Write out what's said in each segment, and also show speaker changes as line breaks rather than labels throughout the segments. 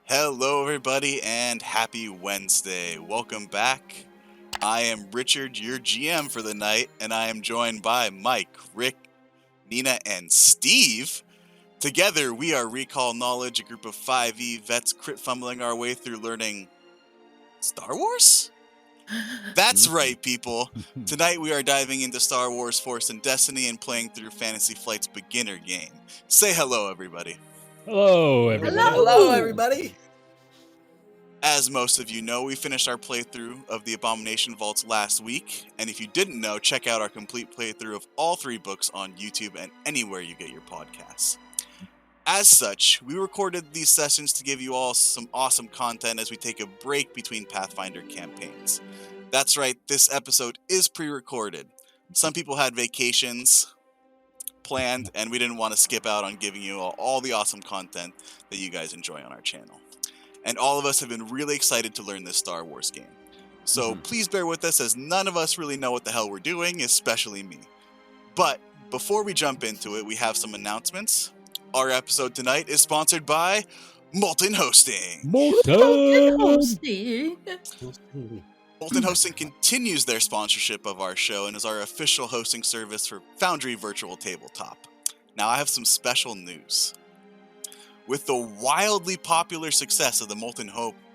Hello, everybody, and happy Wednesday. Welcome back. I am Richard, your GM for the night, and I am joined by Mike, Rick, Nina, and Steve. Together, we are Recall Knowledge, a group of 5e vets crit fumbling our way through learning Star Wars? That's right, people. Tonight we are diving into Star Wars Force and Destiny and playing through Fantasy Flight's beginner game. Say hello, everybody.
Hello, everybody.
Hello, everybody.
As most of you know, we finished our playthrough of the Abomination Vaults last week, and if you didn't know, check out our complete playthrough of all 3 books on YouTube and anywhere you get your podcasts. As such, we recorded these sessions to give you all some awesome content as we take a break between Pathfinder campaigns. That's right, this episode is pre-recorded. Some people had vacations planned, and we didn't want to skip out on giving you all the awesome content that you guys enjoy on our channel. And all of us have been really excited to learn this Star Wars game. So please bear with us as none of us really know what the hell we're doing, especially me. But before we jump into it, we have some announcements. Our episode tonight is sponsored by Molten Hosting.
Molten!
Molten Hosting continues their sponsorship of our show and is our official hosting service for Foundry Virtual Tabletop. Now I have some special news. With the wildly popular success of the Molten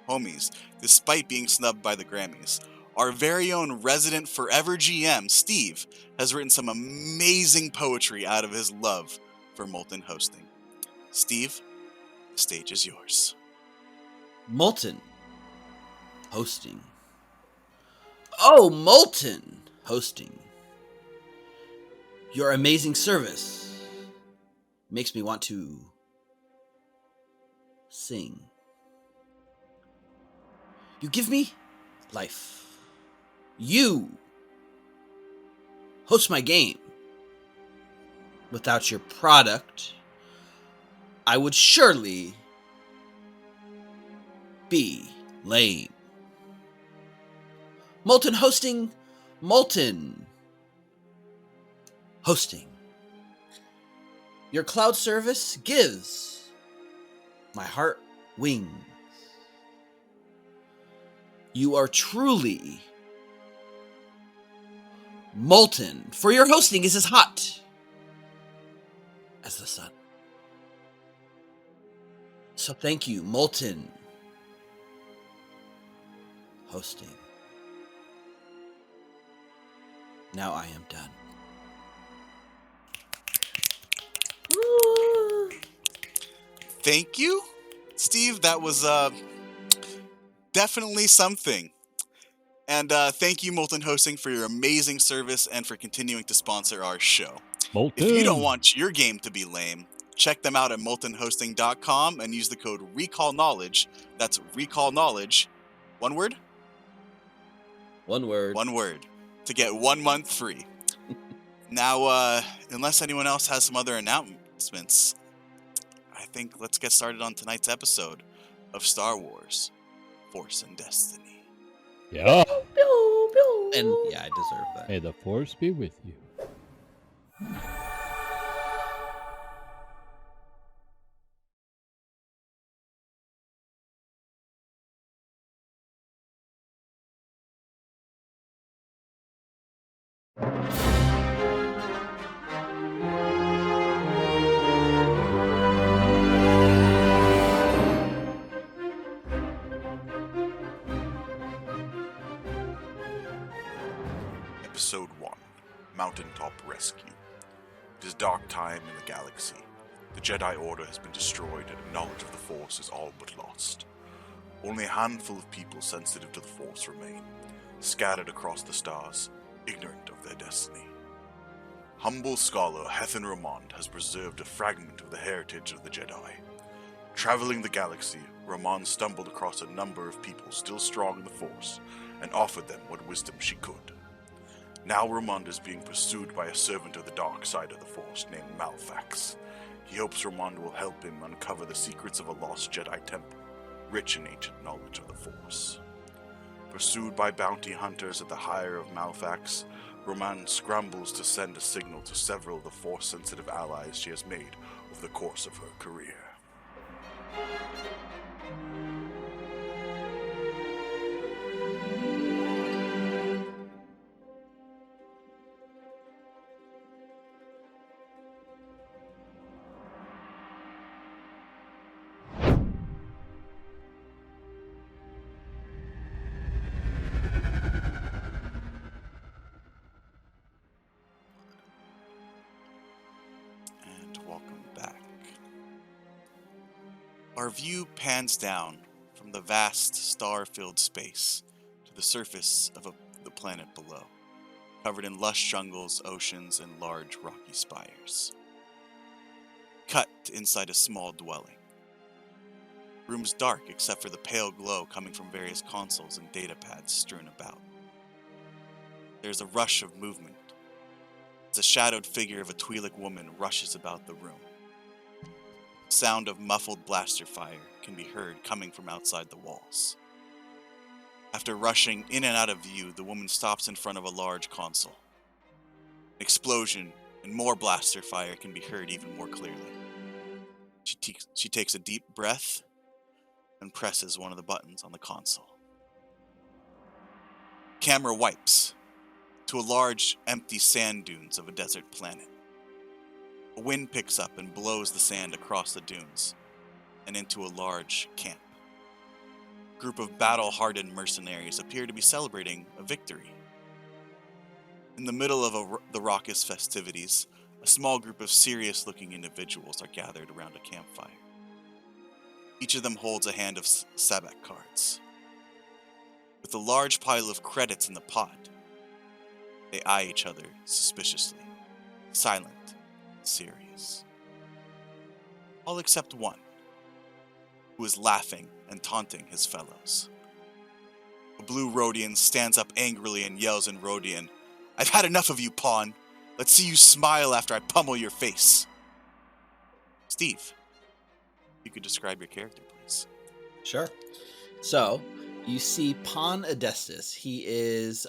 Homies, despite being snubbed by the Grammys, our very own resident forever GM, Steve, has written some amazing poetry out of his love for Molten Hosting. Steve, the stage is yours.
Molten Hosting. Oh, Molten Hosting. Your amazing service makes me want to sing. You give me life. You host my game. Without your product, I would surely be lame. Molten Hosting. Your cloud service gives my heart wings. You are truly molten, for your hosting is as hot as the sun. So thank you, Molten Hosting. Now I am done.
Thank you, Steve. That was definitely something. And thank you, Molten Hosting, for your amazing service and for continuing to sponsor our show.
Molten.
If you don't want your game to be lame, check them out at moltenhosting.com and use the code RECALLKNOWLEDGE. That's Recall Knowledge. One word?
One word.
One word. To get 1 month free. Now, unless anyone else has some other announcements, I think let's get started on tonight's episode of Star Wars Force and Destiny.
Yeah.
And yeah, I deserve that.
May the Force be with you.
Episode 1, Mountaintop Rescue. It is dark time in the galaxy. The Jedi Order has been destroyed and knowledge of the Force is all but lost. Only a handful of people sensitive to the Force remain, scattered across the stars, ignorant of their destiny. Humble scholar Hethan Ramond has preserved a fragment of the heritage of the Jedi. Traveling the galaxy, Ramond stumbled across a number of people still strong in the Force and offered them what wisdom she could. Now Ramond is being pursued by a servant of the dark side of the Force named Malfax. He hopes Ramond will help him uncover the secrets of a lost Jedi temple, rich in ancient knowledge of the Force. Pursued by bounty hunters at the hire of Malfax, Ramond scrambles to send a signal to several of the Force-sensitive allies she has made over the course of her career.
Our view pans down from the vast star-filled space to the surface of the planet below, covered in lush jungles, oceans, and large rocky spires. Cut inside a small dwelling. Room's dark except for the pale glow coming from various consoles and data pads strewn about. There's a rush of movement as a shadowed figure of a Twi'lek woman rushes about the room. The sound of muffled blaster fire can be heard coming from outside the walls. After rushing in and out of view, the woman stops in front of a large console. An explosion and more blaster fire can be heard even more clearly. She takes a deep breath and presses one of the buttons on the console. Camera wipes to a large, empty sand dunes of a desert planet. A wind picks up and blows the sand across the dunes and into a large camp. A group of battle-hardened mercenaries appear to be celebrating a victory. In the middle of the raucous festivities, a small group of serious-looking individuals are gathered around a campfire. Each of them holds a hand of sabak cards. With a large pile of credits in the pot, they eye each other suspiciously, silent and serious. All except one, who is laughing and taunting his fellows. A blue Rhodian stands up angrily and yells in Rhodian, "I've had enough of you, pawn! Let's see you smile after I pummel your face!" Steve, you could describe your character, please.
Sure. So, you see Pawn Adestus. He is,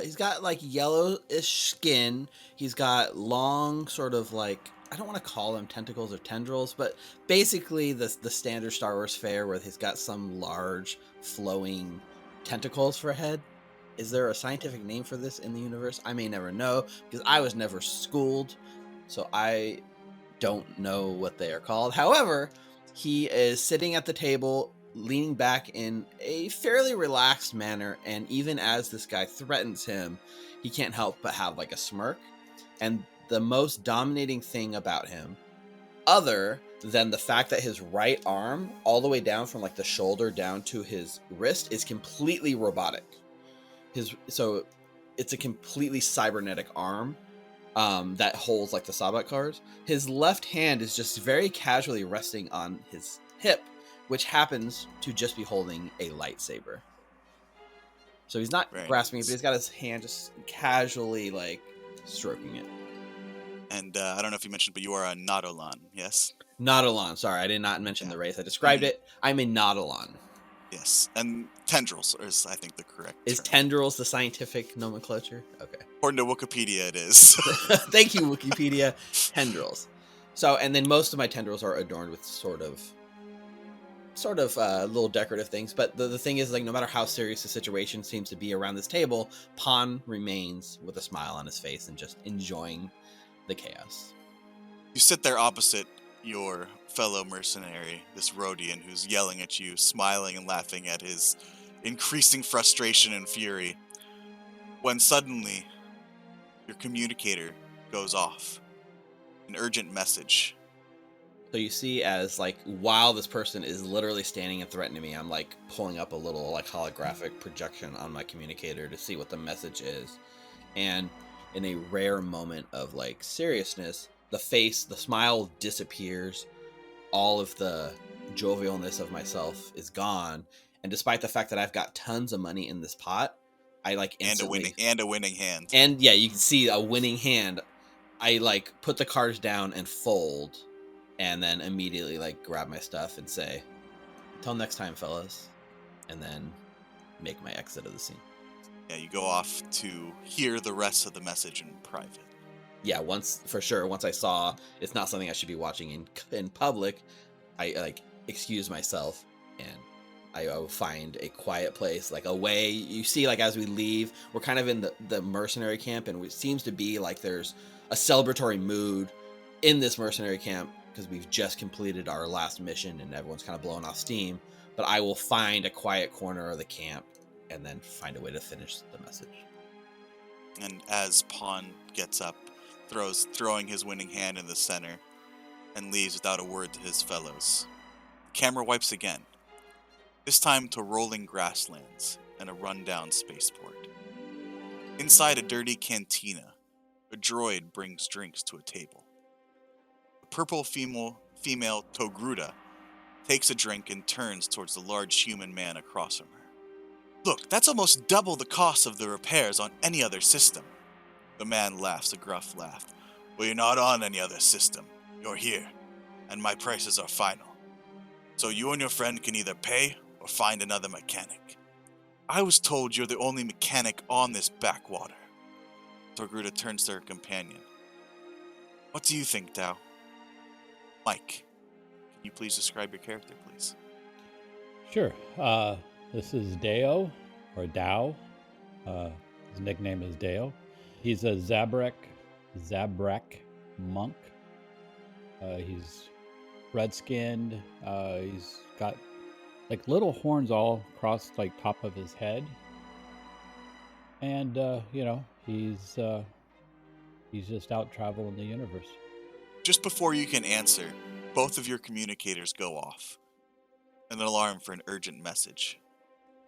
he's got like yellowish skin. He's got long sort of like, I don't want to call them tentacles or tendrils, but basically the standard Star Wars fare where he's got some large flowing tentacles for a head. Is there a scientific name for this in the universe? I may never know because I was never schooled, so I don't know what they are called. However, he is sitting at the table, leaning back in a fairly relaxed manner, and even as this guy threatens him, he can't help but have like a smirk. And the most dominating thing about him, other than the fact that his right arm, all the way down from like the shoulder down to his wrist, is completely robotic. So it's a completely cybernetic arm that holds like the sabak cards. His left hand is just very casually resting on his hip, which happens to just be holding a lightsaber. So he's not grasping it, but he's got his hand just casually like stroking it.
And I don't know if you mentioned, but you are a Nautolan, yes?
Nautolan. Sorry, I did not mention the race. I described it. I'm a Nautolan.
Yes, and tendrils is, I think, the correct
Is
term.
tendrils the scientific nomenclature? Okay.
According to Wikipedia, it is.
Thank you, Wikipedia. Tendrils. So, and then most of my tendrils are adorned with sort of little decorative things. But the thing is, like, no matter how serious the situation seems to be around this table, Pawn remains with a smile on his face and just enjoying the chaos.
You sit there opposite your fellow mercenary, this Rhodian, who's yelling at you, smiling and laughing at his increasing frustration and fury, when suddenly your communicator goes off. An urgent message.
So you see, as like while this person is literally standing and threatening me, I'm like pulling up a little like holographic projection on my communicator to see what the message is. And in a rare moment of like seriousness, the smile disappears. All of the jovialness of myself is gone. And despite the fact that I've got tons of money in this pot, I like instantly...
And a winning hand.
And yeah, you can see a winning hand. I like put the cards down and fold, and then immediately like grab my stuff and say, "Till next time, fellas," and then make my exit of the scene.
Yeah, you go off to hear the rest of the message in private.
Yeah, once I saw it's not something I should be watching in public, I like excuse myself and I will find a quiet place, like away. You see, like as we leave, we're kind of in the mercenary camp, and it seems to be like there's a celebratory mood in this mercenary camp because we've just completed our last mission and everyone's kind of blowing off steam. But I will find a quiet corner of the camp and then find a way to finish the message.
And as Pawn gets up, throwing his winning hand in the center, and leaves without a word to his fellows, Camera wipes again, this time to rolling grasslands and a rundown spaceport. Inside a dirty cantina, a droid brings drinks to a table. A purple female Togruta takes a drink and turns towards the large human man across from her. Look, that's almost double the cost of the repairs on any other system. The man laughs a gruff laugh. Well, you're not on any other system. You're here, and my prices are final. So you and your friend can either pay or find another mechanic. I was told you're the only mechanic on this backwater. Torgruta turns to her companion. What do you think, Tao? Mike, can you please describe your character, please?
Sure. This is Deo, or Dao. His nickname is Deo. He's a Zabrak monk. He's red-skinned. He's got like little horns all across like top of his head. And he's just out traveling the universe.
Just before you can answer, both of your communicators go off. An alarm for an urgent message.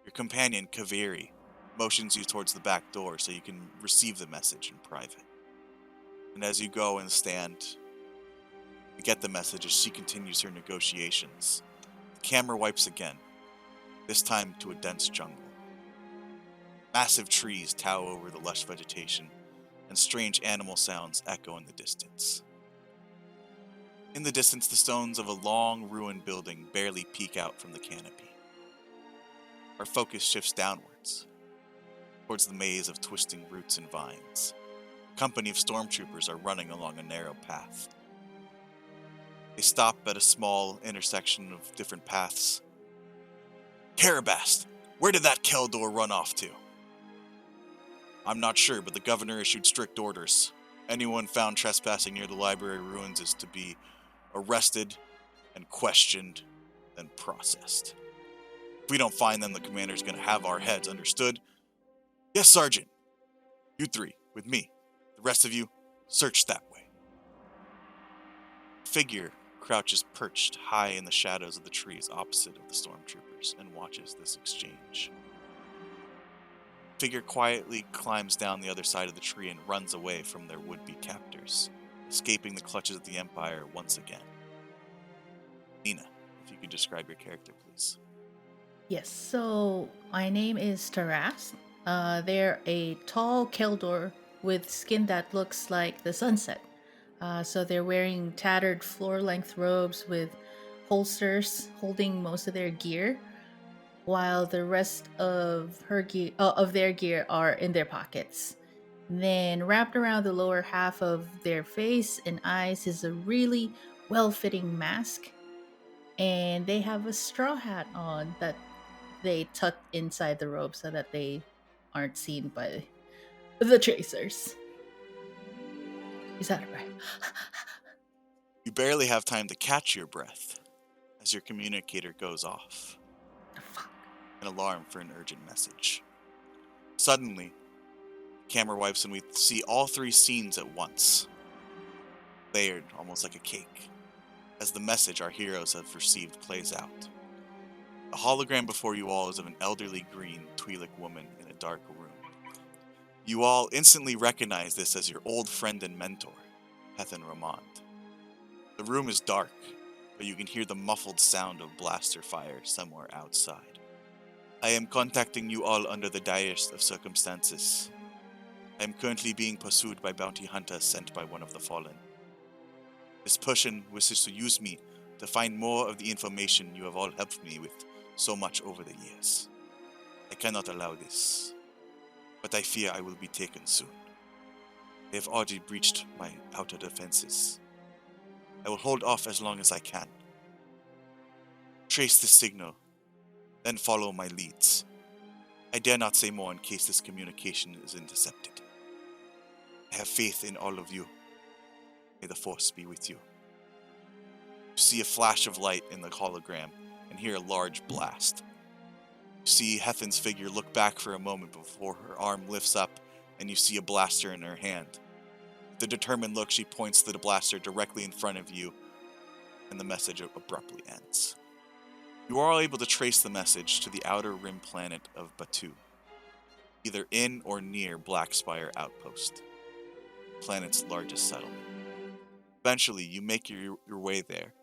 Your companion, Kaveri, motions you towards the back door so you can receive the message in private. And as you go and stand to get the message as she continues her negotiations, the camera wipes again, this time to a dense jungle. Massive trees tower over the lush vegetation, and strange animal sounds echo in the distance. In the distance, the stones of a long, ruined building barely peek out from the canopy. Our focus shifts downwards, towards the maze of twisting roots and vines. A company of stormtroopers are running along a narrow path. They stop at a small intersection of different paths. Karabast, where did that Keldor run off to? I'm not sure, but the governor issued strict orders. Anyone found trespassing near the library ruins is to be arrested and questioned and processed. If we don't find them, the commander's going to have our heads, understood? Yes, Sergeant. You three, with me. The rest of you, search that way. A figure crouches perched high in the shadows of the trees opposite of the stormtroopers and watches this exchange. The figure quietly climbs down the other side of the tree and runs away from their would-be captors, escaping the clutches of the Empire once again. Nina, if you could describe your character, please.
Yes, so my name is Taras. They're a tall Keldor with skin that looks like the sunset. So they're wearing tattered floor-length robes with holsters holding most of their gear, while the rest of their gear are in their pockets. Then wrapped around the lower half of their face and eyes is a really well-fitting mask, and they have a straw hat on that they tuck inside the robe so that they aren't seen by the tracers. Is that right?
You barely have time to catch your breath as your communicator goes off.
Fuck.
An alarm for an urgent message. Suddenly, the camera wipes and we see all three scenes at once, layered almost like a cake, as the message our heroes have received plays out. The hologram before you all is of an elderly green Twi'lek woman in a dark room. You all instantly recognize this as your old friend and mentor, Hethan Ramond. The room is dark, but you can hear the muffled sound of blaster fire somewhere outside. I am contacting you all under the direst of circumstances. I am currently being pursued by bounty hunters sent by one of the fallen. This person wishes to use me to find more of the information you have all helped me with so much over the years. I cannot allow this, but I fear I will be taken soon. They have already breached my outer defenses. I will hold off as long as I can. Trace the signal, then follow my leads. I dare not say more in case this communication is intercepted. I have faith in all of you. May the Force be with you. You see a flash of light in the hologram and hear a large blast. You see Hethan's figure look back for a moment before her arm lifts up and you see a blaster in her hand. With a determined look, she points the blaster directly in front of you and the message abruptly ends. You are able to trace the message to the outer rim planet of Baatu, either in or near Blackspire Outpost, the planet's largest settlement. Eventually, you make your way there,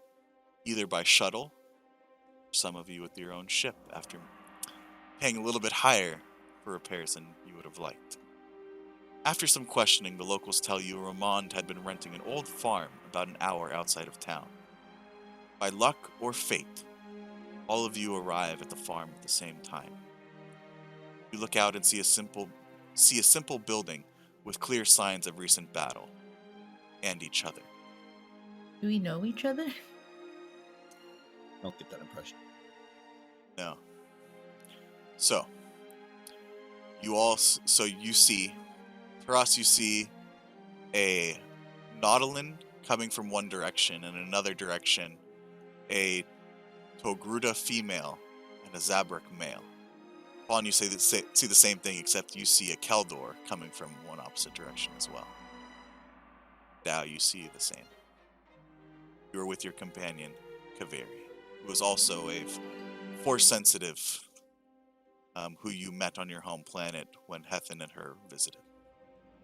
either by shuttle, or some of you with your own ship, after paying a little bit higher for repairs than you would have liked. After some questioning, the locals tell you Ramond had been renting an old farm about an hour outside of town. By luck or fate, all of you arrive at the farm at the same time. You look out and see a simple building with clear signs of recent battle, and each other.
Do we know each other?
Don't get that impression.
No. So, you see, Taras, you see a Nautilin coming from one direction, and in another direction, a Togruta female and a Zabrak male. Vaughn, you see the same thing, except you see a Keldor coming from one opposite direction as well. Now you see the same. You are with your companion, Kaveri, who is also a force sensitive, who you met on your home planet when Hethan and her visited.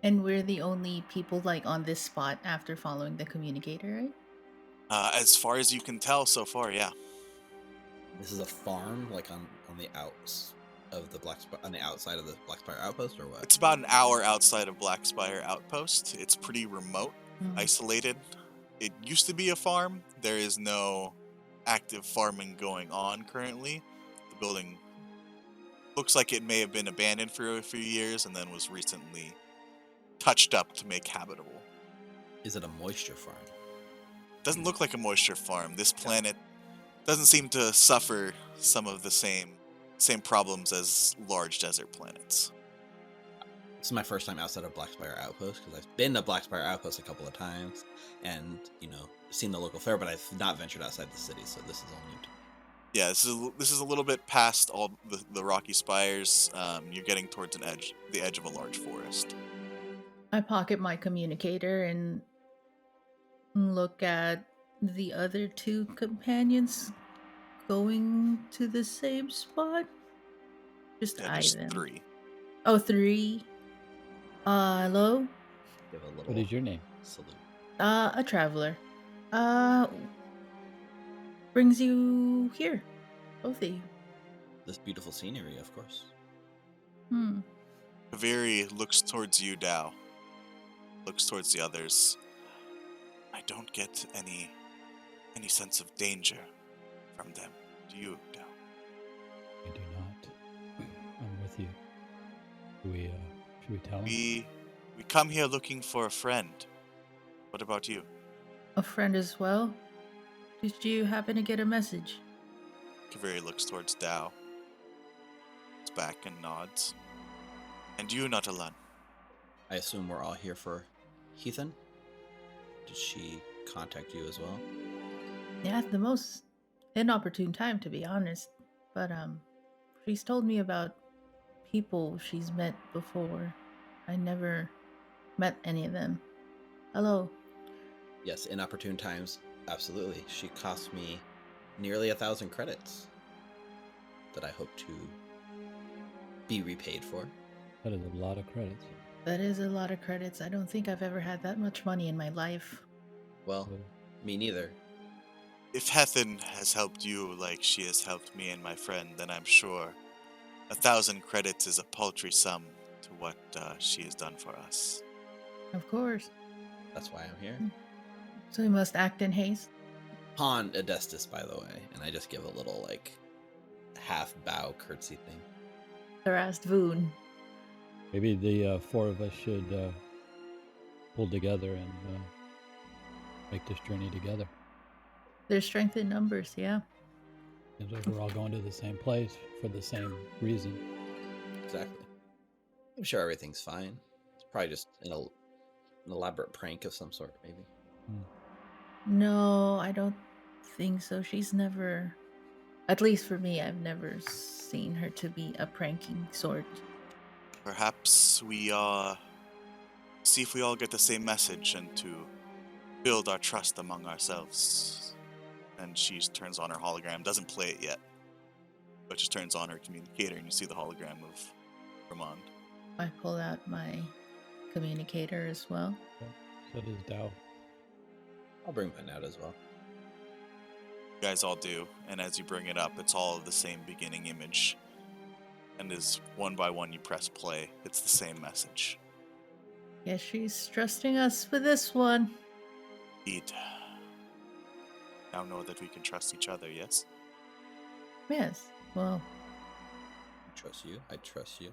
And we're the only people on this spot after following the communicator, right?
As far as you can tell so far, yeah.
This is a farm, on the outs of the on the outside of the Blackspire Outpost, or what?
It's about an hour outside of Blackspire Outpost. It's pretty remote, isolated. It used to be a farm. There is no active farming going on currently. The building looks like it may have been abandoned for a few years and then was recently touched up to make habitable.
Is it a moisture farm?
Doesn't look like a moisture farm. This planet doesn't seem to suffer some of the same problems as large desert planets.
This is my first time outside of Blackspire Outpost, because I've been to Blackspire Outpost a couple of times and, seen the local fair, but I've not ventured outside the city, so this is all new to me.
Yeah, this is a little bit past all the rocky spires. You're getting towards the edge of a large forest.
I pocket my communicator and look at the other two companions going to the same spot. Just
Yeah,
eye
there's
them.
3.
Oh, 3. Hello?
Give a little
What is your name?
salute.
A traveler. Brings you here. Both of you.
This beautiful scenery, of course.
Kaveri looks towards you, Dao. Looks towards the others. I don't get any sense of danger from them. Do you, Dao?
I do not. I'm with you. Should we tell him?
We come here looking for a friend. What about you?
A friend as well? Did you happen to get a message?
Kaveri looks towards Dao. Looks back and nods. And you, Natalan?
I assume we're all here for Hethan? Did she contact you as well?
Yeah, at the most inopportune time, to be honest. But she's told me about people she's met before. I never met any of them. Hello.
Yes, inopportune times. Absolutely. She cost me nearly 1,000 credits that I hope to be repaid for.
That is a lot of credits.
That is a lot of credits. I don't think I've ever had that much money in my life.
Well, me neither.
If Hethan has helped you like she has helped me and my friend, then I'm sure 1,000 credits is a paltry sum to what she has done for us.
Of course.
That's why I'm here.
So we must act in haste.
Pon Adestus, by the way. And I just give a little, half bow curtsy thing.
Harassed Voon.
Maybe the 4 of us should pull together and make this journey together.
There's strength in numbers, yeah.
Seems like we're all going to the same place for the same reason.
Exactly. I'm sure everything's fine. It's probably just an elaborate prank of some sort, maybe.
No, I don't think so. She's never, at least for me, I've never seen her to be a pranking sort.
Perhaps we see if we all get the same message and to build our trust among ourselves. And she turns on her hologram, doesn't play it yet. But just turns on her communicator and you see the hologram of Ramond.
I pull out my communicator as well.
So does Dow.
I'll bring mine out as well.
You guys all do, and as you bring it up, it's all the same beginning image. And as one by one you press play, it's the same message.
Guess she's trusting us with this one.
Indeed. Now know that we can trust each other, yes?
Yes. Well,
I trust you. I trust you.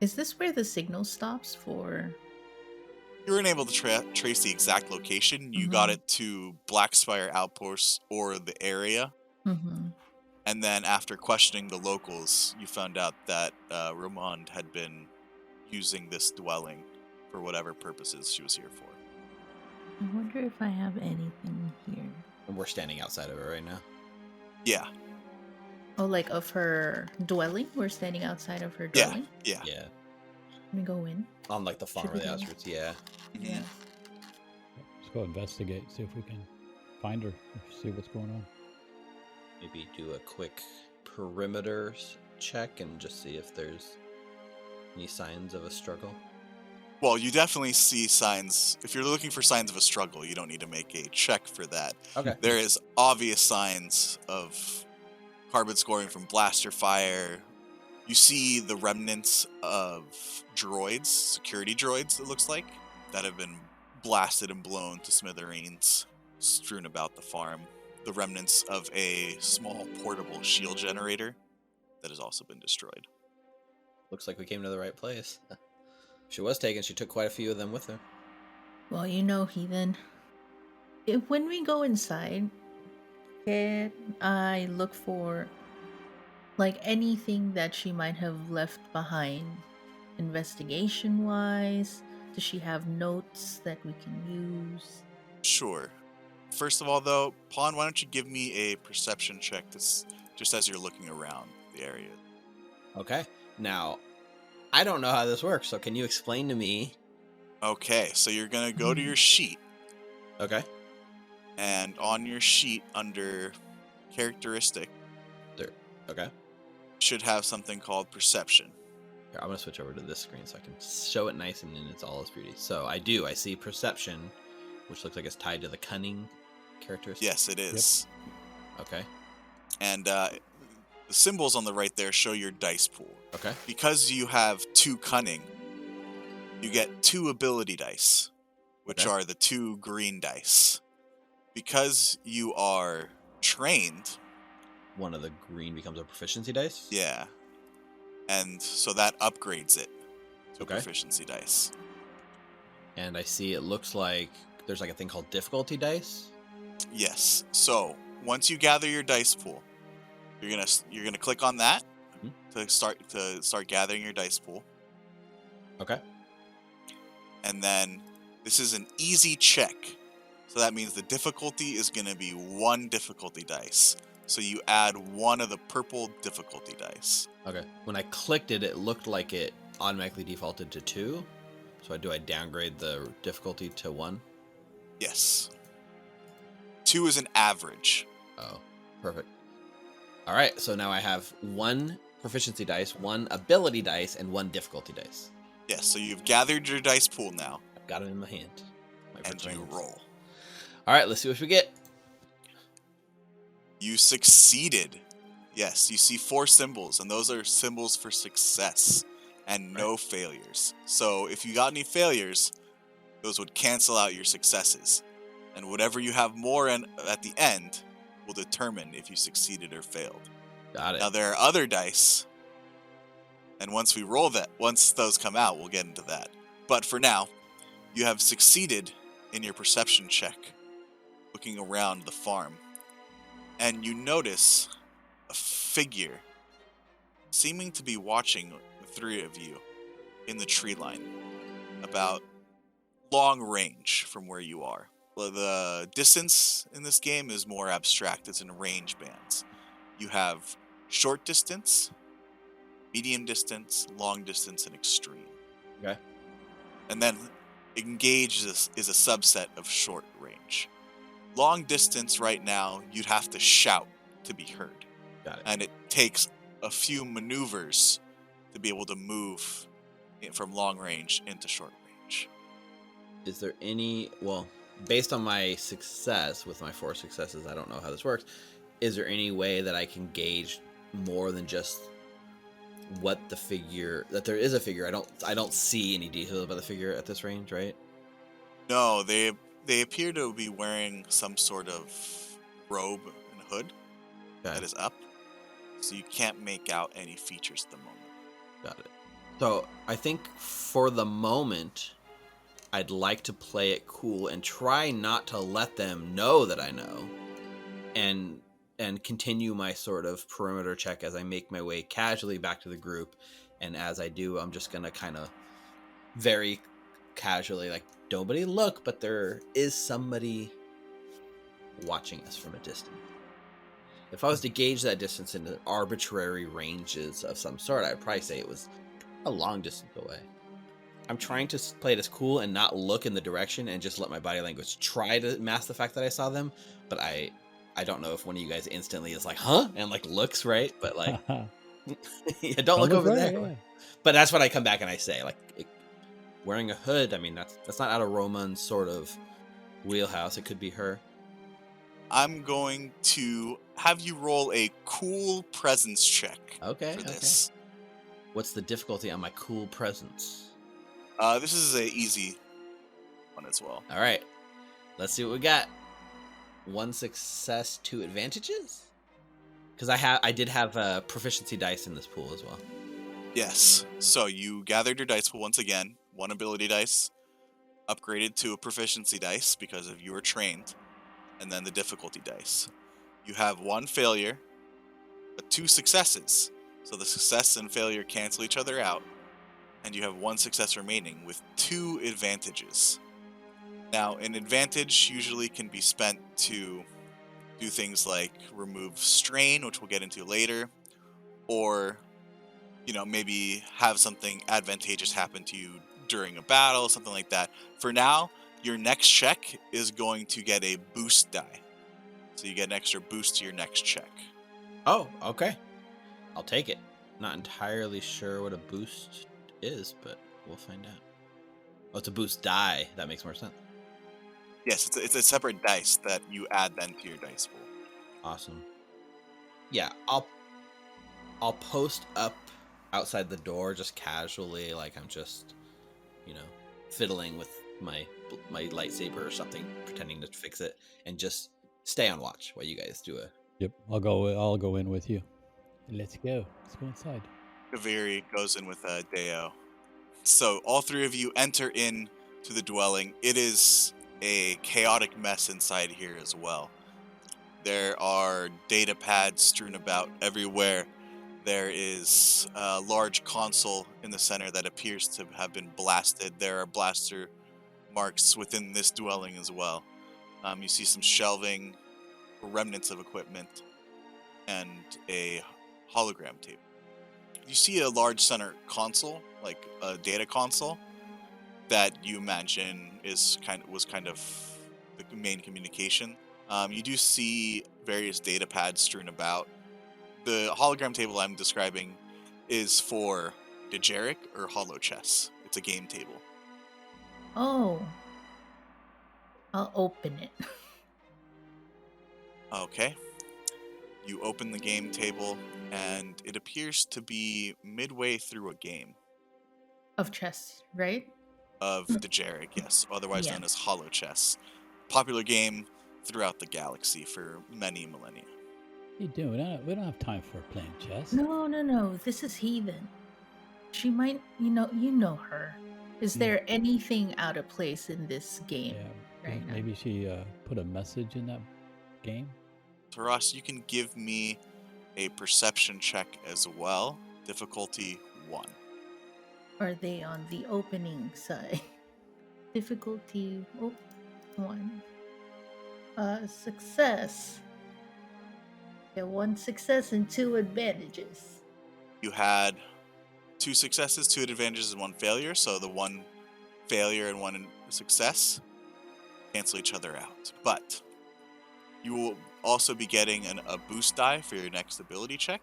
is this where the signal stops for?
You weren't able to trace the exact location. You got it to Blackspire Outpost or the area.
Mm-hmm.
And then after questioning the locals, you found out that Ramond had been using this dwelling for whatever purposes she was here for.
I wonder if I have anything here.
And we're standing outside of it right now.
Yeah.
Oh, like of her dwelling? We're standing outside of her dwelling?
Yeah.
Yeah.
Let me go in.
On like the farm
Should
or
we
the
go?
outskirts. Yeah.
Mhm.
Yeah.
Let's go investigate, see if we can find her, see what's going on.
Maybe do a quick perimeter check and just see if there's any signs of a struggle.
Well, you definitely see signs. If you're looking for signs of a struggle, you don't need to make a check for that.
Okay.
There is obvious signs of carbon scoring from blaster fire. You see the remnants of droids, security droids, it looks like, that have been blasted and blown to smithereens, strewn about the farm. The remnants of a small portable shield generator that has also been destroyed.
Looks like we came to the right place. She was taken. She took quite a few of them with her.
Well, you know, heathen. When we go inside, can I look for like anything that she might have left behind, investigation-wise? Does she have notes that we can use?
Sure. First of all, though, Pawn, why don't you give me a perception check just as you're looking around the area?
Okay. Now, I don't know how this works, so can you explain to me?
Okay, so you're going to go to your sheet,
Okay.
and on your sheet under characteristic,
There. Okay.
should have something called perception.
Here, I'm going to switch over to this screen so I can show it nice and in its all its beauty. So I do. I see perception, which looks like it's tied to the cunning characteristic.
Yes, it is.
Okay.
And the symbols on the right there show your dice pool.
Okay.
Because you have 2 cunning, you get 2 ability dice, which
Okay.
are the 2 green dice. Because you are trained,
One of the green becomes a proficiency dice.
yeah, and so that upgrades it to
Okay.
proficiency dice.
And I see it looks like there's like a thing called difficulty dice.
Yes. So once you gather your dice pool, you're gonna click on that
Mhm.
to start gathering your dice pool,
Okay.
and then this is an easy check. So that means the difficulty is gonna be 1 difficulty dice. So you add 1 of the purple difficulty dice.
Okay. When I clicked it, it looked like it automatically defaulted to 2. So do I downgrade the difficulty to 1?
Yes. 2 is an average.
Oh, perfect. All right. So now I have 1 proficiency dice, 1 ability dice, and 1 difficulty dice.
Yes. So you've gathered your dice pool now,
I've got them in my hand. My
and you
brains.
roll.
All right. Let's see what we get.
You succeeded. Yes, you see 4 symbols, and those are symbols for success and no failures. So if you got any failures, those would cancel out your successes. And whatever you have more at the end will determine if you succeeded or failed.
Got it.
Now there are other dice, and once those come out, we'll get into that. But for now, you have succeeded in your perception check, looking around the farm. And you notice a figure seeming to be watching the 3 of you in the tree line, about long range from where you are. Well, the distance in this game is more abstract. It's in range bands. You have short distance, medium distance, long distance, and extreme.
Okay.
And then engage is a subset of short range. Long distance right now, you'd have to shout to be heard.
Got it.
And it takes a few maneuvers to be able to move from long range into short range.
Is there any, well, based on my success with my 4 successes, I don't know how this works. Is there any way that I can gauge more than just what the figure, that there is a figure? I don't see any details about the figure at this range, right?
No, they appear to be wearing some sort of robe and hood that is up, so you can't make out any features at the moment.
Got it. So I think for the moment, I'd like to play it cool and try not to let them know that I know, and continue my sort of perimeter check as I make my way casually back to the group. And as I do, I'm just gonna kind of very casually, like, nobody look, but there is somebody watching us from a distance. If I was to gauge that distance into arbitrary ranges of some sort, I'd probably say it was a long distance away. I'm trying to play it as cool and not look in the direction and just let my body language try to mask the fact that I saw them. But I don't know if one of you guys instantly is like, huh? And like looks right. But like, yeah, don't look over there.
Yeah.
But that's what I come back and I say, like, wearing a hood. I mean, that's not out of Roman's sort of wheelhouse. It could be her.
I'm going to have you roll a cool presence check for this.
What's the difficulty on my cool presence?
This is an easy one as well.
All right. Let's see what we got. 1 success, 2 advantages? Because I did have proficiency dice in this pool as well.
Yes. So you gathered your dice pool once again. 1 ability dice, upgraded to a proficiency dice because of you were trained, and then the difficulty dice. You have 1 failure, but 2 successes. So the success and failure cancel each other out, and you have 1 success remaining with 2 advantages. Now, an advantage usually can be spent to do things like remove strain, which we'll get into later, or, maybe have something advantageous happen to you during a battle, something like that. For now, your next check is going to get a boost die. So you get an extra boost to your next check.
Oh, okay. I'll take it. Not entirely sure what a boost is, but we'll find out. Oh, it's a boost die. That makes more sense.
Yes, it's a separate dice that you add then to your dice pool.
Awesome. Yeah, I'll post up outside the door just casually, like I'm just, fiddling with my lightsaber or something, pretending to fix it, and just stay on watch while you guys do it.
Yep, I'll go in with you. Let's go inside.
Kaviri goes in with Deo. So all 3 of you enter in to the dwelling. It is a chaotic mess inside here as well. There are data pads strewn about everywhere. There is a large console in the center that appears to have been blasted. There are blaster marks within this dwelling as well. You see some shelving, remnants of equipment, and a hologram table. You see a large center console, like a data console, that you imagine was kind of the main communication. You do see various data pads strewn about. The hologram table I'm describing is for Dejeric or Hollow Chess. It's a game table.
Oh. I'll open it.
Okay. You open the game table, and it appears to be midway through a game.
Of chess, right?
Of Dejeric, yes, otherwise known as Hollow Chess. Popular game throughout the galaxy for many millennia.
What are you doing? We don't have time for playing chess.
No. This is heathen. She might, you know her. Is there anything out of place in this game right now?
Maybe she put a message in that game.
Taras, you can give me a perception check as well. Difficulty 1.
Are they on the opening side? Difficulty 1. Success. Yeah, 1 success and 2 advantages.
You had 2 successes, 2 advantages, and 1 failure. So the 1 failure and 1 success cancel each other out. But you will also be getting a boost die for your next ability check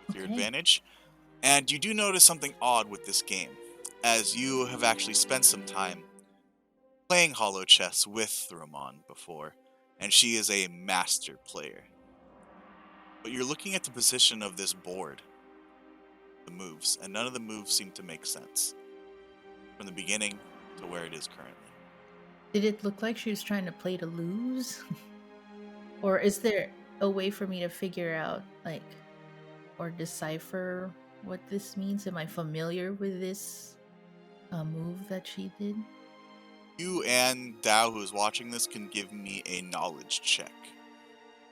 with your
Okay.
advantage. And you do notice something odd with this game, as you have actually spent some time playing Hollow Chess with Ramon before, and she is a master player. But you're looking at the position of this board, the moves, and none of the moves seem to make sense from the beginning to where it is currently.
Did it look like she was trying to play to lose? Or is there a way for me to figure out, like, or decipher what this means? Am I familiar with this move that she did?
You and Dao, who is watching this, can give me a knowledge check.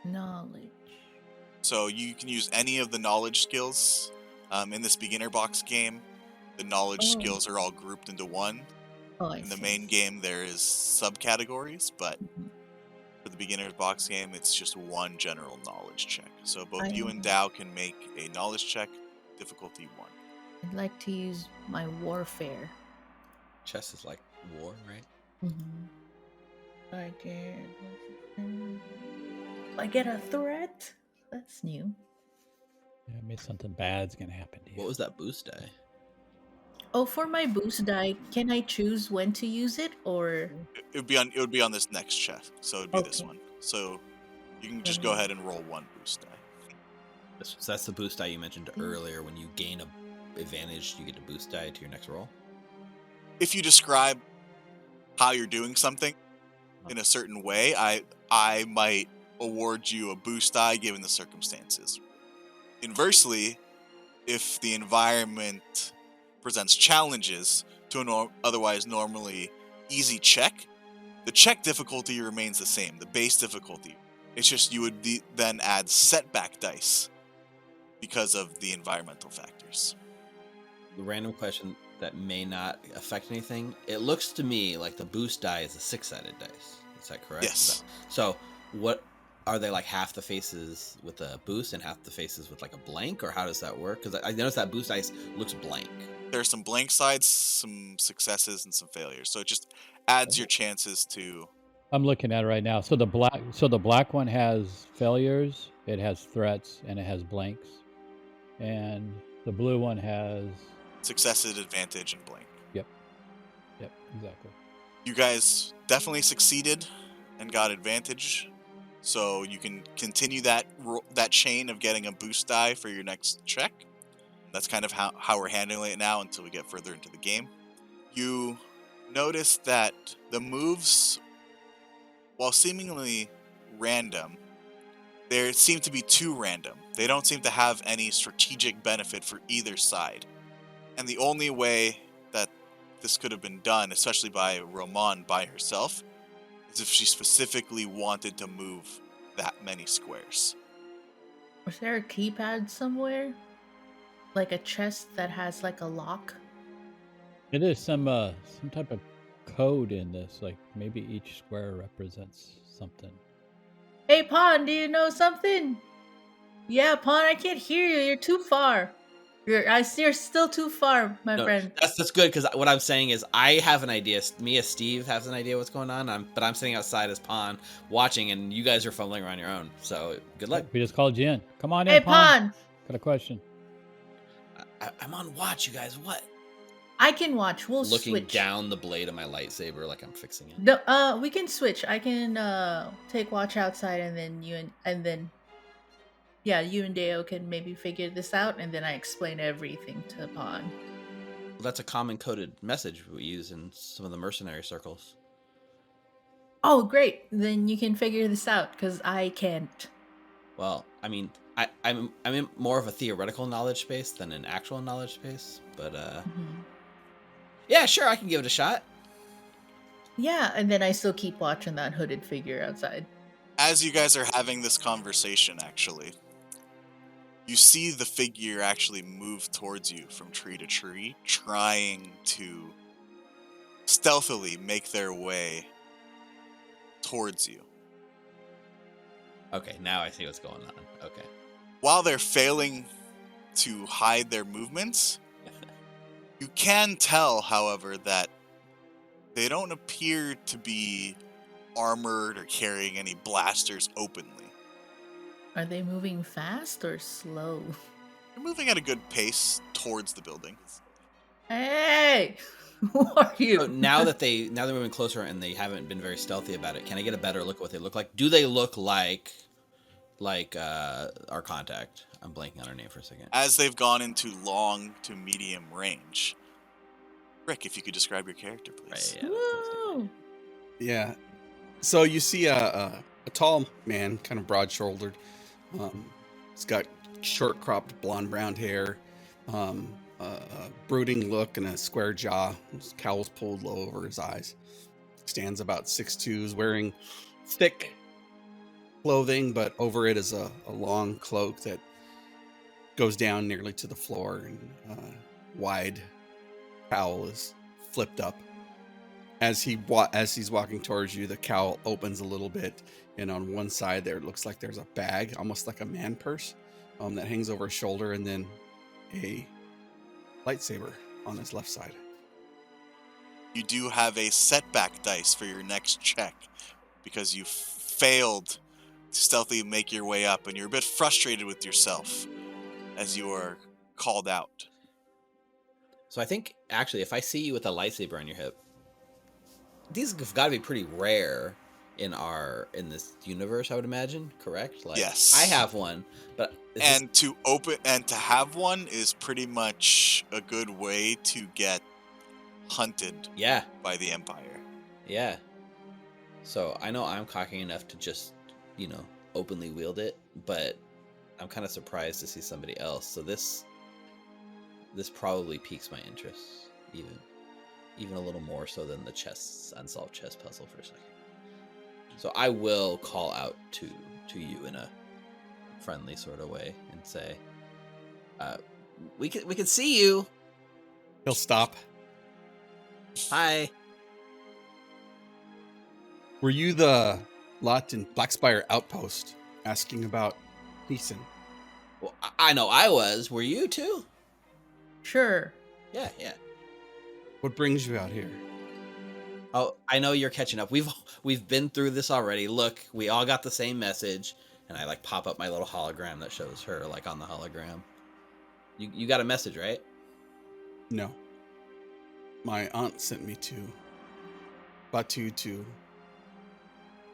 Knowledge.
So you can use any of the knowledge skills in this beginner box game. The knowledge skills are all grouped into one.
Oh, I
In the
see.
main game, there is subcategories, but
Mhm.
for the beginner's box game, it's just one general knowledge check. So both you and
I-
Dao can make a knowledge check, difficulty 1.
I'd like to use my warfare.
Chess is like war, right?
I get a threat? That's new.
Yeah, maybe something bad's gonna happen to you.
What was that boost die?
Oh, for my boost die, can I choose when to use it, or
It would be on this next check, so it'd be this
Okay.
one. So you can just go ahead and roll one boost die.
So that's the boost die you mentioned earlier. When you gain a advantage, you get to boost die to your next roll.
If you describe how you're doing something in a certain way, I might award you a boost die given the circumstances. Inversely, if the environment presents challenges to an otherwise normally easy check, the check difficulty remains the same, the base difficulty. It's just you would then add setback dice because of the environmental factors.
The random question that may not affect anything. It looks to me like the boost die is a 6-sided dice. Is that correct?
Yes.
So what are they, like half the faces with a boost and half the faces with like a blank, or how does that work? Because I noticed that boost dice looks blank.
There's some blank sides, some successes, and some failures. So it just adds your chances to.
I'm looking at it right now. So the black one has failures, it has threats, and it has blanks. And the blue one has
Successes, advantage, and blank.
Yep, exactly.
You guys definitely succeeded and got advantage, so you can continue that chain of getting a boost die for your next check. That's kind of how we're handling it now until we get further into the game. You notice that the moves, while seemingly random, they seem to be too random. They don't seem to have any strategic benefit for either side. And the only way that this could have been done, especially by Roman by herself, is if she specifically wanted to move that many squares.
is there a keypad somewhere? Like a chest that has like a lock?
It is some type of code in this, like maybe each square represents something.
Hey, Pawn, do you know something? Yeah, Pawn, I can't hear you. You're too far. You're still too far, my friend.
That's good, because what I'm saying is I have an idea. Me as Steve has an idea what's going on. But I'm sitting outside as Pawn watching, and you guys are fumbling around your own. So good luck.
We just called you in. Come on in,
Hey,
Pawn.
Pawn,
Got a question.
I'm on watch, you guys. What?
I can watch. We'll
Looking
switch.
down the blade of my lightsaber like I'm fixing it.
No, we can switch. I can take watch outside, and then you and Deo can maybe figure this out, and then I explain everything to Pawn.
That's a common coded message we use in some of the mercenary circles.
Oh, great! Then you can figure this out because I can't.
Well, I mean, I'm in more of a theoretical knowledge space than an actual knowledge space, but yeah, sure, I can give it a shot.
Yeah, and then I still keep watching that hooded figure outside.
As you guys are having this conversation, actually, you see the figure actually move towards you from tree to tree, trying to stealthily make their way towards you.
Okay, now I see what's going on. Okay.
While they're failing to hide their movements, you can tell, however, that they don't appear to be armored or carrying any blasters openly.
Are they moving fast or slow?
You're moving at a good pace towards the building.
Hey! Who are you?
So now they're moving closer and they haven't been very stealthy about it. Can I get a better look at what they look like? Do they look like our contact? I'm blanking on her name for a second.
As they've gone into long to medium range. Rick, if you could describe your character, please.
Right, yeah, that's
Woo!
Yeah. So you see a tall man, kind of broad-shouldered. He's got short-cropped blonde-brown hair, a brooding look, and a square jaw. His cowl's pulled low over his eyes. Stands about 6'2", is wearing thick clothing, but over it is a long cloak that goes down nearly to the floor, and wide cowl is flipped up. As he's walking towards you, the cowl opens a little bit, and on one side there it looks like there's a bag, almost like a man purse, that hangs over his shoulder, and then a lightsaber on his left side.
You do have a setback dice for your next check because you failed to stealthily make your way up, and you're a bit frustrated with yourself as you are called out.
So I think actually, if I see you with a lightsaber on your hip, these have got to be pretty rare in this universe, I would imagine. Correct? Like,
Yes.
I have one, but
to have one is pretty much a good way to get hunted
yeah,
by the Empire.
yeah. So I know I'm cocky enough to just, openly wield it, but I'm kind of surprised to see somebody else. So this probably piques my interest, even a little more so than the unsolved chess puzzle for a second. So I will call out to you in a friendly sort of way and say, we can see you.
He'll stop.
Hi.
Were you the lot in Blackspire Outpost asking about Heason?
Well, I know I was. Were you too?
Sure.
Yeah.
What brings you out here?
Oh, I know you're catching up. We've been through this already. Look, we all got the same message, and I pop up my little hologram that shows her on the hologram. You got a message, right?
No. My aunt sent me to Baatu to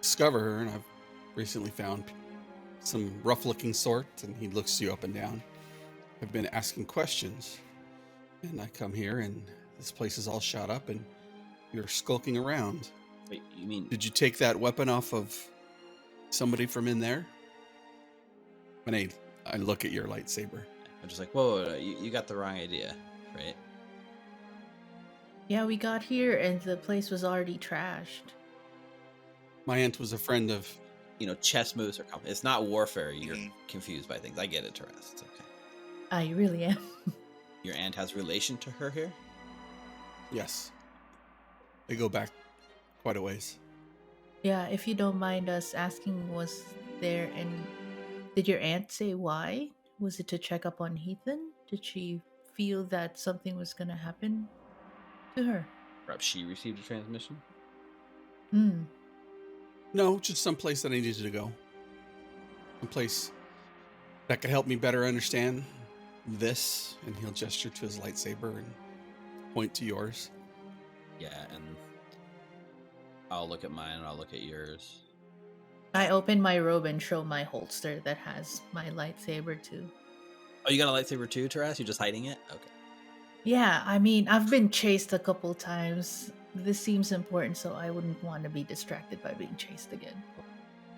discover her, and I've recently found some rough-looking sort, and he looks you up and down. I've been asking questions, and I come here, and this place is all shot up, and you're skulking around.
Wait, you mean?
Did you take that weapon off of somebody from in there? And I look at your lightsaber.
I'm just like, whoa, you got the wrong idea, right?
Yeah, we got here and the place was already trashed.
My aunt was a friend of...
Chess moves are common. It's not warfare. You're confused by things. I get it, Taras. It's okay.
I really am.
Your aunt has relation to her here?
Yes. They go back quite a ways.
Yeah, if you don't mind us asking, was there and did your aunt say why? Was it to check up on Heathen? Did she feel that something was going to happen to her?
Perhaps she received a transmission?
No, just someplace that I needed to go. Someplace that could help me better understand this. And he'll gesture to his lightsaber and point to yours.
Yeah, and I'll look at mine and I'll look at yours.
I open my robe and show my holster that has my lightsaber too.
Oh, you got a lightsaber too, Taras? You're just hiding it? Okay.
Yeah, I mean, I've been chased a couple times. This seems important, so I wouldn't want to be distracted by being chased again.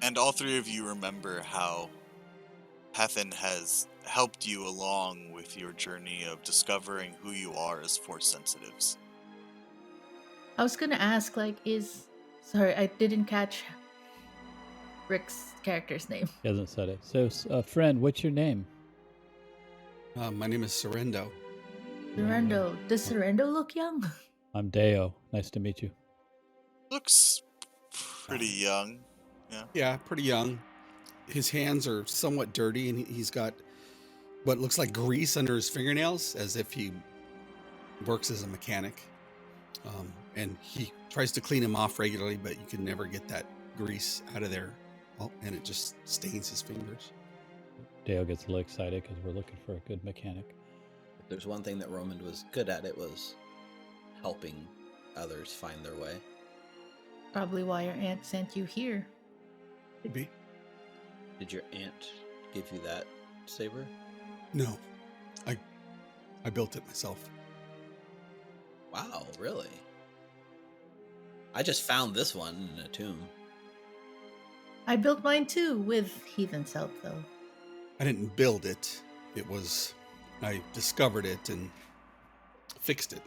And all three of you remember how Hethan has helped you along with your journey of discovering who you are as Force sensitives.
I was gonna ask, sorry, I didn't catch Rick's character's name.
He hasn't said it. So, friend, what's your name?
My name is Sorrento.
Sorrento. Does Sorrento look young?
I'm Deo. Nice to meet you.
Looks pretty young. Yeah.
Yeah, pretty young. His hands are somewhat dirty, and he's got what looks like grease under his fingernails, as if he works as a mechanic. And he tries to clean them off regularly, but you can never get that grease out of there, and it just stains his fingers.
Dale gets a little excited because we're looking for a good mechanic.
If there's one thing that Roman was good at, it was helping others find their way.
Probably why your aunt sent you here.
Could be.
Did your aunt give you that saber?
No, I built it myself.
Wow, really? I just found this one in a tomb.
I built mine too, with Heathen's help, though.
I didn't build it. I discovered it and fixed it.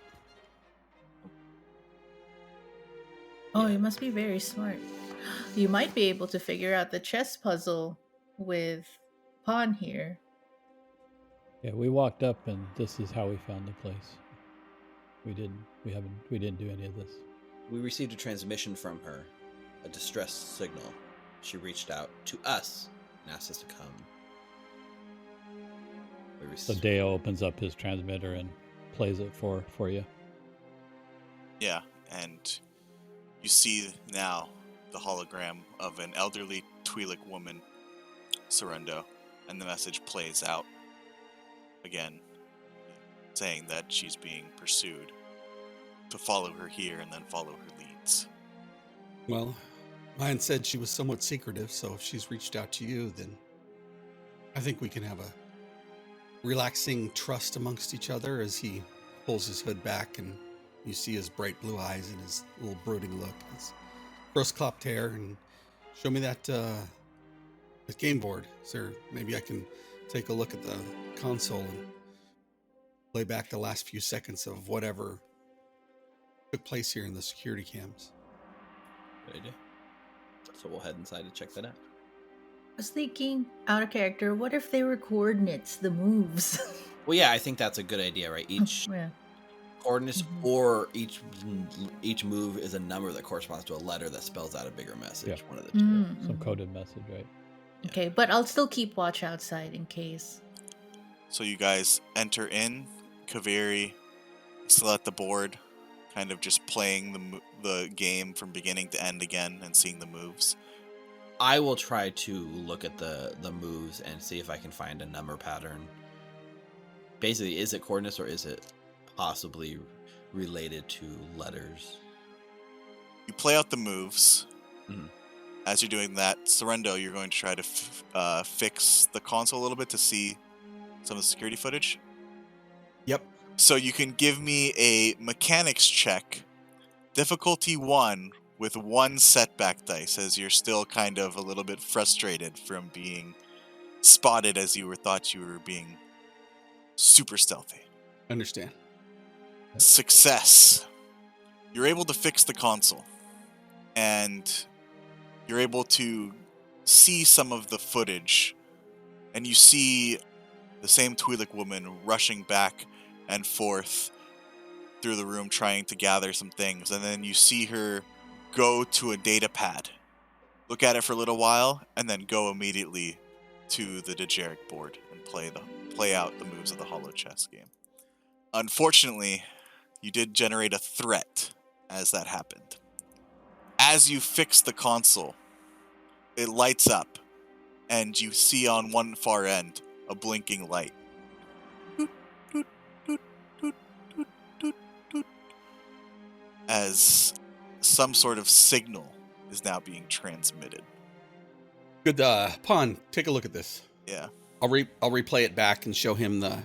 Oh,
Yeah.
you must be very smart. You might be able to figure out the chess puzzle with Pawn here.
Yeah, we walked up and this is how we found the place. We didn't do any of this.
We received a transmission from her, a distress signal. She reached out to us and asked us to come.
So Dale opens up his transmitter and plays it for you.
Yeah, and you see now the hologram of an elderly Twi'lek woman, Sorrento, and the message plays out again, saying that she's being pursued, to follow her here and then follow her leads.
Well, mine said she was somewhat secretive, so if she's reached out to you, then I think we can have a relaxing trust amongst each other as he pulls his hood back and you see his bright blue eyes and his little brooding look, his cross-cropped hair, and show me that game board. Sir, maybe I can take a look at the console and play back the last few seconds of whatever took place here in the security cams.
Good idea. So we'll head inside to check that out.
I was thinking, out of character, what if they were coordinates, the moves?
Well, yeah, I think that's a good idea, right? Each
Yeah.
coordinates
Mhm.
or each move is a number that corresponds to a letter that spells out a bigger message.
Yeah.
One of the two.
Mm,
Some
mhm.
coded message, right?
Okay, but I'll still keep watch outside in case.
So you guys enter in, Kaveri, still at the board, kind of just playing the game from beginning to end again and seeing the moves.
I will try to look at the moves and see if I can find a number pattern. Basically, is it coordinates or is it possibly related to letters?
You play out the moves.
Mhm.
As you're doing that, Sorrento, you're going to try to fix the console a little bit to see some of the security footage.
Yep.
So you can give me a mechanics check, difficulty 1, with 1 setback dice, as you're still kind of a little bit frustrated from being spotted as you thought you were being super stealthy.
Understand.
Success. You're able to fix the console, and you're able to see some of the footage, and you see the same Twi'lek woman rushing back and forth through the room trying to gather some things, and then you see her go to a data pad, look at it for a little while, and then go immediately to the Dejeric board and play out the moves of the Holo Chess game. Unfortunately, you did generate a threat as that happened. As you fix the console, it lights up, and you see on one far end a blinking light. As some sort of signal is now being transmitted.
Good, Pawn, take a look at this.
Yeah.
I'll replay it back and show him the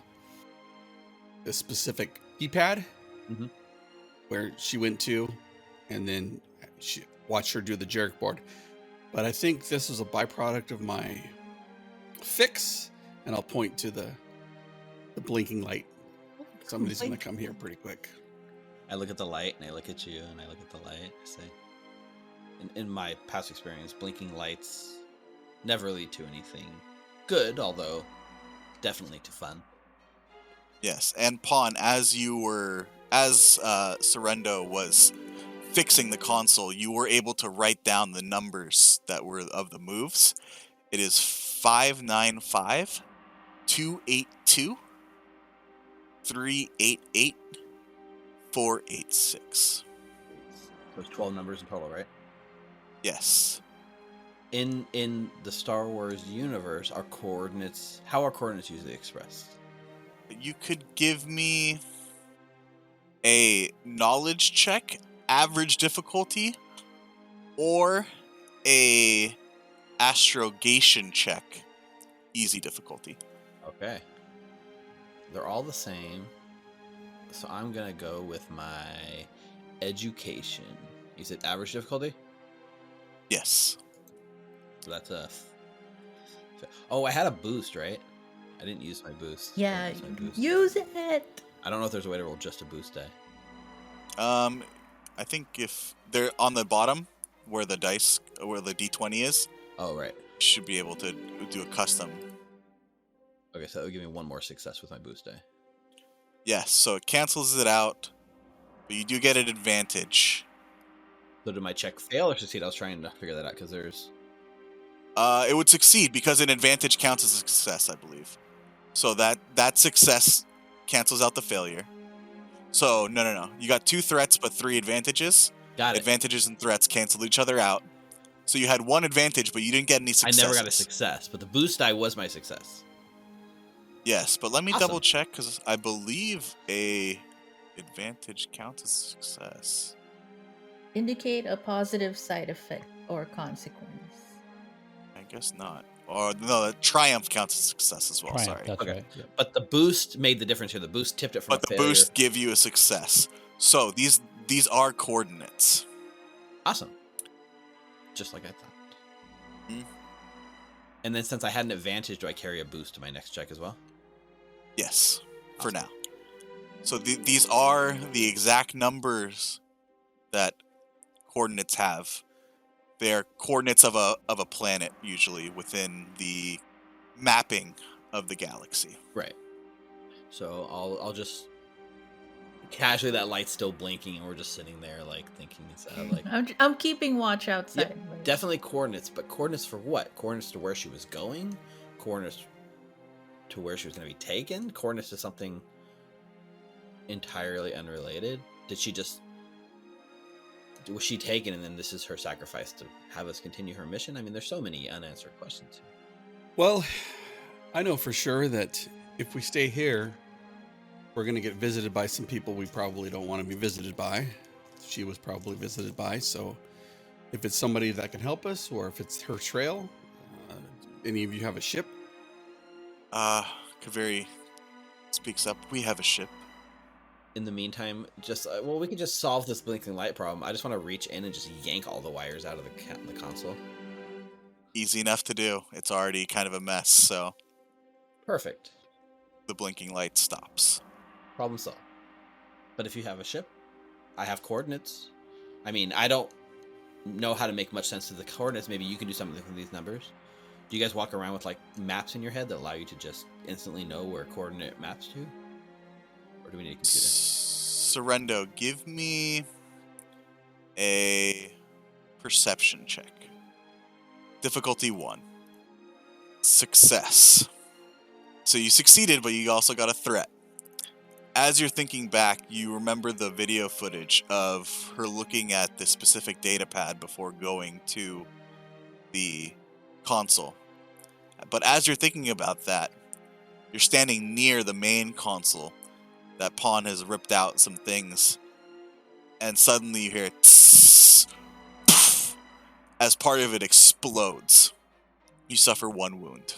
specific keypad
Mhm.
where she went to, and then watch her do the jerk board. But I think this is a byproduct of my fix, and I'll point to the blinking light. Somebody's gonna come here pretty quick.
I look at the light and I look at you and I look at the light. I say, in my past experience, blinking lights never lead to anything good, although definitely to fun.
Yes, and Pawn, as Sorrento was fixing the console, you were able to write down the numbers that were of the moves. It is 595, 282, 388, 486.
There's 12 numbers in total, right?
Yes.
in the Star Wars universe, how are coordinates usually expressed?
You could give me a knowledge check, average difficulty, or a astrogation check, easy difficulty.
Okay. They're all the same. So I'm going to go with my education. You said average difficulty?
Yes.
So that's Oh, I had a boost, right? I didn't use my boost. I
Yeah,
didn't use my boost.
use it.
I don't know if there's a way to roll just a boost die.
I think if they're on the bottom where the D20 is,
Oh, right.
you should be able to do a custom.
Okay, so that would give me one more success with my boost die.
Yes, so it cancels it out, but you do get an advantage.
So did my check fail or succeed? I was trying to figure that out because there's...
It would succeed because an advantage counts as a success, I believe. So that success cancels out the failure. So, no. You got 2 threats, but 3 advantages.
Got it.
Advantages and threats cancel each other out. So you had 1 advantage, but you didn't get any
I
successes.
never got a success, but the boost die was my success.
Yes, but let me
Awesome.
double check because I believe a advantage counts as success.
Indicate a positive side effect or consequence.
I guess not. Or no, the triumph counts as success as well.
Triumph,
Sorry,
that's
Okay.
right. Yep.
But the boost made the difference here. The boost tipped it from
but
a
the
failure.
boost give you a success. So these are coordinates.
Awesome. Just like I thought.
Mhm.
And then since I had an advantage, do I carry a boost to my next check as well?
Yes, for
Awesome.
now. So these are the exact numbers that coordinates have. They're coordinates of a planet, usually within the mapping of the galaxy.
Right. So I'll just casually, that light's still blinking and we're just sitting there like thinking it's like
I'm keeping watch outside.
Yep, definitely coordinates, but coordinates for what? Coordinates to where she was going? Coordinates to where she was going to be taken? Coordinates to something entirely unrelated? Was she taken and then this is her sacrifice to have us continue her mission? I mean, there's so many unanswered questions here.
Well, I know for sure that if we stay here, we're going to get visited by some people we probably don't want to be visited by. She was probably visited by. So if it's somebody that can help us or if it's her trail, any of you have a ship?
Kaveri speaks up. We have a ship.
In the meantime, we could just solve this blinking light problem. I just want to reach in and just yank all the wires out of the console.
Easy enough to do. It's already kind of a mess, so
Perfect.
the blinking light stops.
Problem solved. But if you have a ship, I have coordinates. I mean, I don't know how to make much sense of the coordinates. Maybe you can do something with these numbers. Do you guys walk around with like maps in your head that allow you to just instantly know where coordinate maps to? Or do we need a computer?
Sorrento, give me a perception check. Difficulty 1. Success. So you succeeded, but you also got a threat. As you're thinking back, you remember the video footage of her looking at the specific data pad before going to the console. But as you're thinking about that, you're standing near the main console. That pawn has ripped out some things. And suddenly you hear tss, poof, as part of it explodes. You suffer 1 wound.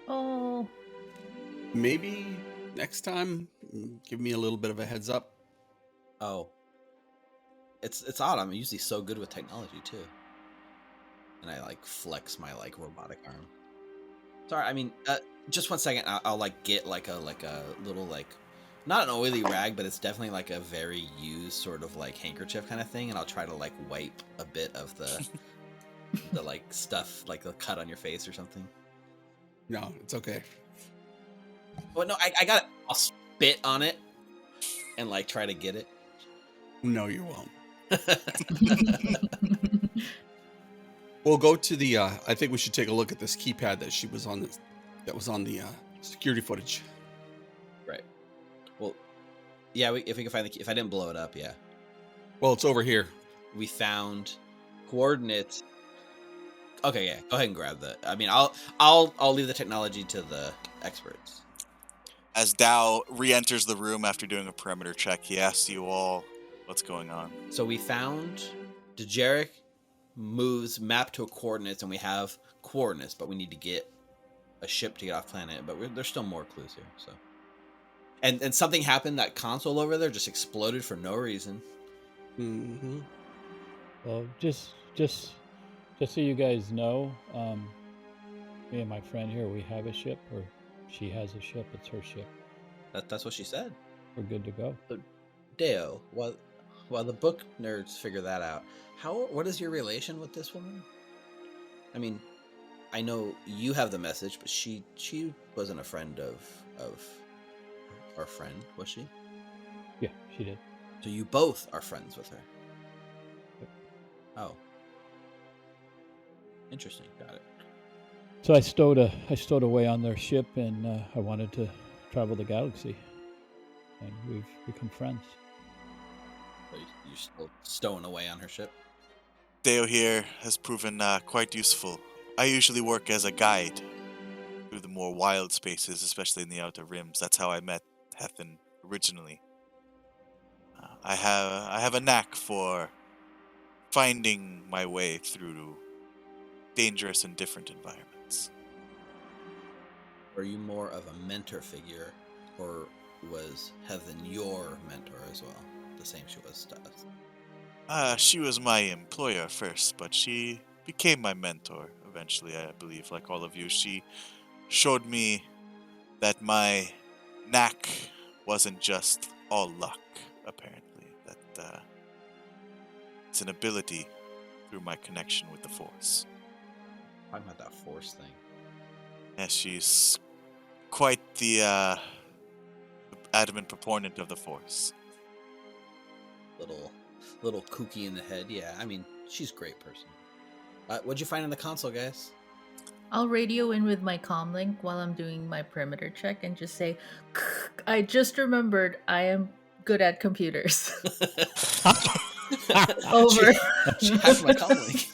Oh,
Maybe next time, give me a little bit of a heads up.
Oh. It's odd. I'm usually so good with technology too. And I like flex my like robotic arm. Sorry, I mean, just 1 second. I'll like get like a little like, not an oily rag, but it's definitely like a very used sort of like handkerchief kind of thing, and I'll try to like wipe a bit of the the like stuff, like the cut on your face or something.
No, it's okay.
But no, I got it. I'll spit on it and like try to get it.
No, you won't. We'll go to the. I think we should take a look at this keypad that she was on. That was on the security footage.
Right. Well, yeah. If we can find the key, if I didn't blow it up, yeah.
Well, it's over here.
We found coordinates Okay, yeah. Go ahead and grab the. I mean, I'll leave the technology to the experts.
As Dao re-enters the room after doing a perimeter check, he asks you all what's going on.
So we found Dejeric moves map to coordinates, and we have coordinates, but we need to get a ship to get off planet. But there's still more clues here. So, and something happened. That console over there just exploded for no reason.
Mm-hmm.
Well, just so you guys know, me and my friend here, we have a ship, or she has a ship. It's her ship.
That's what she said.
We're good to go.
Deo, while the book nerds figure that out, what is your relation with this woman? I mean, I know you have the message, but she wasn't a friend of our friend, was she?
Yeah, she did.
So you both are friends with her.
Yep.
Oh, interesting. Got it.
So I stowed away on their ship, and I wanted to travel the galaxy, and we've become friends.
So you're still stowing away on her ship.
Deo here has proven quite useful. I usually work as a guide through the more wild spaces, especially in the Outer Rims. That's how I met Hethan originally. I have a knack for finding my way through dangerous and different environments.
Are you more of a mentor figure, or was Heaven your mentor as well? The same she was to us.
She was my employer first, but she became my mentor eventually, I believe, like all of you. She showed me that my knack wasn't just all luck, apparently. That it's an ability through my connection with the Force.
Talking about that Force thing.
Yes, she's quite the adamant proponent of the Force.
Little kooky in the head. Yeah, I mean, she's a great person. What'd you find in the console, guys?
I'll radio in with my comlink while I'm doing my perimeter check and just say, I just remembered I am good at computers. Over.
She hacked my comlink.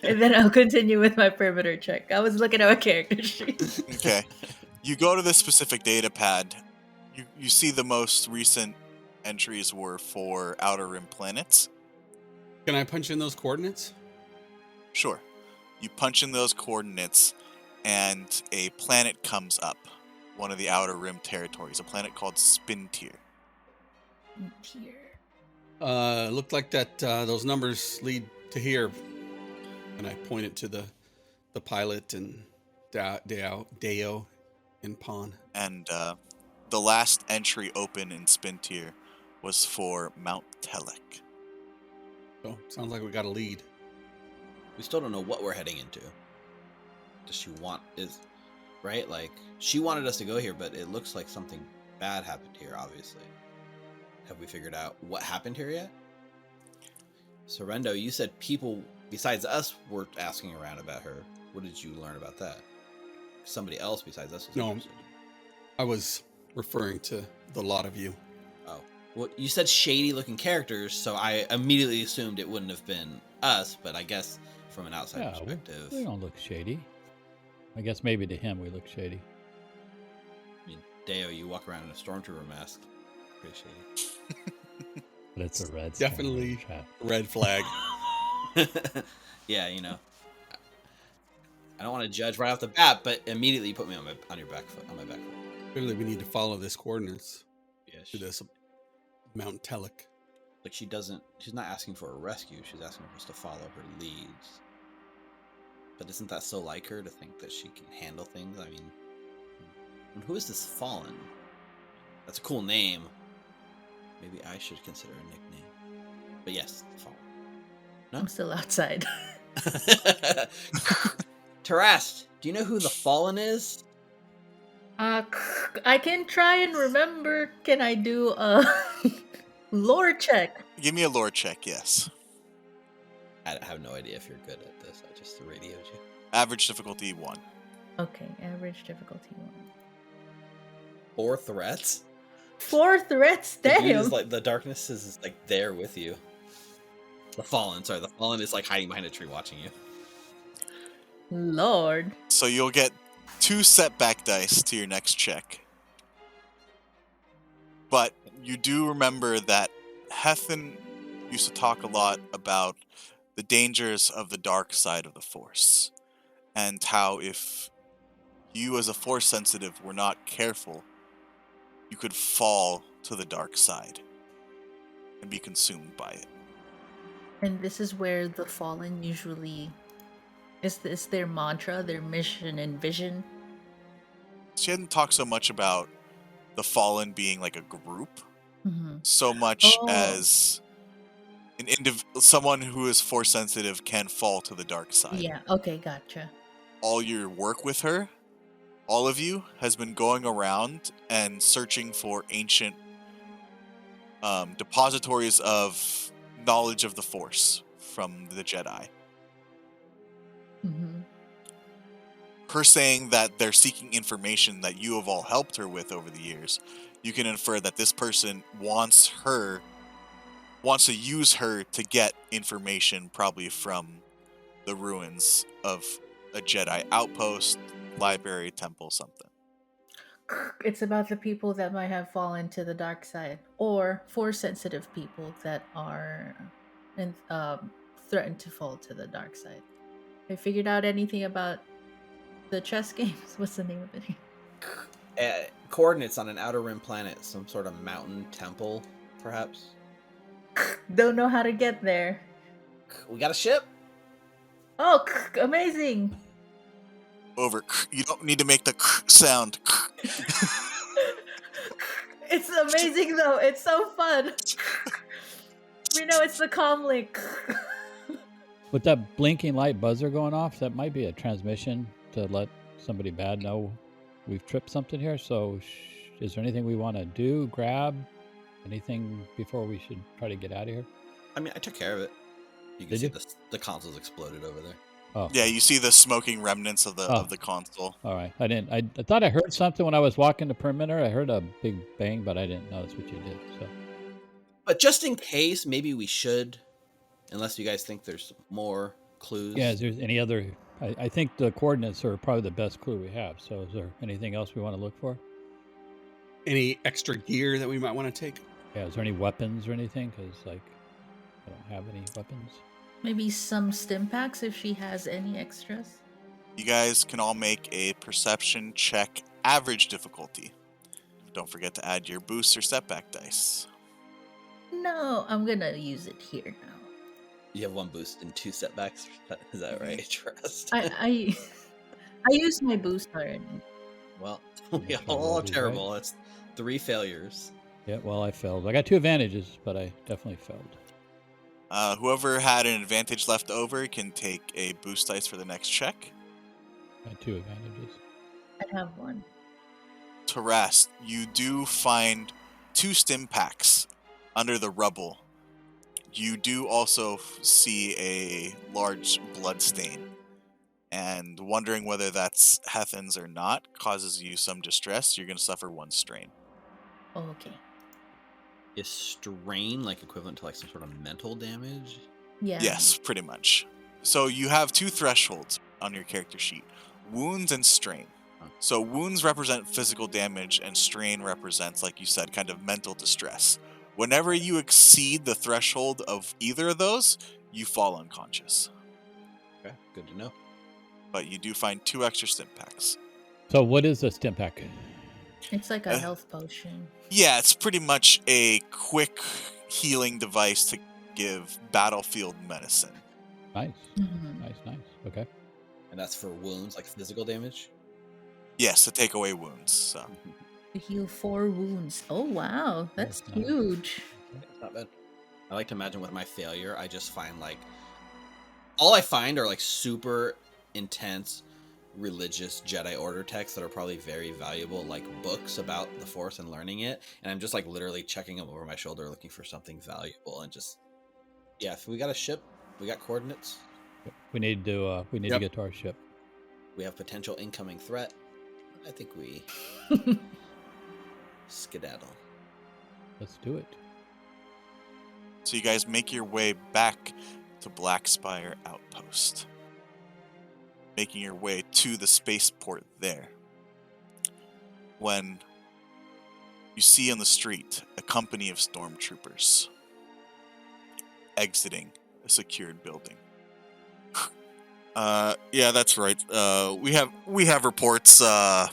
And then I'll continue with my perimeter check. I was looking at my character sheet.
Okay. You go to this specific data pad. You see the most recent entries were for Outer Rim planets.
Can I punch in those coordinates?
Sure. You punch in those coordinates, and a planet comes up. One of the Outer Rim territories. A planet called Spintir.
Looked like that. Those numbers lead to here, and I pointed to the pilot and Deo and Pawn.
And the last entry open in Spintir was for Mount Telek.
So sounds like we got a lead.
We still don't know what we're heading into. Does she want right? Like, she wanted us to go here, but it looks like something bad happened here, obviously. Have we figured out what happened here yet? Sorrento, you said people besides us were asking around about her. What did you learn about that? Somebody else besides us was interested.
I was referring to the lot of you.
Oh. Well, you said shady-looking characters, so I immediately assumed it wouldn't have been us, but I guess from an outside perspective...
We don't look shady. I guess maybe to him we look shady.
I mean, Deo, you walk around in a stormtrooper mask. Pretty shady.
But it's a red.
Definitely red flag.
Yeah, you know. I don't want to judge right off the bat, but immediately you put me on your back foot. On my back foot.
Clearly, we need to follow this coordinates
Yeah,
to this Mount Telek.
Like, she's not asking for a rescue. She's asking for us to follow her leads. But isn't that so like her to think that she can handle things? I mean, and who is this Fallen? That's a cool name. Maybe I should consider a nickname. But yes, Fallen. No?
I'm still outside.
Tarast, do you know who the Fallen is?
I can try and remember. Can I do a lore check?
Give me a lore check, yes.
I have no idea if you're good at this. I just radioed you.
Average difficulty 1.
Okay, average difficulty 1.
4 threats?
4 threats?
The dude
Damn!
is like, the darkness is like there with you. The Fallen. Sorry, the Fallen is like hiding behind a tree watching you.
Lord.
So you'll get 2 setback dice to your next check. But you do remember that Hethan used to talk a lot about the dangers of the dark side of the Force, and how if you as a Force sensitive were not careful, you could fall to the dark side and be consumed by it.
And this is where the Fallen usually is this their mantra, their mission and vision.
She hadn't talked so much about the Fallen being like a group,
Mm-hmm.
so much
Oh.
as someone who is Force sensitive can fall to the dark side.
Yeah, okay, gotcha.
All your work with her, all of you, has been going around and searching for ancient depositories of knowledge of the Force from the Jedi.
Mm-hmm.
Her saying that they're seeking information that you have all helped her with over the years, you can infer that this person wants to use her to get information, probably from the ruins of a Jedi outpost, library, temple, something.
It's about the people that might have fallen to the dark side, or Force-sensitive people that are threatened to fall to the dark side. I figured out anything about the chess games? What's the name of it?
Coordinates on an outer rim planet, some sort of mountain temple, perhaps.
Don't know how to get there.
We got a ship.
Oh, amazing!
Over. You don't need to make the sound.
It's amazing though. It's so fun. We know it's the comm link.
With that blinking light buzzer going off, that might be a transmission to let somebody bad know we've tripped something here. So is there anything we want to do, grab, anything before we should try to get out of here?
I mean, I took care of it. You can
Did
see
you?
the console's exploded over there.
Oh,
Yeah, you see the smoking remnants of the console.
all right. I thought I heard something when I was walking the perimeter. I heard a big bang, but I didn't notice what you did. So
But just in case, maybe we should, unless you guys think there's more clues.
yeah, is there any other? I think the coordinates are probably the best clue we have. So is there anything else we want to look for?
Any extra gear that we might want to take?
Yeah, is there any weapons or anything? Because like I don't have any weapons.
Maybe some stim packs if she has any extras.
You guys can all make a perception check, average difficulty. Don't forget to add your boost or setback dice.
No, I'm gonna use it here now.
You have 1 boost and 2 setbacks. Is that right? Trust.
I used my boost already.
Well,
Yeah,
we
I
all
rolled
are
these,
terrible. That's 3 failures.
Yeah, well, I failed. I got 2 advantages, but I definitely failed.
Whoever had an advantage left over can take a boost dice for the next check.
I had 2 advantages.
I have 1.
Taras, you do find 2 stim packs under the rubble. You do also see a large blood stain, and wondering whether that's Hethan's or not causes you some distress. You're going to suffer 1 strain.
Oh, okay.
Is strain like equivalent to like some sort of mental damage?
Yeah.
Yes, pretty much. So you have 2 thresholds on your character sheet: wounds and strain. So wounds represent physical damage, and strain represents, like you said, kind of mental distress. Whenever you exceed the threshold of either of those, you fall unconscious.
Okay, good to know.
But you do find 2 extra stim packs.
So what is a stim pack?
It's like a health potion.
Yeah, it's pretty much a quick healing device to give battlefield medicine.
Nice,
Mhm.
nice. Okay.
And that's for wounds, like physical damage?
Yes, to take away wounds. So.
To heal 4 wounds. Oh wow, that's
That's nice.
huge.
It's not bad. I like to imagine with my failure, I just find like all I find are like super intense religious Jedi Order texts that are probably very valuable, like books about the Force and learning it. And I'm just like literally checking them over my shoulder, looking for something valuable. And just, yeah, if we got a ship, we got coordinates,
We need to
Yep.
get to our ship.
we have potential incoming threat. I think we skedaddle.
Let's do it.
So you guys make your way back to Blackspire Outpost, making your way to the spaceport there. When you see on the street a company of stormtroopers exiting a secured building. Yeah, that's right. We have reports of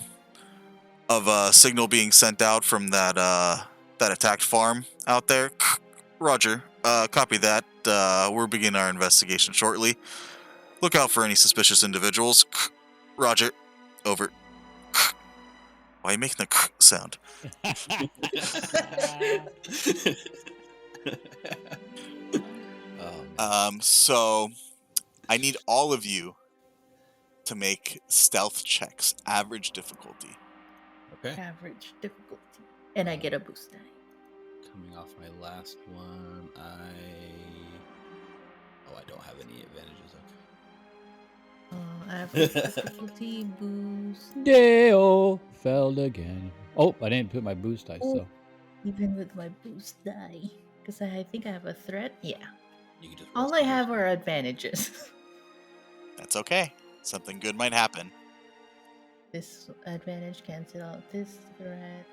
a signal being sent out from that attacked farm out there. Roger. Copy that. We're beginning our investigation shortly. Look out for any suspicious individuals. Roger. Over. Why are you making the sound? So I need all of you to make stealth checks, average difficulty.
Okay.
Average difficulty. And I get a boost die.
Coming off my last one, I don't have any advantages.
Average difficulty boost.
Dale failed again. Oh, I didn't put my boost dice, so.
Even with my boost die. Because I think I have a threat. Yeah.
You can just
All I have are advantages.
That's okay. Something good might happen.
This advantage cancel out this threat.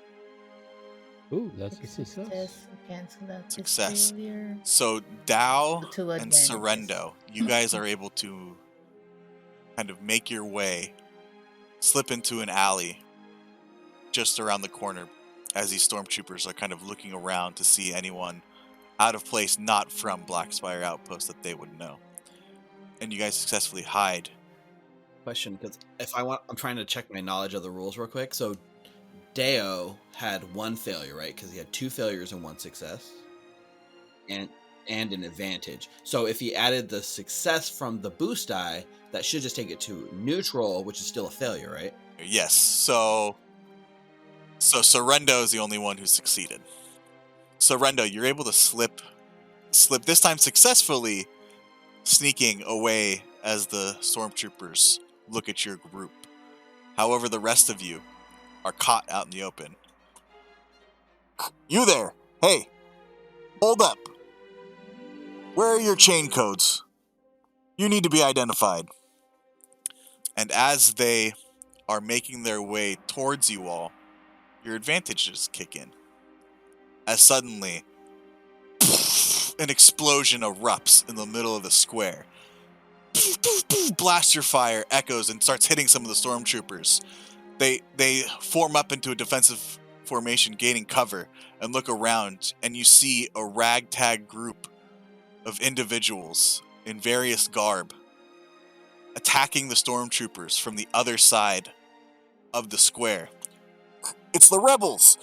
Ooh, that's a success.
Cancel out
Success.
this failure.
So Dao
Two
and
advantages.
Sorrento, you guys are able to kind of make your way, slip into an alley just around the corner as these stormtroopers are kind of looking around to see anyone out of place not from Blackspire Outpost that they would know. And you guys successfully hide.
Question, because I'm trying to check my knowledge of the rules real quick. So Deo had one failure, right? Because he had 2 failures and 1 success, and an advantage. So if he added the success from the boost die, that should just take it to neutral, which is still a failure, right?
Yes, so Sorrento is the only one who succeeded. Sorrento, you're able to slip this time successfully, sneaking away as the stormtroopers look at your group. However, the rest of you are caught out in the open. You there! Hey! Hold up! Where are your chain codes? You need to be identified. And as they are making their way towards you all, your advantages kick in. As suddenly, an explosion erupts in the middle of the square. Blaster fire echoes and starts hitting some of the stormtroopers. They form up into a defensive formation, gaining cover, and look around, and you see a ragtag group of individuals in various garb attacking the stormtroopers from the other side of the square. It's the rebels!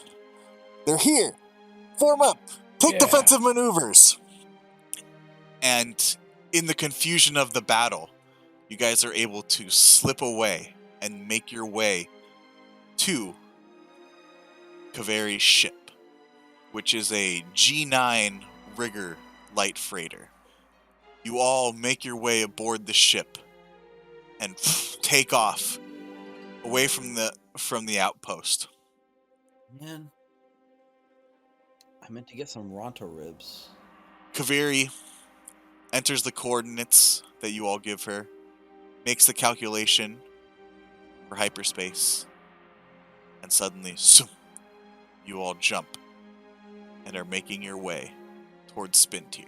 They're here! Form up! Take defensive maneuvers! And in the confusion of the battle, you guys are able to slip away and make your way to Kaveri's ship, which is a G9 rigger light freighter. You all make your way aboard the ship and take off away from the outpost.
Man, I meant to get some Ronto ribs.
Kaveri enters the coordinates that you all give her, makes the calculation for hyperspace, and suddenly, you all jump and are making your way towards Spintir.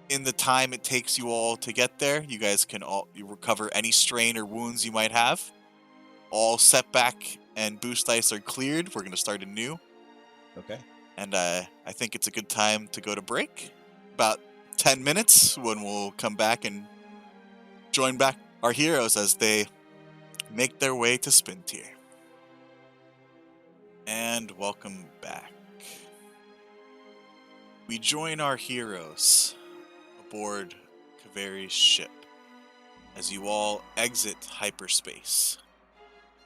In the time it takes you all to get there, you guys can you recover any strain or wounds you might have. All setback and boost dice are cleared. We're going to start anew.
Okay.
And I think it's a good time to go to break. About 10 minutes when we'll come back and join back our heroes as they make their way to Spintir. And welcome back. We join our heroes aboard Kaveri's ship as you all exit hyperspace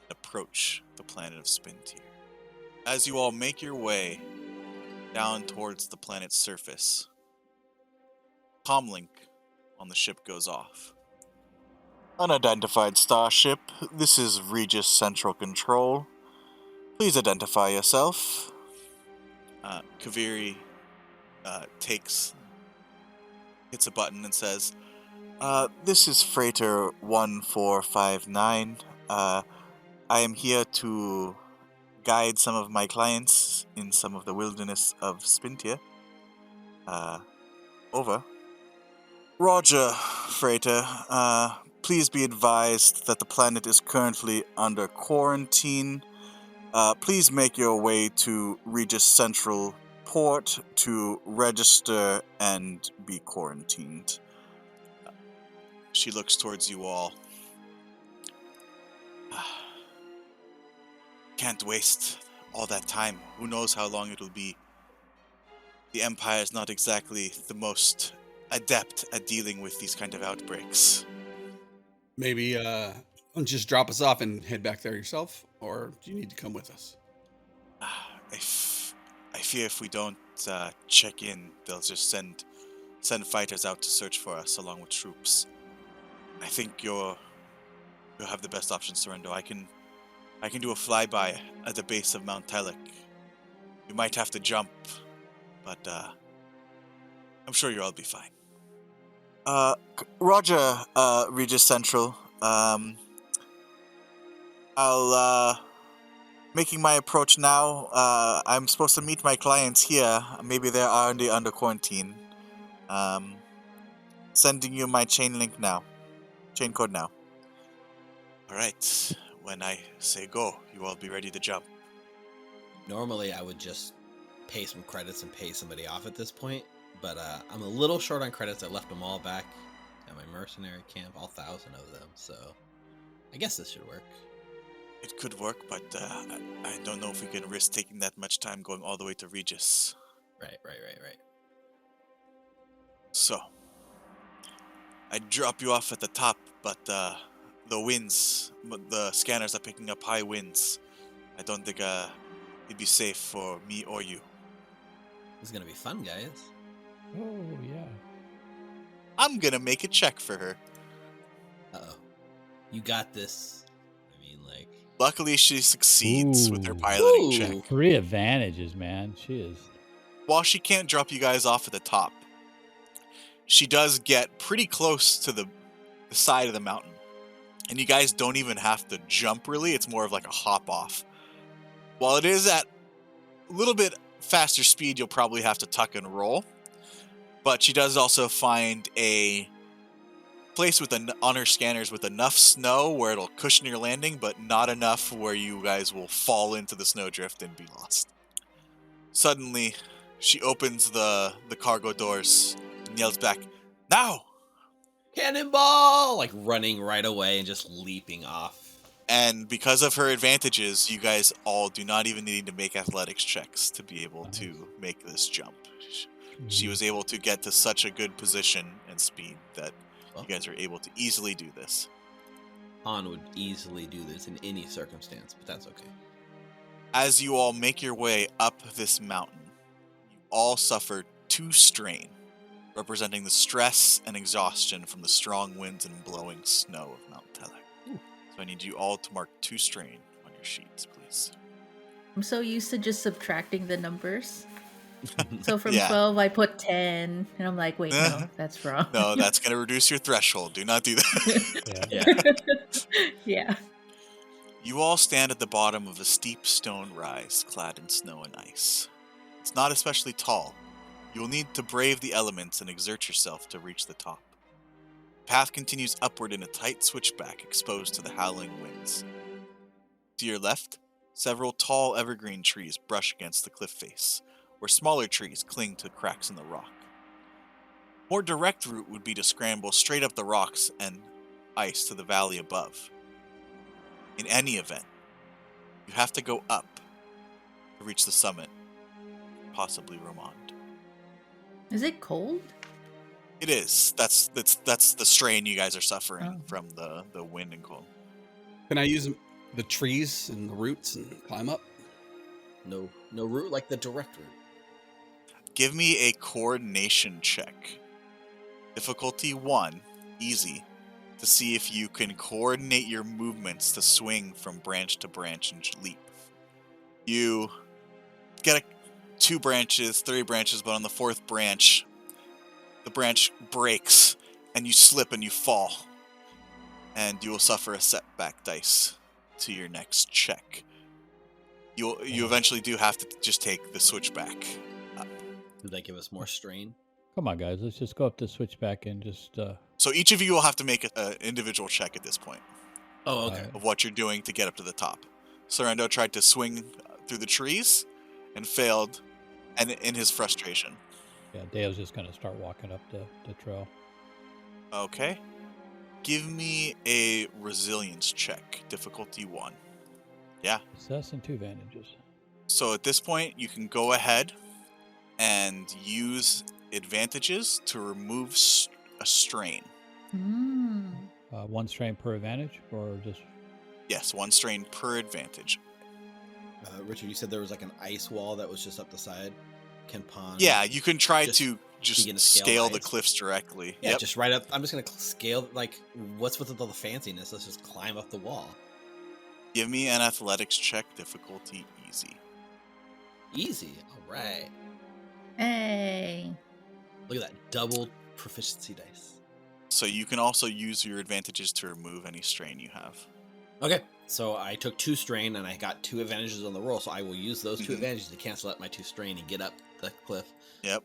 and approach the planet of Spintir. As you all make your way down towards the planet's surface, comlink on the ship goes off. Unidentified starship, this is Regis Central Control. Please identify yourself. Kaveri hits a button and says, "This is Freighter 1459. I am here to guide some of my clients in some of the wilderness of Spintir. Over." "Roger, Freighter. Please be advised that the planet is currently under quarantine. Please make your way to Regis Central Port to register and be quarantined." She looks towards you all. "Can't waste all that time. Who knows how long it'll be. The Empire is not exactly the most adept at dealing with these kind of outbreaks."
Maybe just drop us off and head back there yourself, or do you need to come with us?
I fear if we don't check in, they'll just send fighters out to search for us along with troops. I think you'll have the best option, Sorrento. I can do a flyby at the base of Mount Telek. You might have to jump, but I'm sure you'll all be fine. Roger, Regis Central. I'll making my approach now. I'm supposed to meet my clients here. Maybe they're already under quarantine. Sending you my chain link now. Chain code now. Alright. When I say go, you all be ready to jump.
Normally, I would just pay some credits and pay somebody off at this point, but I'm a little short on credits. I left them all back at my mercenary camp, all 1,000 of them, so I guess this should work.
It could work, but I don't know if we can risk taking that much time going all the way to Regis.
Right.
So, I'd drop you off at the top, but the scanners are picking up high winds. I don't think it'd be safe for me or you.
This is gonna be fun, guys.
Oh, yeah.
I'm gonna make a check for her.
Uh-oh. You got this. I mean, like...
Luckily, she succeeds with her
Ooh.
piloting
Ooh.
check.
3 advantages, man. She is.
While she can't drop you guys off at the top, she does get pretty close to the side of the mountain. And you guys don't even have to jump, really. It's more of like a hop off. While it is at a little bit faster speed, you'll probably have to tuck and roll. But she does also find a place on her scanners with enough snow where it'll cushion your landing, but not enough where you guys will fall into the snowdrift and be lost. Suddenly, she opens the cargo doors and yells back, "Now!"
Cannonball! Like running right away and just leaping off.
And because of her advantages, you guys all do not even need to make athletics checks to be able to make this jump. She was able to get to such a good position and speed that you guys are able to easily do this.
Han would easily do this in any circumstance, but that's okay.
As you all make your way up this mountain, you all suffer 2 strain, representing the stress and exhaustion from the strong winds and blowing snow of Mount Telek. So I need you all to mark 2 strain on your sheets, please.
I'm so used to just subtracting the numbers. So from
Yeah.
12, I put 10, and I'm like, wait, no, that's wrong.
No, that's going to reduce your threshold. Do not do that.
Yeah.
Yeah.
You all stand at the bottom of a steep stone rise clad in snow and ice. It's not especially tall. You will need to brave the elements and exert yourself to reach the top. The path continues upward in a tight switchback exposed to the howling winds. To your left, several tall evergreen trees brush against the cliff face, where smaller trees cling to cracks in the rock. More direct route would be to scramble straight up the rocks and ice to the valley above. In any event, you have to go up to reach the summit, possibly Romand.
Is it cold?
It is. That's the strain you guys are suffering
Oh.
from the wind and cold.
Can I use the trees and the roots and climb up?
No route, like the direct route.
Give me a coordination check. Difficulty 1, easy, to see if you can coordinate your movements to swing from branch to branch and leap. You get 2 branches, 3 branches, but on the 4th branch, the branch breaks, and you slip and you fall. And you will suffer a setback dice to your next check. You eventually do have to just take the switchback up.
Did that give us more strain?
Come on, guys. Let's just go up the switchback and just.
So each of you will have to make an individual check at this point
Oh, okay.
of what you're doing to get up to the top. Sorrento tried to swing through the trees and failed, and in his frustration.
Yeah, Dale's just gonna start walking up the trail.
Okay. Give me a resilience check, difficulty 1. Yeah.
Success and 2 advantages.
So at this point, you can go ahead and use advantages to remove a strain.
Mm.
1 strain per advantage, or just.
Yes, 1 strain per advantage.
Richard, you said there was like an ice wall that was just up the side. Can Pond?
Yeah, you can try
just
to just
begin to scale
scale
the
the
ice?
cliffs directly.
Yeah,
Yep.
just right up. I'm just gonna scale. Like, what's with all the fanciness? Let's just climb up the wall.
Give me an athletics check, difficulty easy.
Easy. All right.
Hey.
Look at that double proficiency dice.
So you can also use your advantages to remove any strain you have.
Okay, so I took 2 strain and I got 2 advantages on the roll, so I will use those 2
Mhm.
advantages to cancel out my 2 strain and get up the cliff
Yep.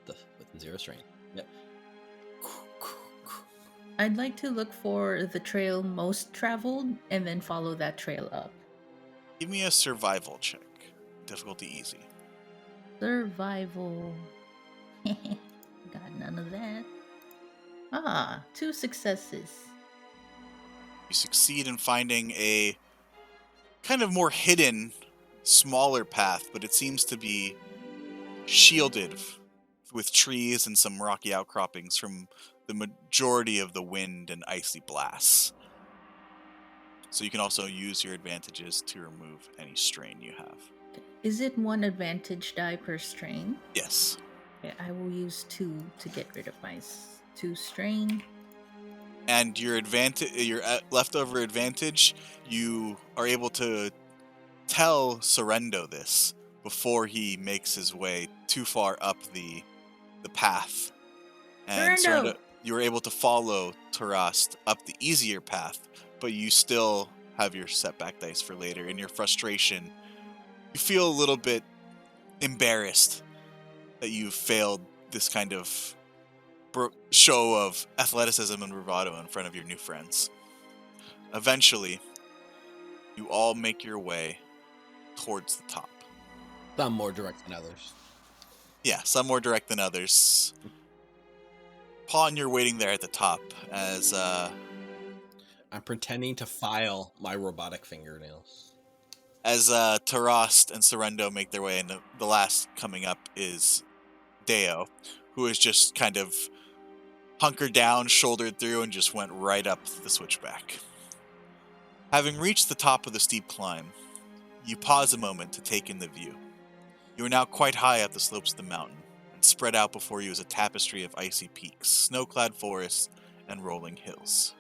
with 0 strain. Yep.
I'd like to look for the trail most traveled and then follow that trail up.
Give me a survival check, difficulty easy.
Survival. Got none of that. 2 successes.
You succeed in finding a kind of more hidden, smaller path, but it seems to be shielded with trees and some rocky outcroppings from the majority of the wind and icy blasts. So you can also use your advantages to remove any strain you have.
Is it 1 advantage die per strain?
Yes.
Okay, I will use 2 to get rid of my 2 strain.
And your leftover advantage, you are able to tell Sorrento this before he makes his way too far up the path. And
Sorrento!
you were able to follow Tarast up the easier path, but you still have your setback dice for later. In your frustration, you feel a little bit embarrassed that you failed this kind of show of athleticism and bravado in front of your new friends. Eventually, you all make your way towards the top.
Some more direct than others.
Yeah, some more direct than others. Pawn, you're waiting there at the top as
I'm pretending to file my robotic fingernails.
Tarast and Sorrento make their way, and the last coming up is Deo, who is just kind of hunkered down, shouldered through, and just went right up the switchback. Having reached the top of the steep climb, you pause a moment to take in the view. You are now quite high up the slopes of the mountain, and spread out before you is a tapestry of icy peaks, snow-clad forests, and rolling hills.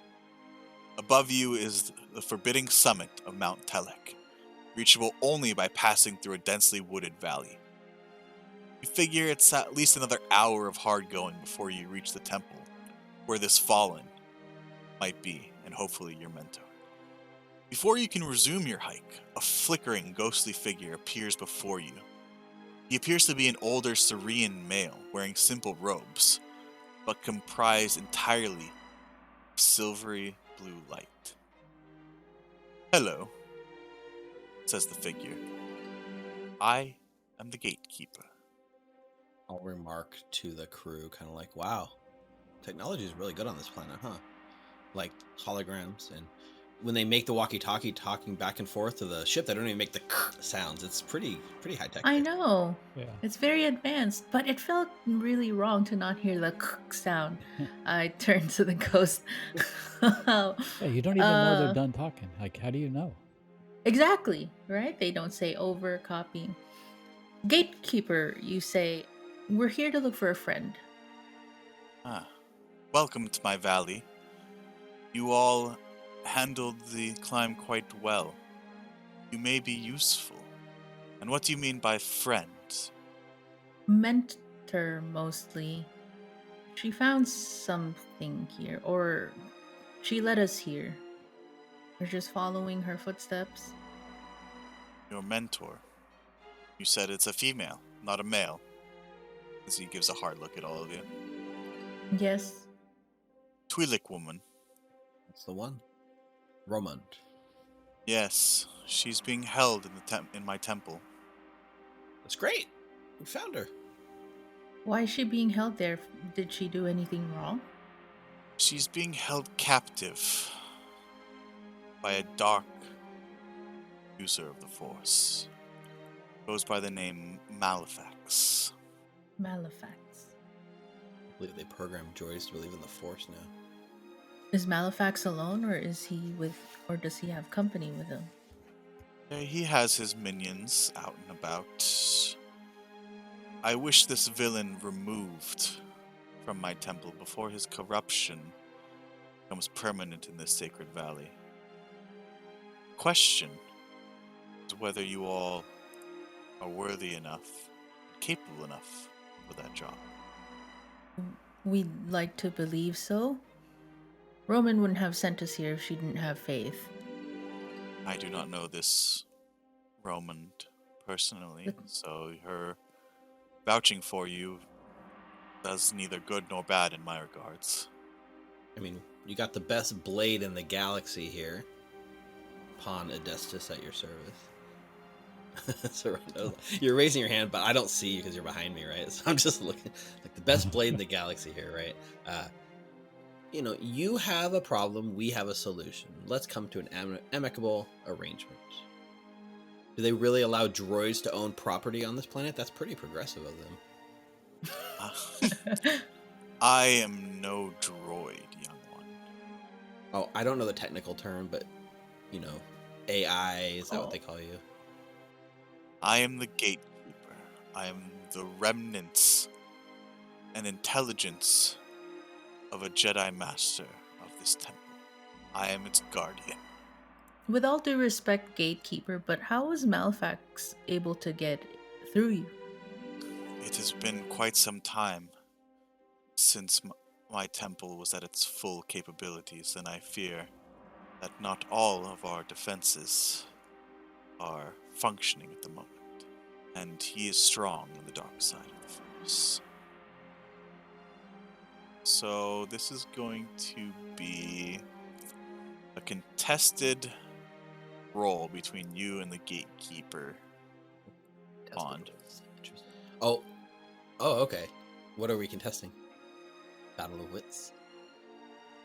Above you is the forbidding summit of Mount Telek, reachable only by passing through a densely wooded valley. You figure it's at least another hour of hard going before you reach the temple, where this fallen might be, and hopefully your mentor. Before you can resume your hike, a flickering, ghostly figure appears before you. He appears to be an older Syrian male wearing simple robes, but comprised entirely of silvery blue light. "Hello," says the figure. "I am the Gatekeeper."
I'll remark to the crew, kind of like, wow, technology is really good on this planet, huh? Like holograms, and when they make the walkie-talkie talking back and forth to the ship, they don't even make the sounds. It's pretty high tech.
I know.
Yeah.
It's very advanced, but it felt really wrong to not hear the sound. I turned to the ghost.
Yeah, you don't even know they're
Uh,
done talking. Like, how do you know?
Exactly, right? They don't say over, copy. Gatekeeper, you say, we're here to look for a friend.
Welcome to my valley. You all handled the climb quite well. You may be useful. And what do you mean by friend?
mentor mostly. She found something here, or she led us here. We're just following her footsteps.
Your mentor. You said it's a female, not a male. As he gives a hard look at all of you.
Yes.
Twi'lek woman.
That's the one. Romand.
Yes, she's being held in in my temple.
That's great. We found her.
Why is she being held there? Did she do anything wrong?
She's being held captive by a dark user of the Force. Goes by the name Malefax.
Malefax.
I believe they programmed droids to believe in the Force now.
Is Malefax alone, or does he have company with him?
He has his minions out and about. I wish this villain removed from my temple before his corruption becomes permanent in this sacred valley. Question is whether you all are worthy enough, capable enough for that job.
We'd like to believe so. Roman wouldn't have sent us here if she didn't have faith.
I do not know this Roman personally, so her vouching for you does neither good nor bad in my regards.
I mean, you got the best blade in the galaxy here. Pawn Adestus at your service. So, you're raising your hand, but I don't see you because you're behind me, right? So I'm just looking like the best blade in the galaxy here, right? You have a problem, we have a solution. Let's come to an amicable arrangement. Do they really allow droids to own property on this planet? That's pretty progressive of them.
I am no droid, young one.
Oh, I don't know the technical term, but, AI, is that what they call you?
I am the Gatekeeper. I am the remnants and intelligence of a Jedi Master of this temple. I am its guardian.
With all due respect, Gatekeeper, but how was Malefax able to get through you?
It has been quite some time since my temple was at its full capabilities, and I fear that not all of our defenses are functioning at the moment. And he is strong on the dark side of the Force. So this is going to be a contested roll between you and the Gatekeeper. Bond.
Oh, okay. What are we contesting? Battle of Wits?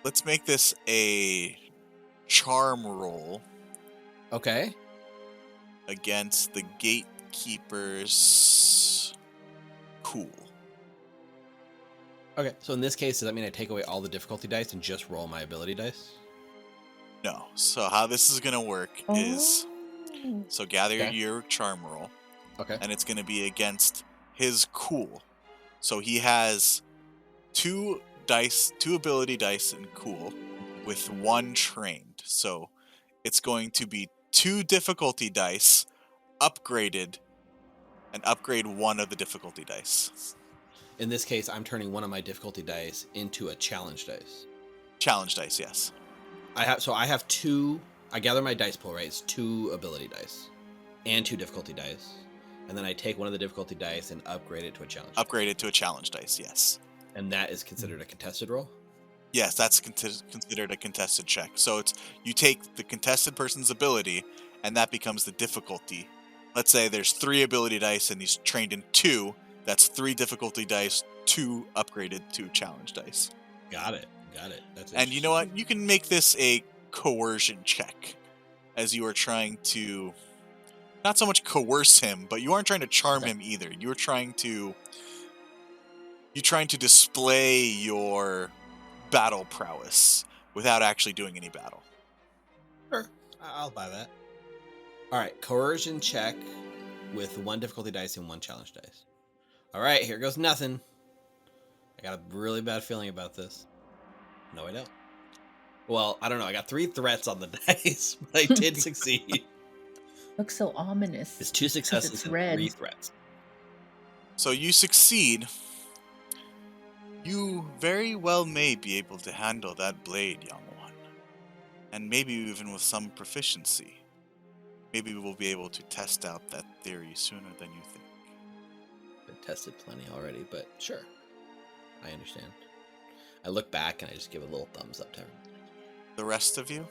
Let's make this a charm roll.
Okay.
Against the Gatekeeper's cool.
Okay, so in this case, does that mean I take away all the difficulty dice and just roll my ability dice?
No. So how this is going to work is... So gather your charm roll.
Okay.
And it's going to be against his cool. So he has two ability dice in cool with one trained. So it's going to be 2 difficulty dice upgraded and upgrade one of the difficulty dice.
In this case, I'm turning one of my difficulty dice into a challenge dice.
Challenge dice, yes.
I have 2. I gather my dice pool, right? It's 2 ability dice and 2 difficulty dice. And then I take one of the difficulty dice and upgrade it to a challenge.
Upgrade it to a challenge dice, yes.
And that is considered a contested roll?
Yes, that's considered a contested check. So it's you take the contested person's ability, and that becomes the difficulty. Let's say there's 3 ability dice, and he's trained in 2. That's 3 difficulty dice, 2 upgraded to challenge dice.
Got it. That's
and you know what? You can make this a coercion check, as you are trying to not so much coerce him, but you aren't trying to charm him either. You're trying to display your battle prowess without actually doing any battle.
Sure, I'll buy that. All right, coercion check with 1 difficulty dice and 1 challenge dice. All right, here goes nothing. I got a really bad feeling about this. No, I don't. Well, I don't know. I got 3 threats on the dice, but I did succeed.
Looks so ominous.
It's 2 successes and
red.
3 threats.
So you succeed. You very well may be able to handle that blade, young one. And maybe even with some proficiency. Maybe we'll be able to test out that theory sooner than you think.
I've tested plenty already, but sure. I understand. I look back and I just give a little thumbs up to everyone.
The rest of you?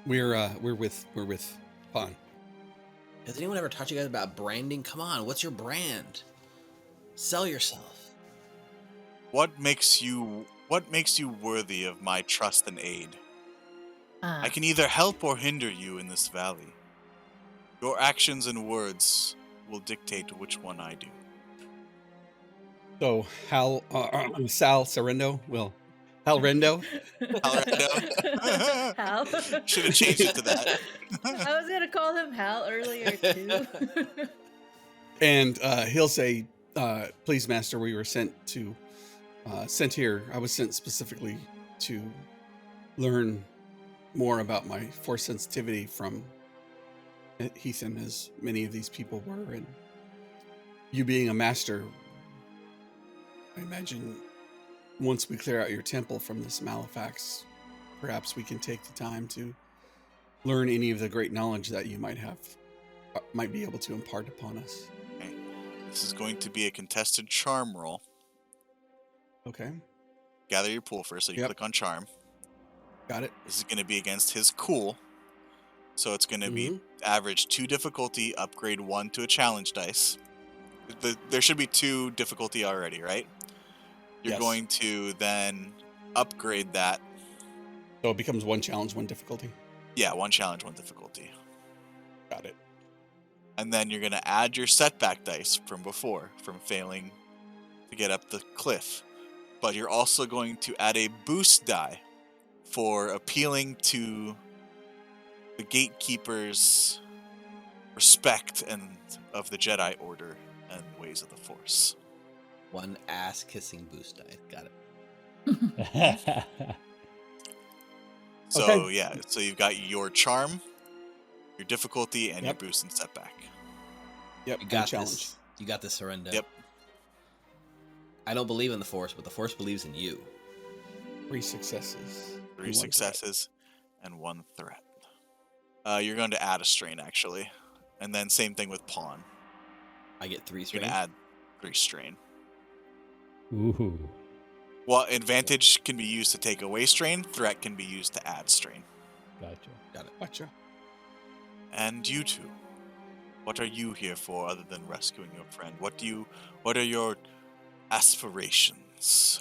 We're with Pon.
Has anyone ever taught you guys about branding? Come on, what's your brand? Sell yourself.
What makes you worthy of my trust and aid? I can either help or hinder you in this valley. Your actions and words will dictate which one I do.
So Sal Sorrento will Hal Rendo.
Alright,
Hal.
Should have changed it to that.
I was gonna call him Hal earlier too.
And he'll say, please, master, we were sent here. I was sent specifically to learn more about my force sensitivity from Ethan, as many of these people were. And you being a master, I imagine once we clear out your temple from this malefax, perhaps we can take the time to learn any of the great knowledge that you might be able to impart upon us.
Okay. This is going to be a contested charm roll.
Okay,
Gather your pool first, so you click on charm.
got it.
This is going to be against his cool. So it's going to be average 2 difficulty, upgrade 1 to a challenge dice. There should be 2 difficulty already, right? You're
Yes.
going to then upgrade that.
So it becomes 1 challenge, 1 difficulty.
Yeah, 1 challenge, 1 difficulty.
Got it.
And then you're going to add your setback dice from before, from failing to get up the cliff. But you're also going to add a boost die for appealing to the Gatekeeper's respect and of the Jedi Order and ways of the Force.
1 ass-kissing boost die. Got it.
So,
Okay.
yeah, so you've got your charm, your difficulty, and your
Yep.
boost and setback.
Yep,
You
and
got
challenge.
this. You got this, Sorrento.
Yep.
I don't believe in the Force, but the Force believes in you.
3 successes.
3
and 1
successes and 1 threat. You're going to add a strain, actually. And then same thing with Pawn.
I get 3
You're
strain.
going to add 3 strain.
Ooh.
Well, advantage can be used to take away strain. Threat can be used to add strain.
Gotcha.
Got it.
Gotcha.
And you two, what are you here for other than rescuing your friend? What are your aspirations?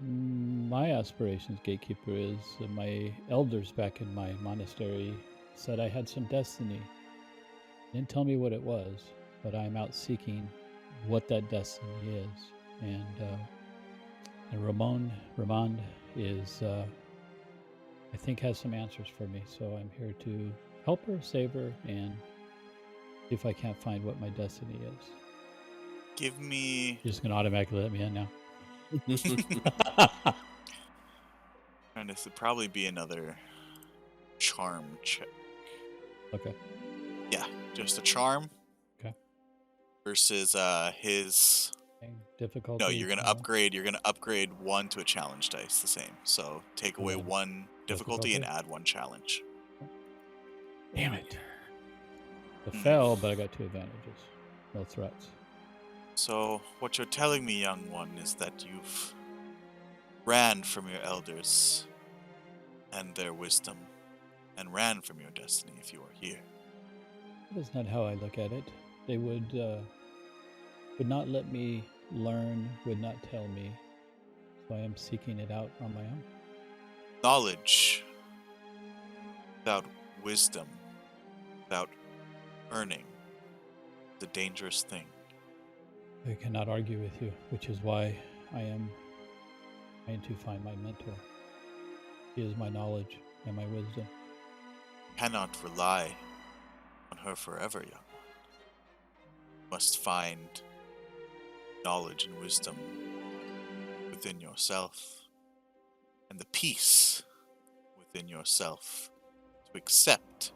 My aspirations, Gatekeeper, is my elders back in my monastery said I had some destiny. Didn't tell me what it was, but I'm out seeking what that destiny is. And Ramond is, I think, has some answers for me. So I'm here to help her, save her, and see if I can't find what my destiny is.
Give me...
You're just going to automatically let me in now.
And this would probably be another charm check.
Okay.
Yeah, just a charm.
Okay.
Versus his...
Okay. Difficulty.
No, you're gonna upgrade. You're gonna upgrade 1 to a challenge dice, the same. So take away 1 difficulty and add 1 challenge.
Damn it. It fell, but I got 2 advantages. No threats.
So what you're telling me, young one, is that you've ran from your elders and their wisdom, and ran from your destiny if you are here.
That is not how I look at it. They would not let me learn, would not tell me. So I am seeking it out on my own.
Knowledge without wisdom, without earning, is a dangerous thing.
I cannot argue with you, which is why I am trying to find my mentor. He is my knowledge and my wisdom.
Cannot rely on her forever, young one. Must find knowledge and wisdom within yourself, and the peace within yourself to accept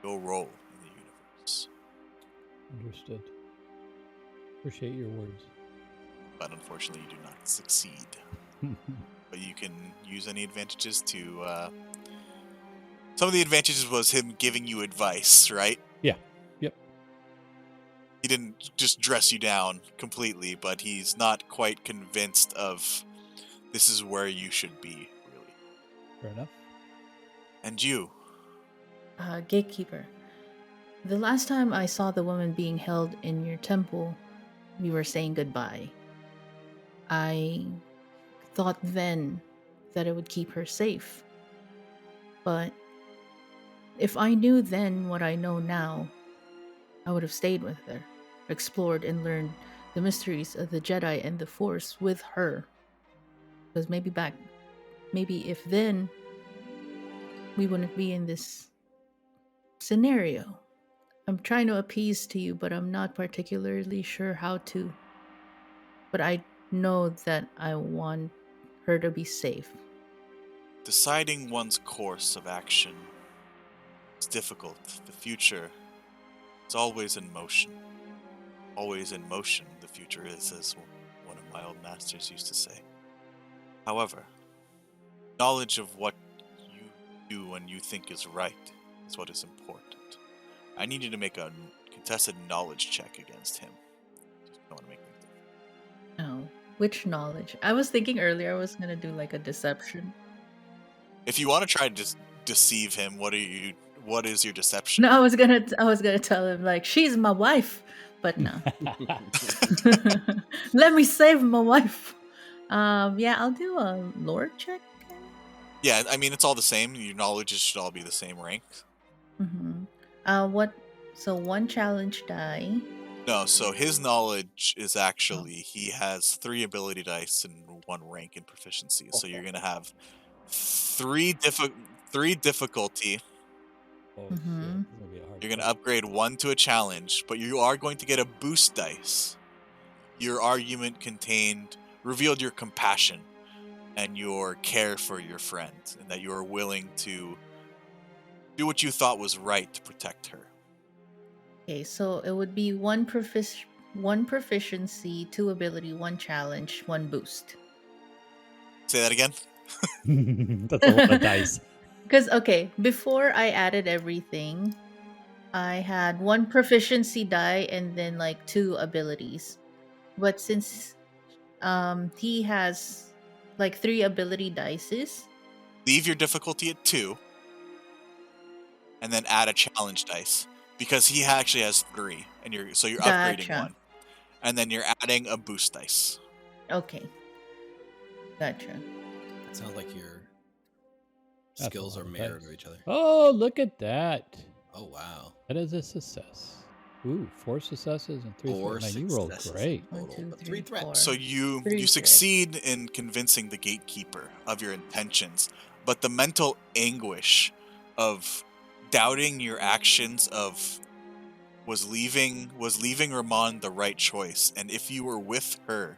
your role in the universe.
Understood. Appreciate your words.
but unfortunately you do not succeed. But you can use any advantages to... Some of the advantages was him giving you advice, right?
Yeah. Yep.
He didn't just dress you down completely, but he's not quite convinced of this is where you should be, really.
Fair enough.
And you?
Gatekeeper. The last time I saw the woman being held in your temple, we were saying goodbye. I thought then that it would keep her safe. But if I knew then what I know now, I would have stayed with her, explored and learned the mysteries of the Jedi and the Force with her. Because maybe if then, we wouldn't be in this scenario. I'm trying to appease to you, but I'm not particularly sure how to. But I know that I want her to be safe.
Deciding one's course of action is difficult. The future is always in motion. Always in motion, the future is, as one of my old masters used to say. However, knowledge of what you do and you think is right is what is important. I need you to make a contested knowledge check against him. Just don't want to make them.
Oh, which knowledge? I was thinking earlier I was gonna do like a deception.
If you want to try to just deceive him, what is your deception?
No, I was gonna tell him like she's my wife, but no. Let me save my wife. Yeah, I'll do a lore check.
Yeah, I mean, it's all the same. Your knowledges should all be the same rank.
What? So one challenge die.
No, so his knowledge is actually, he has 3 ability dice and 1 rank in proficiency. So you're going to have 3 difficulty.
Oh,
Mhm.
shit. This is gonna be a hard
You're going to
fight.
upgrade 1 to a challenge, but you are going to get a boost dice. Your argument revealed your compassion and your care for your friend, and that you are willing to do what you thought was right to protect her.
Okay, so it would be one proficiency, 2 ability, 1 challenge, 1 boost.
Say that again?
That's a lot of dice.
Because before I added everything, I had 1 proficiency die and then like 2 abilities. But since he has like 3 ability dices,
Leave your difficulty at 2, and then add a challenge dice, because he actually has 3, and you're upgrading
Gotcha.
1, and then you're adding a boost dice.
okay. Gotcha.
It sounds like your
That's a
skills
lot
are
of
mirrored
dice.
to each other.
Oh, look at that.
Oh wow.
That is a success. Ooh, 4 successes and 3
4
threats. Man, you rolled
successes
great.
total,
1, 2,
but
3,
3 threats.
4.
So you
3 threats.
succeed in convincing the gatekeeper of your intentions, but the mental anguish of doubting your actions was leaving Ramon the right choice, and if you were with her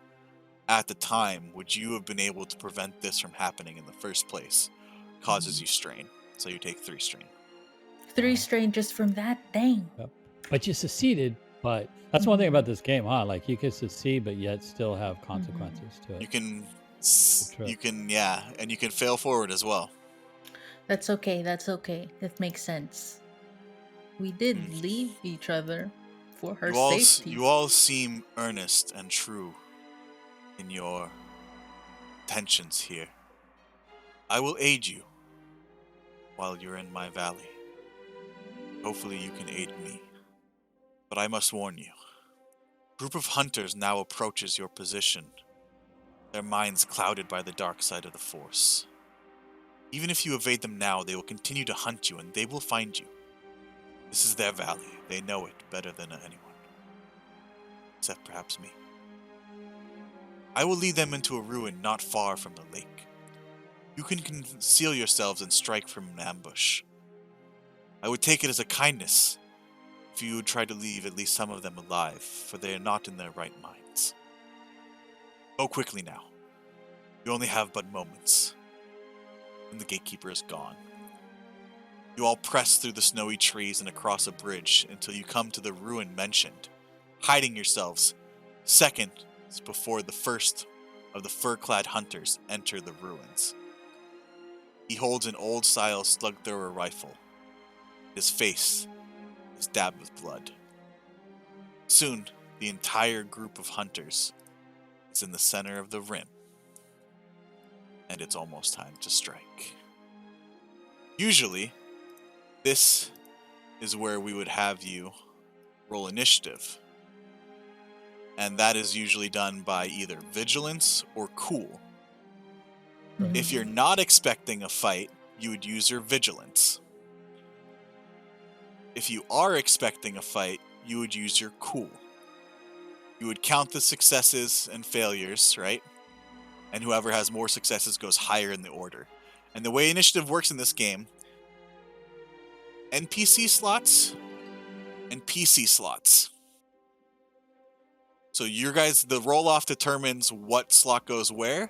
at the time, would you have been able to prevent this from happening in the first place? Causes you strain, so you take 3 strain.
3
Wow.
strain just from that. Dang.
But you succeeded, but that's one thing about this game, huh? Like you could succeed, but yet still have consequences to it.
You can
trip.
and you can fail forward as well.
That's okay. That makes sense. We did leave each other for her safety.
You all seem earnest and true in your intentions here. I will aid you while you're in my valley. Hopefully you can aid me. But I must warn you. A group of hunters now approaches your position, their minds clouded by the dark side of the Force. Even if you evade them now, they will continue to hunt you, and they will find you. This is their valley. They know it better than anyone. Except perhaps me. I will lead them into a ruin not far from the lake. You can conceal yourselves and strike from an ambush. I would take it as a kindness if you would try to leave at least some of them alive, for they are not in their right minds. Go quickly now. You only have but moments. And the gatekeeper is gone. You all press through the snowy trees and across a bridge until you come to the ruin mentioned. Hiding yourselves, seconds before the first of the fur-clad hunters enter the ruins. He holds an old-style slug-thrower rifle. His face is dabbed with blood. Soon, the entire group of hunters is in the center of the rim, and it's almost time to strike. Usually, this is where we would have you roll initiative, and that is usually done by either vigilance or cool. If you're not expecting a fight, you would use your vigilance. If you are expecting a fight, you would use your cool. You would count the successes and failures, right? And whoever has more successes goes higher in the order. And the way initiative works in this game, NPC slots and PC slots. So your guys, the roll-off determines what slot goes where,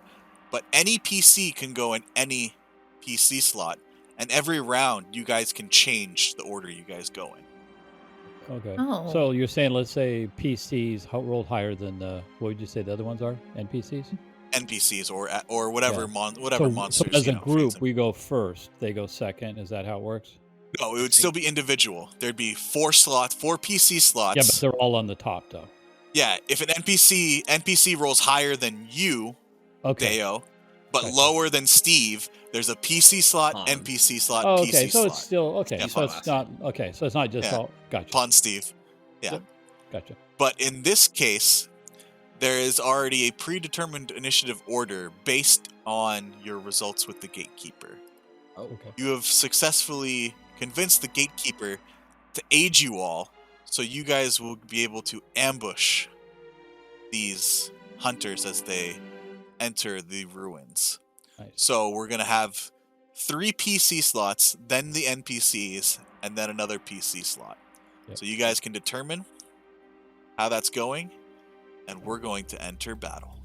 but any PC can go in any PC slot, and every round you guys can change the order you guys go in.
Okay.
Oh.
So you're saying, let's say PCs rolled higher than the, what would you say the other ones are? NPCs?
NPCs or whatever
Yeah.
whatever
So
monsters.
as a
feeds
group,
them.
we go first. They go second. Is that how it works?
No, it would still be individual. There'd be 4 PC slots.
Yeah, but they're all on the top, though.
Yeah, if an NPC rolls higher than you,
Okay.
Deo, but
Gotcha.
lower than Steve, there's a PC slot,
Pon.
NPC slot,
Oh,
PC
okay. So
slot.
it's still okay.
Yeah,
so it's not okay. So it's not just
Yeah.
all. Gotcha.
Pun Steve. Yeah.
Yep. Gotcha.
But in this case, there is already a predetermined initiative order based on your results with the Gatekeeper.
Oh,
Okay.
You have successfully convinced the Gatekeeper to aid you all, so you guys will be able to ambush these hunters as they enter the ruins.
Nice.
So we're going to have 3 PC slots, then the NPCs, and then another PC slot.
Yep.
So you guys can determine how that's going, and we're going to enter battle.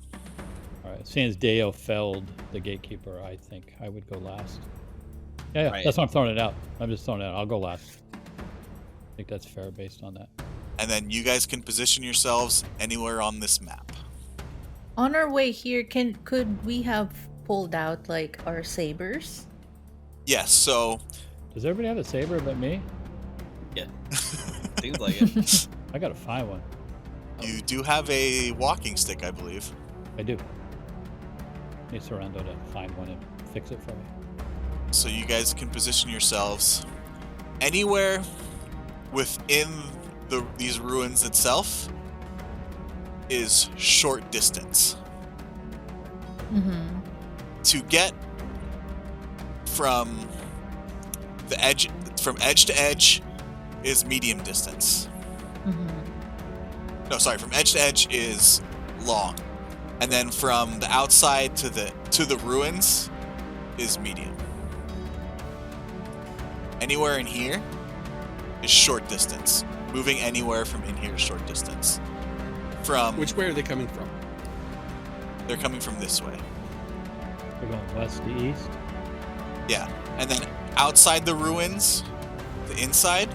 All right. Seeing as Deo felled the Gatekeeper, I think I would go last. Yeah,
Right.
that's why I'm throwing it out. I'm just throwing it out. I'll go last. I think that's fair based on that.
And then you guys can position yourselves anywhere on this map.
On our way here, could we have pulled out like our sabers?
Yes, so
Does everybody have a saber but me?
yeah. Seems like it.
I gotta find one.
you do have a walking stick, I believe.
I do. Need Sorrento to find one and fix it for me.
So you guys can position yourselves anywhere within these ruins itself is short distance.
Mm-hmm.
To get from edge to edge is medium distance.
Mm-hmm.
No, sorry, from edge to edge is long. And then from the outside to the ruins is medium. Anywhere in here is short distance. Moving anywhere from in here is short distance. From
Which way are they coming from?
they're coming from this way.
We're going west to east.
Yeah. And then outside the ruins, the inside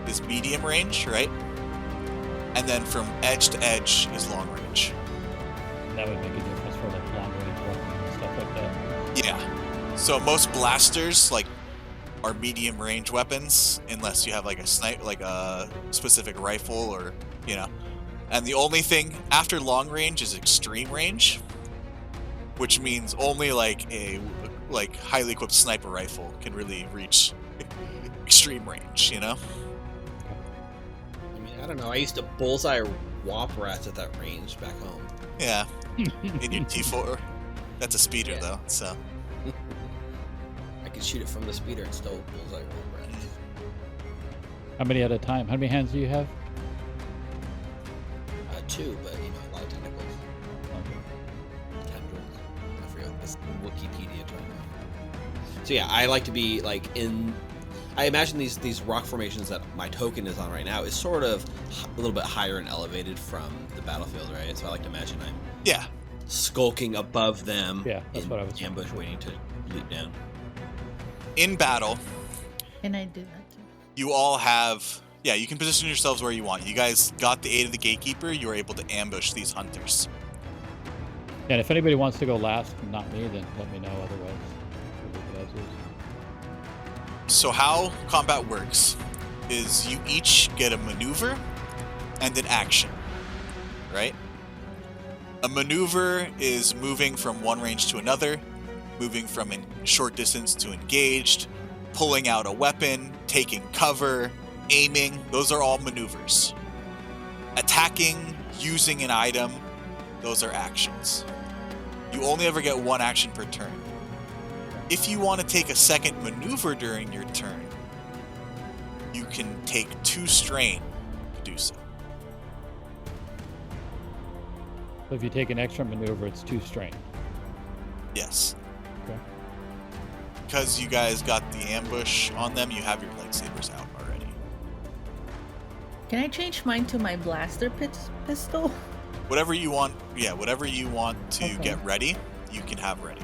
is medium range, right? And then from edge to edge is long range.
That would make a difference for like long range weapons and stuff like that.
Yeah. So most blasters are medium range weapons unless you have like a specific rifle or, you know. And the only thing after long range is extreme range, which means only like a highly equipped sniper rifle can really reach extreme range, you know?
I mean, I don't know. I used to bullseye whop rats at that range back home.
Yeah. In your T4. That's a speeder
Yeah.
though, so
I could shoot it from the speeder and still bullseye whop rats.
How many at a time? How many hands do you have?
2, but a lot of tentacles. Tendrils. I forget what this Wikipedia term is. So yeah, I like to be like in. I imagine these rock formations that my token is on right now is sort of a little bit higher and elevated from the battlefield, right? So I like to imagine I'm
yeah.
skulking above them.
Yeah, that's
in
what I was
ambush,
thinking.
waiting to leap down.
In battle,
Can I do that too?
you all have Yeah, you can position yourselves where you want. You guys got the aid of the Gatekeeper. You were able to ambush these hunters.
And if anybody wants to go last, not me, then let me know. Otherwise, we'll leave it as is.
So how combat works is you each get a maneuver and an action, right? A maneuver is moving from one range to another, moving from a short distance to engaged, pulling out a weapon, taking cover, aiming. Those are all maneuvers. Attacking, using an item, those are actions. You only ever get one action per turn. If you want to take a second maneuver during your turn, you can take 2 strain to do so.
So if you take an extra maneuver, it's 2 strain.
Yes.
Okay.
Because you guys got the ambush on them, you have your lightsabers out already.
Can I change mine to my blaster pistol?
Whatever you want, whatever you want to
Okay.
get ready, you can have ready.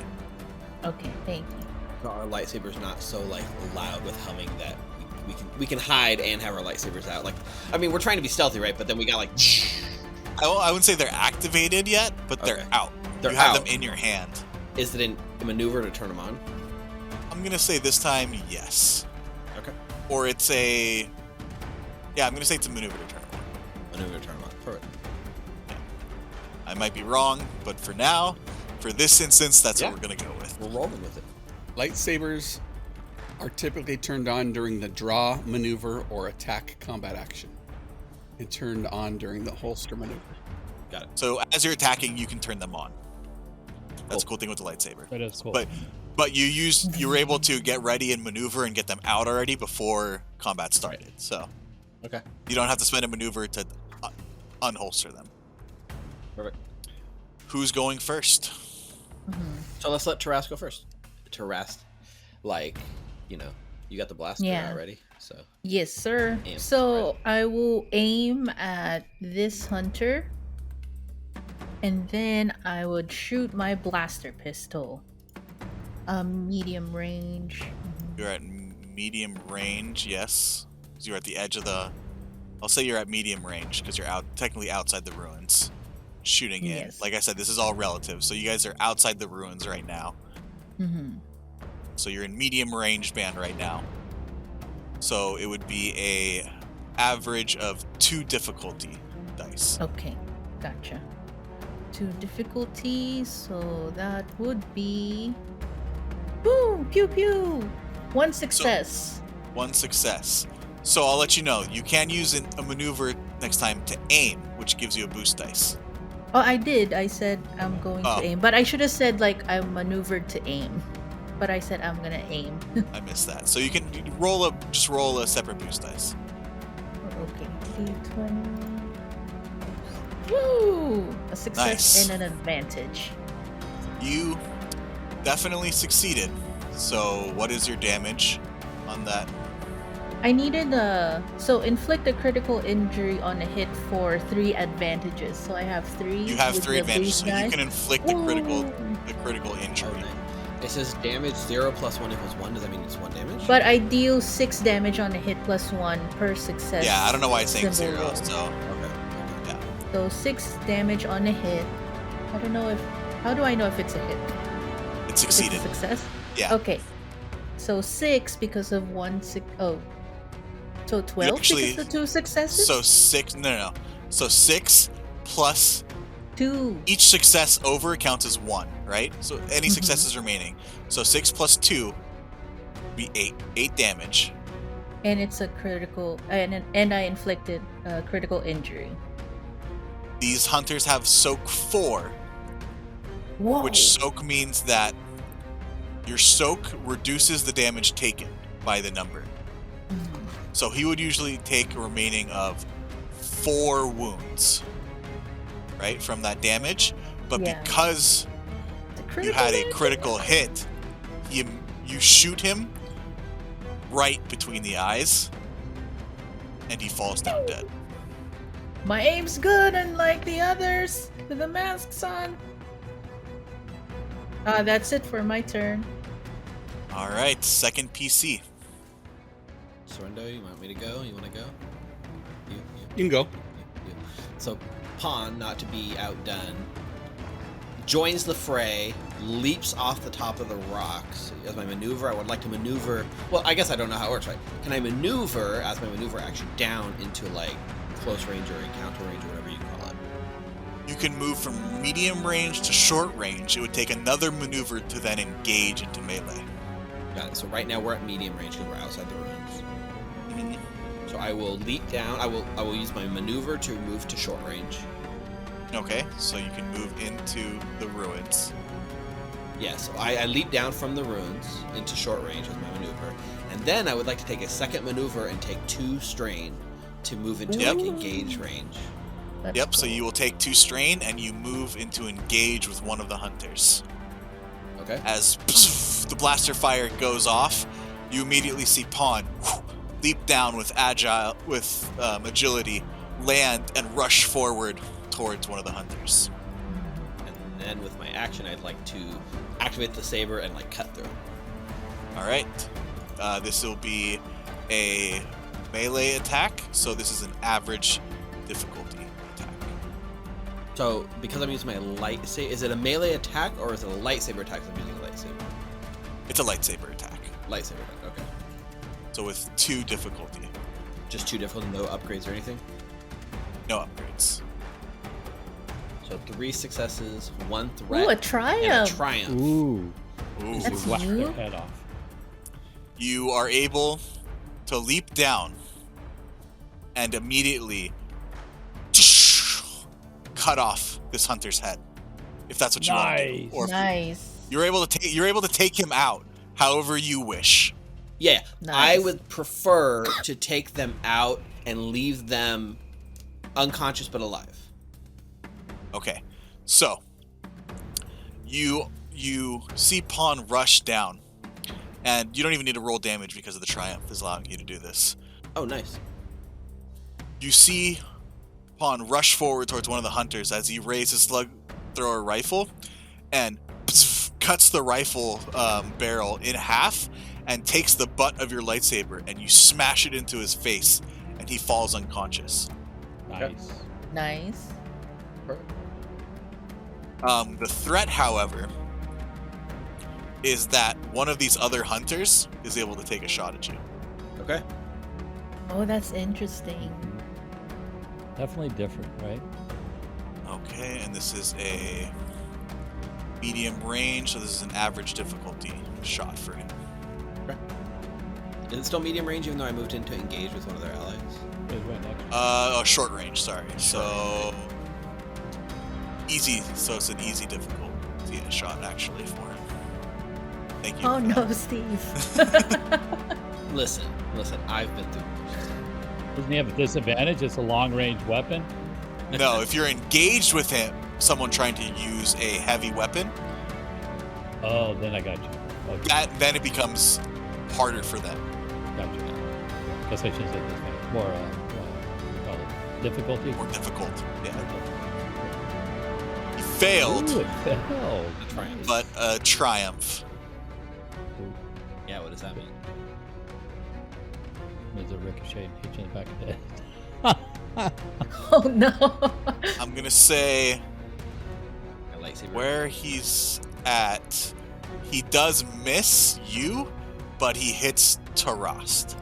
Okay, thank you.
So our lightsabers not so like loud with humming that we can hide and have our lightsabers out. Like, I mean, we're trying to be stealthy, right? But then we got like.
I wouldn't say they're activated yet, but they're
Okay.
out.
They're
you have
out.
them in your hand.
Is it a maneuver to turn them on?
I'm gonna say this time, yes.
Okay.
Or it's a... Yeah, I'm gonna say it's a maneuver to turn them on.
Maneuver to turn them on. Perfect.
I might be wrong, but for now, for this instance, that's
Yeah.
what we're gonna go with.
We're rolling with it.
Lightsabers are typically turned on during the draw, maneuver, or attack combat action, and turned on during the holster maneuver.
Got it.
So as you're attacking, you can turn them on. That's a
Cool.
cool thing with the lightsaber.
That is cool.
But you were able to get ready and maneuver and get them out already before combat started. So
Okay.
you don't have to spend a maneuver to unholster them.
Perfect.
Who's going first?
So let's let Taras go first. Taras, like, you got the blaster
Yeah.
already. So
Yes, sir.
Aim.
So I will aim at this hunter, and then I would shoot my blaster pistol. Medium range.
You're at medium range, yes. 'Cause you're at the edge of the... I'll say you're at medium range because you're technically outside the ruins. Shooting in.
Yes.
Like I said, this is all relative. So you guys are outside the ruins right now.
Mm-hmm.
So you're in medium range band right now. So it would be a average of 2 difficulty dice.
Okay, gotcha. 2 difficulties, so that would be... Boom! Pew pew! 1 success.
1 success. So I'll let you know, you can use a maneuver next time to aim, which gives you a boost dice.
Oh, I did. I said I'm going
Oh.
to aim. But I should have said, like, I maneuvered to aim. But I said I'm gonna aim.
I missed that. So you can just roll a separate boost dice.
Okay, D20. Woo! A success
Nice.
and an advantage.
You definitely succeeded. So what is your damage on that?
I needed so inflict a critical injury on a hit for 3 advantages. So I have 3.
You have
with
3
the
advantages,
boost
so you
dice.
can inflict a critical
Ooh.
injury.
it says damage 0 plus 1 equals 1. Does that mean it's 1 damage?
But I deal 6 damage on a hit plus 1 per success.
Yeah, I don't know why it's saying
symbol
0,
roll.
so
Okay.
So 6 damage on a hit. I don't know if... How do I know if it's a hit?
it
If it's
succeeded.
a success?
Yeah.
Okay. So 6 because of 1... Oh. So 12
actually-
because of 2 successes?
So 6, no. So 6 plus
2.
each success over counts as 1, right? So any
Mhm.
successes remaining. So 6 plus 2 would be 8. 8 damage.
And it's a critical... And I inflicted a critical injury.
These hunters have soak 4,
Whoa!
which soak means that your soak reduces the damage taken by the number.
Mhm.
So he would usually take a remaining of 4 wounds, right, from that damage. But
Yeah.
because
The
you had a
injury?
critical hit, you shoot him right between the eyes, and he falls down dead.
My aim's good, unlike the others with the masks on. That's it for my turn.
All right, second PC.
Sorindo, you want me to go? You want to go? You.
You can go.
You. So, Pawn, not to be outdone, joins the fray, leaps off the top of the rocks. As my maneuver, I would like to maneuver... Well, I guess I don't know how it works, right? Can I maneuver, as my maneuver action, down into, like, close range or encounter range or whatever you call it?
You can move from medium range to short range. It would take another maneuver to then engage into melee.
Got it. So right now we're at medium range because we're outside the ruins.
Mhm.
So I will leap down. I will use my maneuver to move to short range.
Okay, so you can move into the ruins.
Yeah, so I leap down from the ruins into short range with my maneuver. And then I would like to take a second maneuver and take 2 strain to move into
Yep.
like engage range.
That's
Yep, so
cool.
you will take 2 strain and you move into engage with one of the hunters.
Okay.
As the blaster fire goes off, you immediately see Pawn leap down with agility, land, and rush forward towards one of the hunters.
And then with my action, I'd like to activate the saber and like cut through.
All right, this will be a melee attack, so this is an average difficulty attack.
So because I'm using my lightsaber, is it a melee attack or is it a lightsaber attack? 'Cause I'm using a lightsaber.
It's a lightsaber attack,
Lightsaber attack. Okay.
so with 2 difficulty,
Just 2 difficult, no upgrades or anything.
no upgrades.
So 3 successes, 1 threat,
Ooh, a
and a
triumph.
triumph.
Ooh.
Ooh.
That's
Whack
you?
their head off.
You are able to leap down and immediately cut off this hunter's head, if that's what you want to do.
Nice.
Or if
Nice.
you're able to take him out however you wish.
Yeah, I
Nice.
would prefer to take them out and leave them unconscious but alive.
Okay, so you see Pawn rush down, and you don't even need to roll damage because of the triumph is allowing you to do this.
Oh, nice.
You see Pawn rush forward towards one of the hunters as he raises his slug thrower rifle and cuts the rifle barrel in half and takes the butt of your lightsaber and you smash it into his face and he falls unconscious.
Nice.
Nice.
The threat, however, is that one of these other hunters is able to take a shot at you.
Okay.
Oh, that's interesting.
Definitely different, right?
Okay, and this is a medium range, so this is an average difficulty shot for him.
Is it still medium range even though I moved into engage with one of their allies?
Who's right next?
Short range, sorry. So easy, so it's an easy difficulty shot actually for him. Thank you.
Oh
for
no,
that.
Steve.
Listen, I've been through.
Doesn't he have a disadvantage? It's a long-range weapon.
No, if you're engaged with him, someone trying to use a heavy weapon,
Oh, then I got you. Okay,
then it becomes harder for them.
got you. Guess I should say disadvantage. More, what do you call it? Difficulty?
More difficult. Yeah. He failed,
Ooh, it failed.
A triumph.
but a triumph.
Yeah, what does that mean?
There's a ricochet and hit you in the back of the head.
Oh no.
I'm gonna say
A lightsaber.
where he's at, he does miss you, but he hits Tarast.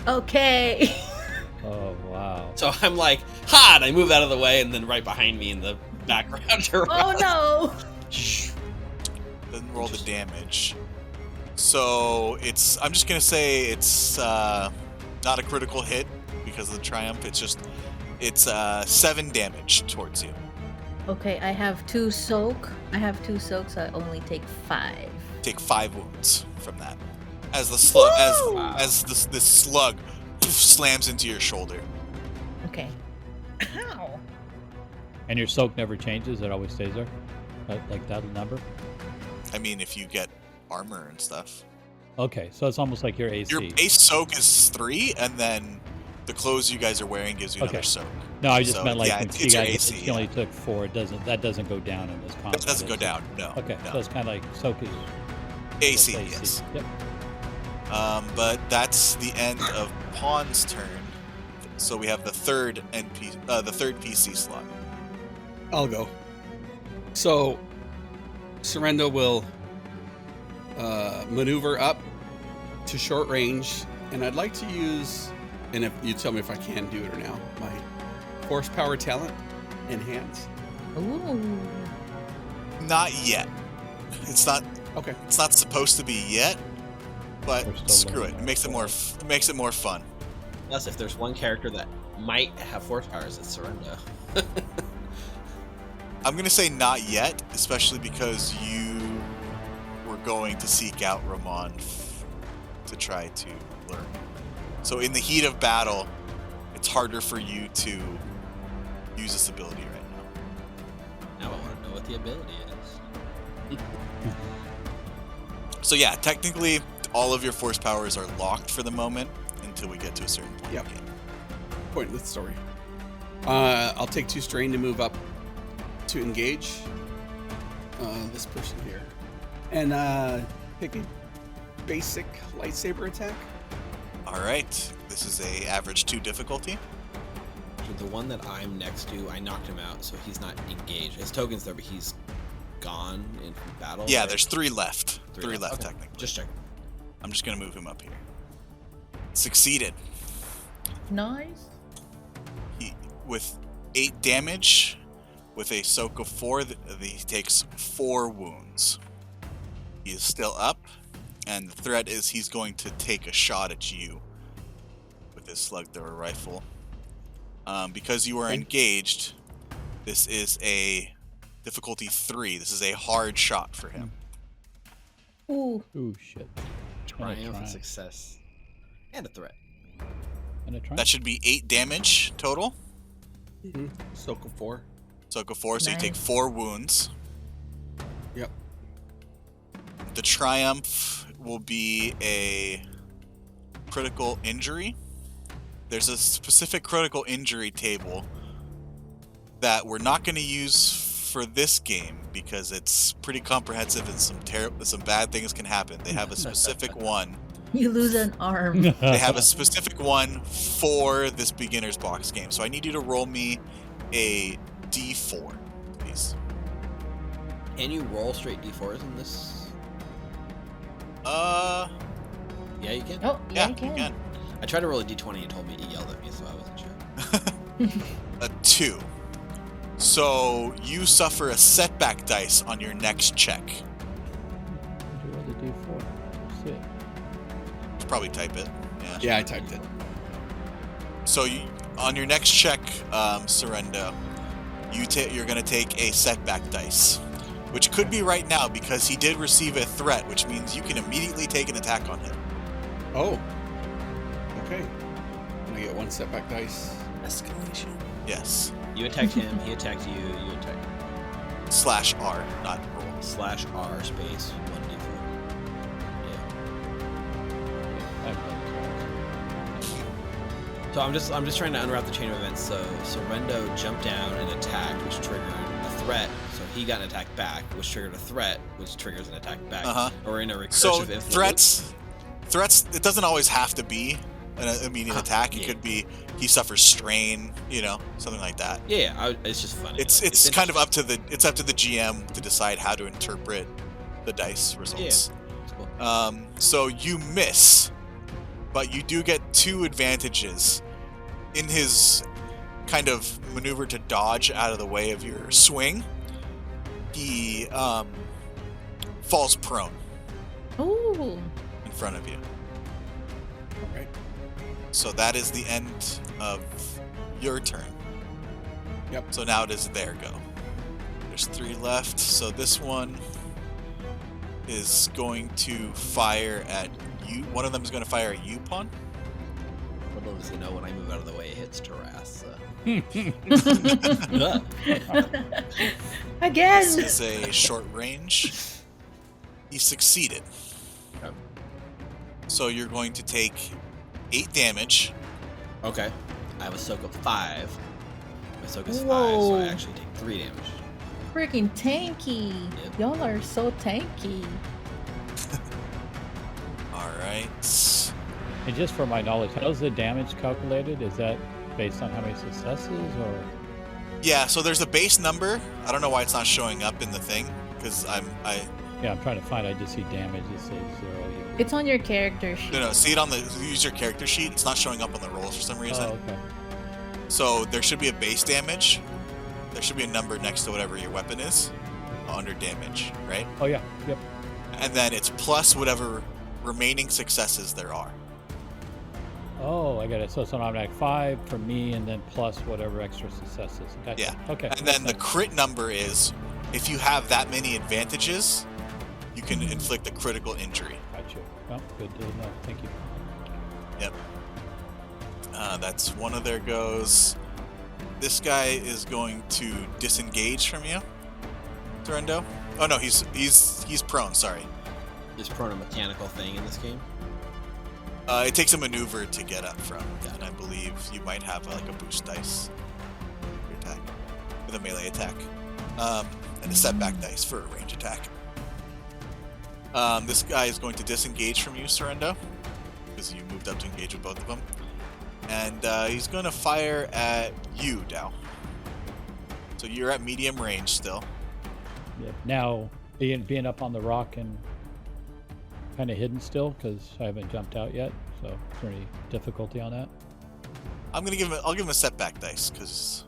Okay.
Oh, wow.
So I'm like, ha! And I move out of the way, and then right behind me in the background.
Oh no.
Doesn't roll the damage. So I'm just gonna say it's not a critical hit because of the triumph. It's 7 damage towards you.
Okay, I have 2 soak. So I only take 5.
Take 5 wounds from that. As the slug,
Woo!
as this slug slams into your shoulder.
Okay. Ow.
And your soak never changes? It always stays there? Like that number?
I mean, if you get armor and stuff.
Okay, so it's almost like your AC.
Your base soak is 3, and then the clothes you guys are wearing gives you another
Okay.
soak.
No, I just
So,
meant like
yeah,
when
it's
you
your
guys
AC,
he only took 4. That doesn't go down in this combat.
That doesn't go
does it?
down, no.
Okay,
no.
so it's kind of like soak is
AC,
that's
yes.
Yep.
But that's the end of Pawn's turn. So we have the third PC slot.
I'll go. So, Sorrento will maneuver up to short range, and I'd like to use, and if you tell me if I can do it or now, my force power talent enhance.
Ooh.
Not yet. It's not.
Okay.
It's not supposed to be yet. But
We're still
screw it.
learning
It makes it more. Makes it more fun.
Plus, if there's one character that might have force powers, it's Sorrento.
I'm gonna say not yet, especially because you were going to seek out Ramon to try to learn. So in the heat of battle, it's harder for you to use this ability right now.
Now I want to know what the ability is.
So yeah, technically, all of your force powers are locked for the moment until we get to a certain point
Yep.
in the game.
Point of the story. I'll take 2 strain to move up to engage this person here, and pick a basic lightsaber attack.
All right, this is a average 2 difficulty.
So the one that I'm next to, I knocked him out, so he's not engaged. His token's there, but he's gone in battle.
Yeah,
right?
there's 3 left. 3 left
Okay.
technically.
Just check.
I'm just gonna move him up here. Succeeded.
Nice.
With 8 damage, with a soak of 4, he takes 4 wounds. He is still up, and the threat is he's going to take a shot at you with his slug thrower rifle. Because you are engaged, this is a difficulty 3. This is a hard shot for him.
Ooh.
Ooh, shit.
Triumph
try.
and success. And a threat.
And a try.
That should be 8 damage total.
Soak of 4.
Soak of 4, so you take
Nice.
4 wounds.
Yep.
The triumph will be a critical injury. There's a specific critical injury table that we're not going to use for this game because it's pretty comprehensive and some bad things can happen. They have a specific one.
You lose an arm.
They have a specific one for this beginner's box game. So I need you to roll me a D4, please.
Can you roll straight D4s in this?
Uh,
Yeah, you can.
Oh,
yeah,
you can.
I tried to roll a D20 and it told me it yelled at me, so I wasn't sure.
A 2. So you suffer a setback dice on your next check.
Do the D4. See it.
Should probably type it. Yeah.
Yeah, I typed it.
So on your next check, Sorrento, you're going to take a setback dice, which could be right now because he did receive a threat, which means you can immediately take an attack on him.
Oh. Okay. And I get 1 setback dice.
Escalation.
Yes.
You attacked him, he attacked you, you attacked
/R, not roll.
/R space 1d4. Yeah. So I'm just trying to unwrap the chain of events. So Sorrento jumped down and attacked, which triggered a threat. So he got an attack back, which triggered a threat, which triggers an attack back.
Uh-huh.
Or in a recursive
So
infinite
threats, it doesn't always have to be an immediate attack. It
yeah.
could be he suffers strain, something like that.
loop. Yeah, it's just funny.
It's kind of up to the GM to decide how to interpret the dice results.
It's cool.
So you miss, but you do get 2 advantages. In his kind of maneuver to dodge out of the way of your swing, he falls prone
Ooh.
in front of you.
All right.
So that is the end of your turn.
Yep.
So now it is their go. There's 3 left. So this one is going to fire at you. One of them is going to fire at you, Pawn.
Little does he know when I move out of the way, it hits Taras.
Again.
This is a short range. He succeeded.
Okay.
So you're going to take 8 damage.
Okay. I have a soak of 5. My soak is 5, so
Whoa.
I actually take 3 damage.
Freaking tanky.
Yep.
Y'all are so tanky.
All right.
And just for my knowledge, how's the damage calculated? Is that based on how many successes, or?
Yeah, so there's a base number. I don't know why it's not showing up in the thing, because
Yeah, I'm trying to find. I just see damage. It says 0.
It's on your character sheet.
No, see it on the user character sheet. It's not showing up on the rolls for some reason.
Oh, okay.
So there should be a base damage. There should be a number next to whatever your weapon is under damage, right?
Oh yeah. Yep.
And then it's plus whatever remaining successes there are.
Oh, I got it. So it's an automatic 5 for me, and then plus whatever extra successes. Gotcha.
Yeah.
Okay.
And then the crit number is if you have that many advantages, you can inflict a critical injury.
Gotcha. Well, good to know. Thank you.
Yep. That's one of their goes. This guy is going to disengage from you, Torendo. Oh no, he's prone. Sorry.
Is prone a mechanical thing in this game?
It takes a maneuver to get up from, and I believe you might have like a boost dice for your attack with a melee attack, and a setback dice for a range attack. This guy is going to disengage from you, Sorrento, because you moved up to engage with both of them, and he's going to fire at you, Dow. So you're at medium range still.
Yep. Now, being up on the rock and kind of hidden still, because I haven't jumped out yet. So, is there any difficulty on that?
I'll give him a setback dice because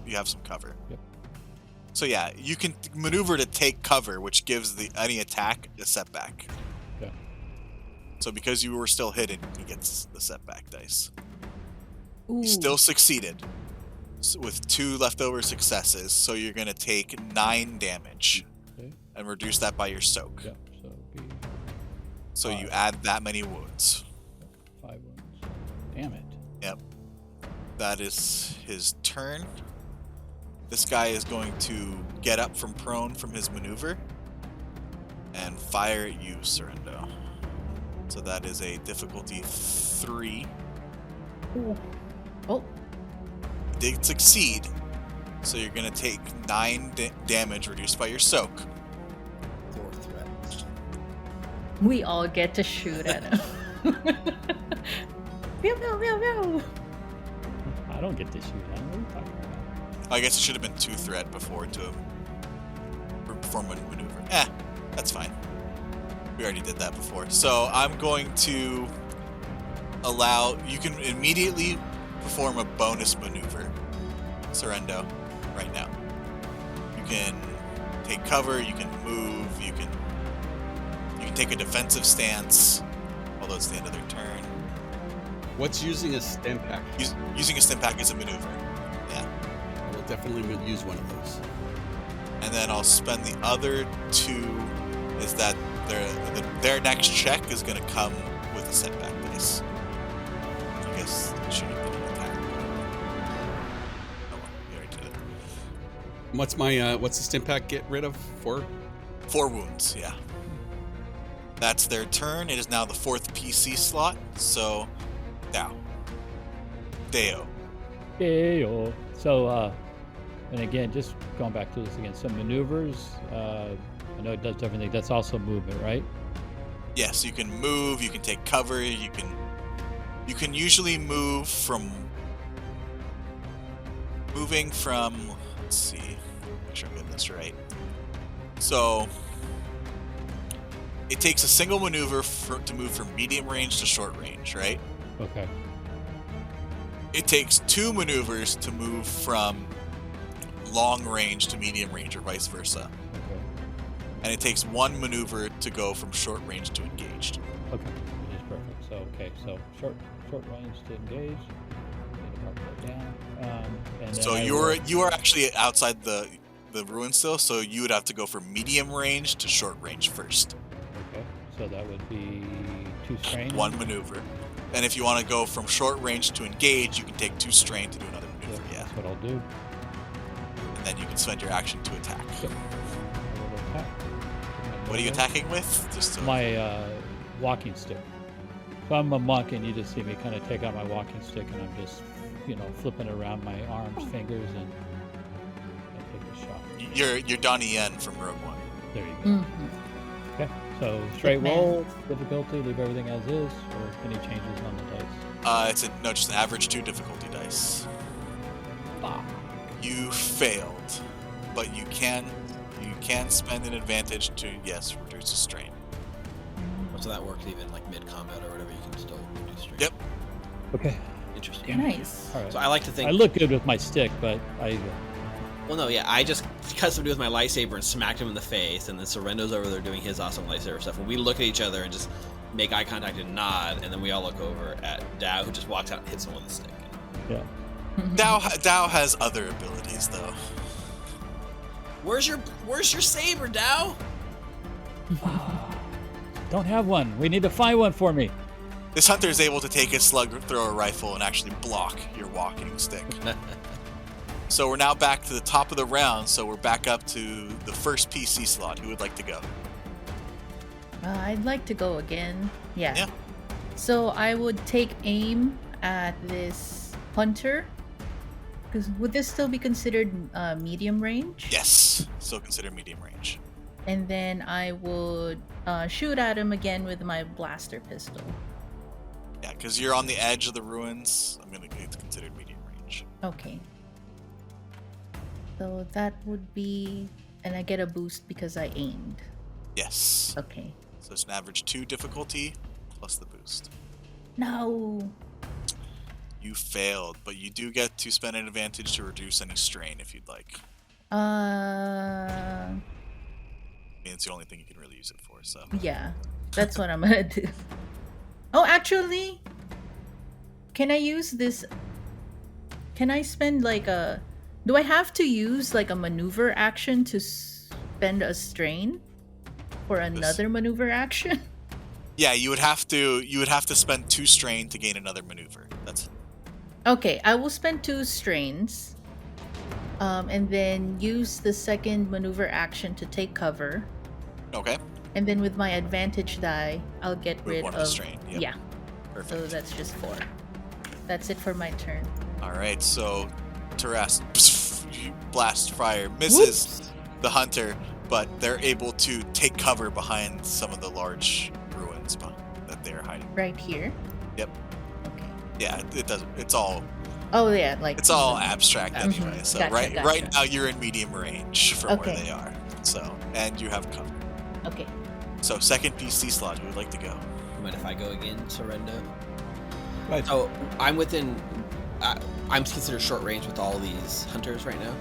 you have some cover.
Yep.
So yeah, you can maneuver to take cover, which gives any attack a setback.
Okay.
So because you were still hidden, he gets the setback dice.
Ooh.
You still succeeded with 2 leftover successes, so you're gonna take 9 damage
Okay.
and reduce that by your soak.
Yep. So it'd be
So you
5.
add that many wounds.
5 wounds. Damn it.
Yep. That is his turn. This guy is going to get up from prone from his maneuver and fire at you, Sorrento. So that is a difficulty 3.
Ooh. Oh.
Did succeed, so you're going to take 9 damage reduced by your soak.
4 threat.
We all get to shoot at him. Meow, meow, meow, meow.
I don't get to shoot. I don't know what you're talking about.
I guess it should have been 2 threat before to perform a maneuver. That's fine. We already did that before. So I'm going to allow... You can immediately perform a bonus maneuver, Sorrento, right now. You can take cover, you can move, you can take a defensive stance, although it's the end of their turn.
What's using a stim pack?
Using a stim pack is a maneuver. Yeah.
I will definitely use one of those.
And then I'll spend the other 2 is that their next check is going to come with a setback dice. I guess it should have been an attack. Oh, well, we already did it.
What's the stim pack get rid of? 4?
4 wounds, yeah. That's their turn. It is now the 4th PC slot, so now. Deo.
Heyo. So, and again, just going back to this again, some maneuvers. I know it does different things. That's also movement, right?
Yes, you can move, you can take cover, you can usually move from let's see, make sure I'm getting this right. So it takes a single maneuver to move from medium range to short range, right?
Okay.
It takes 2 maneuvers to move from long range to medium range or vice versa.
Okay.
And it takes 1 maneuver to go from short range to engaged.
Okay. Which is perfect. So okay. So short range to engage. Need to mark that down. And
So
then
you are actually outside the ruin still, so you would have to go from medium range to short range first.
Okay. So that would be 2 strain.
1 maneuver. And if you want to go from short range to engage, you can take 2 strain to do another maneuver, yeah.
That's what I'll do.
And then you can spend your action to attack.
Yep. I will attack.
What are you attacking with? Just to...
My walking stick. So I'm a monk, and you just see me kind of take out my walking stick, and I'm just, flipping around my arms, fingers, and I take a shot.
You're Donnie Yen from Rogue One.
There you go.
Mhm.
Okay, So straight
man.
roll, difficulty, leave everything as is, or any changes on the dice?
Just an average 2 difficulty dice.
Fuck.
You failed, but you can spend an advantage to reduce the strain.
So that works even like mid-combat or whatever, you can still do strain.
Yep.
Okay.
Interesting.
Nice.
All right.
So I like to think...
I look good with my stick, but I...
Well, no, yeah, I just cut somebody with my lightsaber and smacked him in the face, and then Sorrendo's over there doing his awesome lightsaber stuff, and we look at each other and just make eye contact and nod, and then we all look over at Dao, who just walks out and hits him with a stick.
Yeah.
Dao has other abilities though.
Where's your saber, Dao?
Don't have one. We need to find one for me.
This hunter is able to take his slug thrower rifle and actually block your walking stick. So we're now back to the top of the round, so we're back up to the first PC slot. Who would like to go?
I'd like to go again. Yeah.
Yeah.
So I would take aim at this hunter. Because would this still be considered medium range?
Yes, still considered medium range.
And then I would shoot at him again with my blaster pistol.
Yeah, because you're on the edge of the ruins. I'm gonna get considered medium range.
Okay. So that would be, and I get a boost because I aimed.
Yes.
Okay.
So it's an average 2 difficulty plus the boost.
No.
You failed, but you do get to spend an advantage to reduce any strain if you'd like.
Uh.
I mean, it's the only thing you can really use it for, so.
Yeah, that's what I'm gonna do. Oh, actually, can I use this? Can I spend like a? Do I have to use like a maneuver action to spend a strain for another maneuver action?
Yeah, you would have to spend 2 strain to gain another maneuver. That's
Okay, I will spend 2 strains, and then use the second maneuver action to take cover.
okay.
And then with my advantage die, I'll get
With
rid
one
of
of the strain, yep.
Yeah.
Perfect.
So that's just 4. That's it for my turn.
All right, so Taras blast fire misses the hunter, but they're able to take cover behind some of the large ruins that they're hiding.
Right here.
Yep.
Okay.
Yeah, it does. It's all
Oh yeah, like
it's all abstract anyway. So
Gotcha,
right
gotcha.
now you're in medium range from where
Okay.
they are. So and you have cover.
Okay.
So second PC slot. Who would like to go?
Mind if I go again, Sorrendo?
Right.
So I'm within... I'm considered short range with all these hunters right now?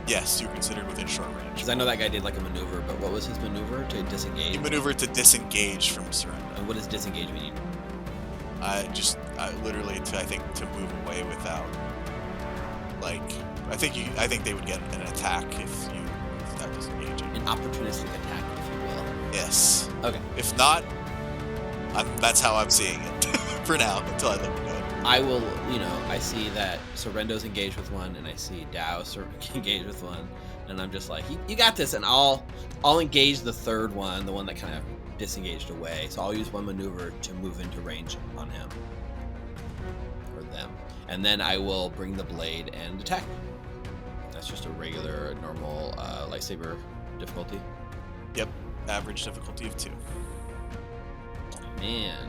Yes, you're considered within short range.
Because I know that guy did like a maneuver, but what was his maneuver? To disengage?
You maneuver to disengage from surrender.
And what does disengage mean?
Literally to move away without, like, I think they would get an attack if you start disengaging.
An opportunistic attack, if you will.
Yes.
Okay.
If not, that's how I'm seeing it for now until I look at it.
I will, I see that Sorrendo's engaged with one, and I see Dao engaged with one, and I'm just like, you got this, and I'll engage the third one, the one that kind of disengaged away. So I'll use one maneuver to move into range on him or them, and then I will bring the blade and attack. That's just a regular, normal lightsaber difficulty.
Yep, average difficulty of 2.
Man.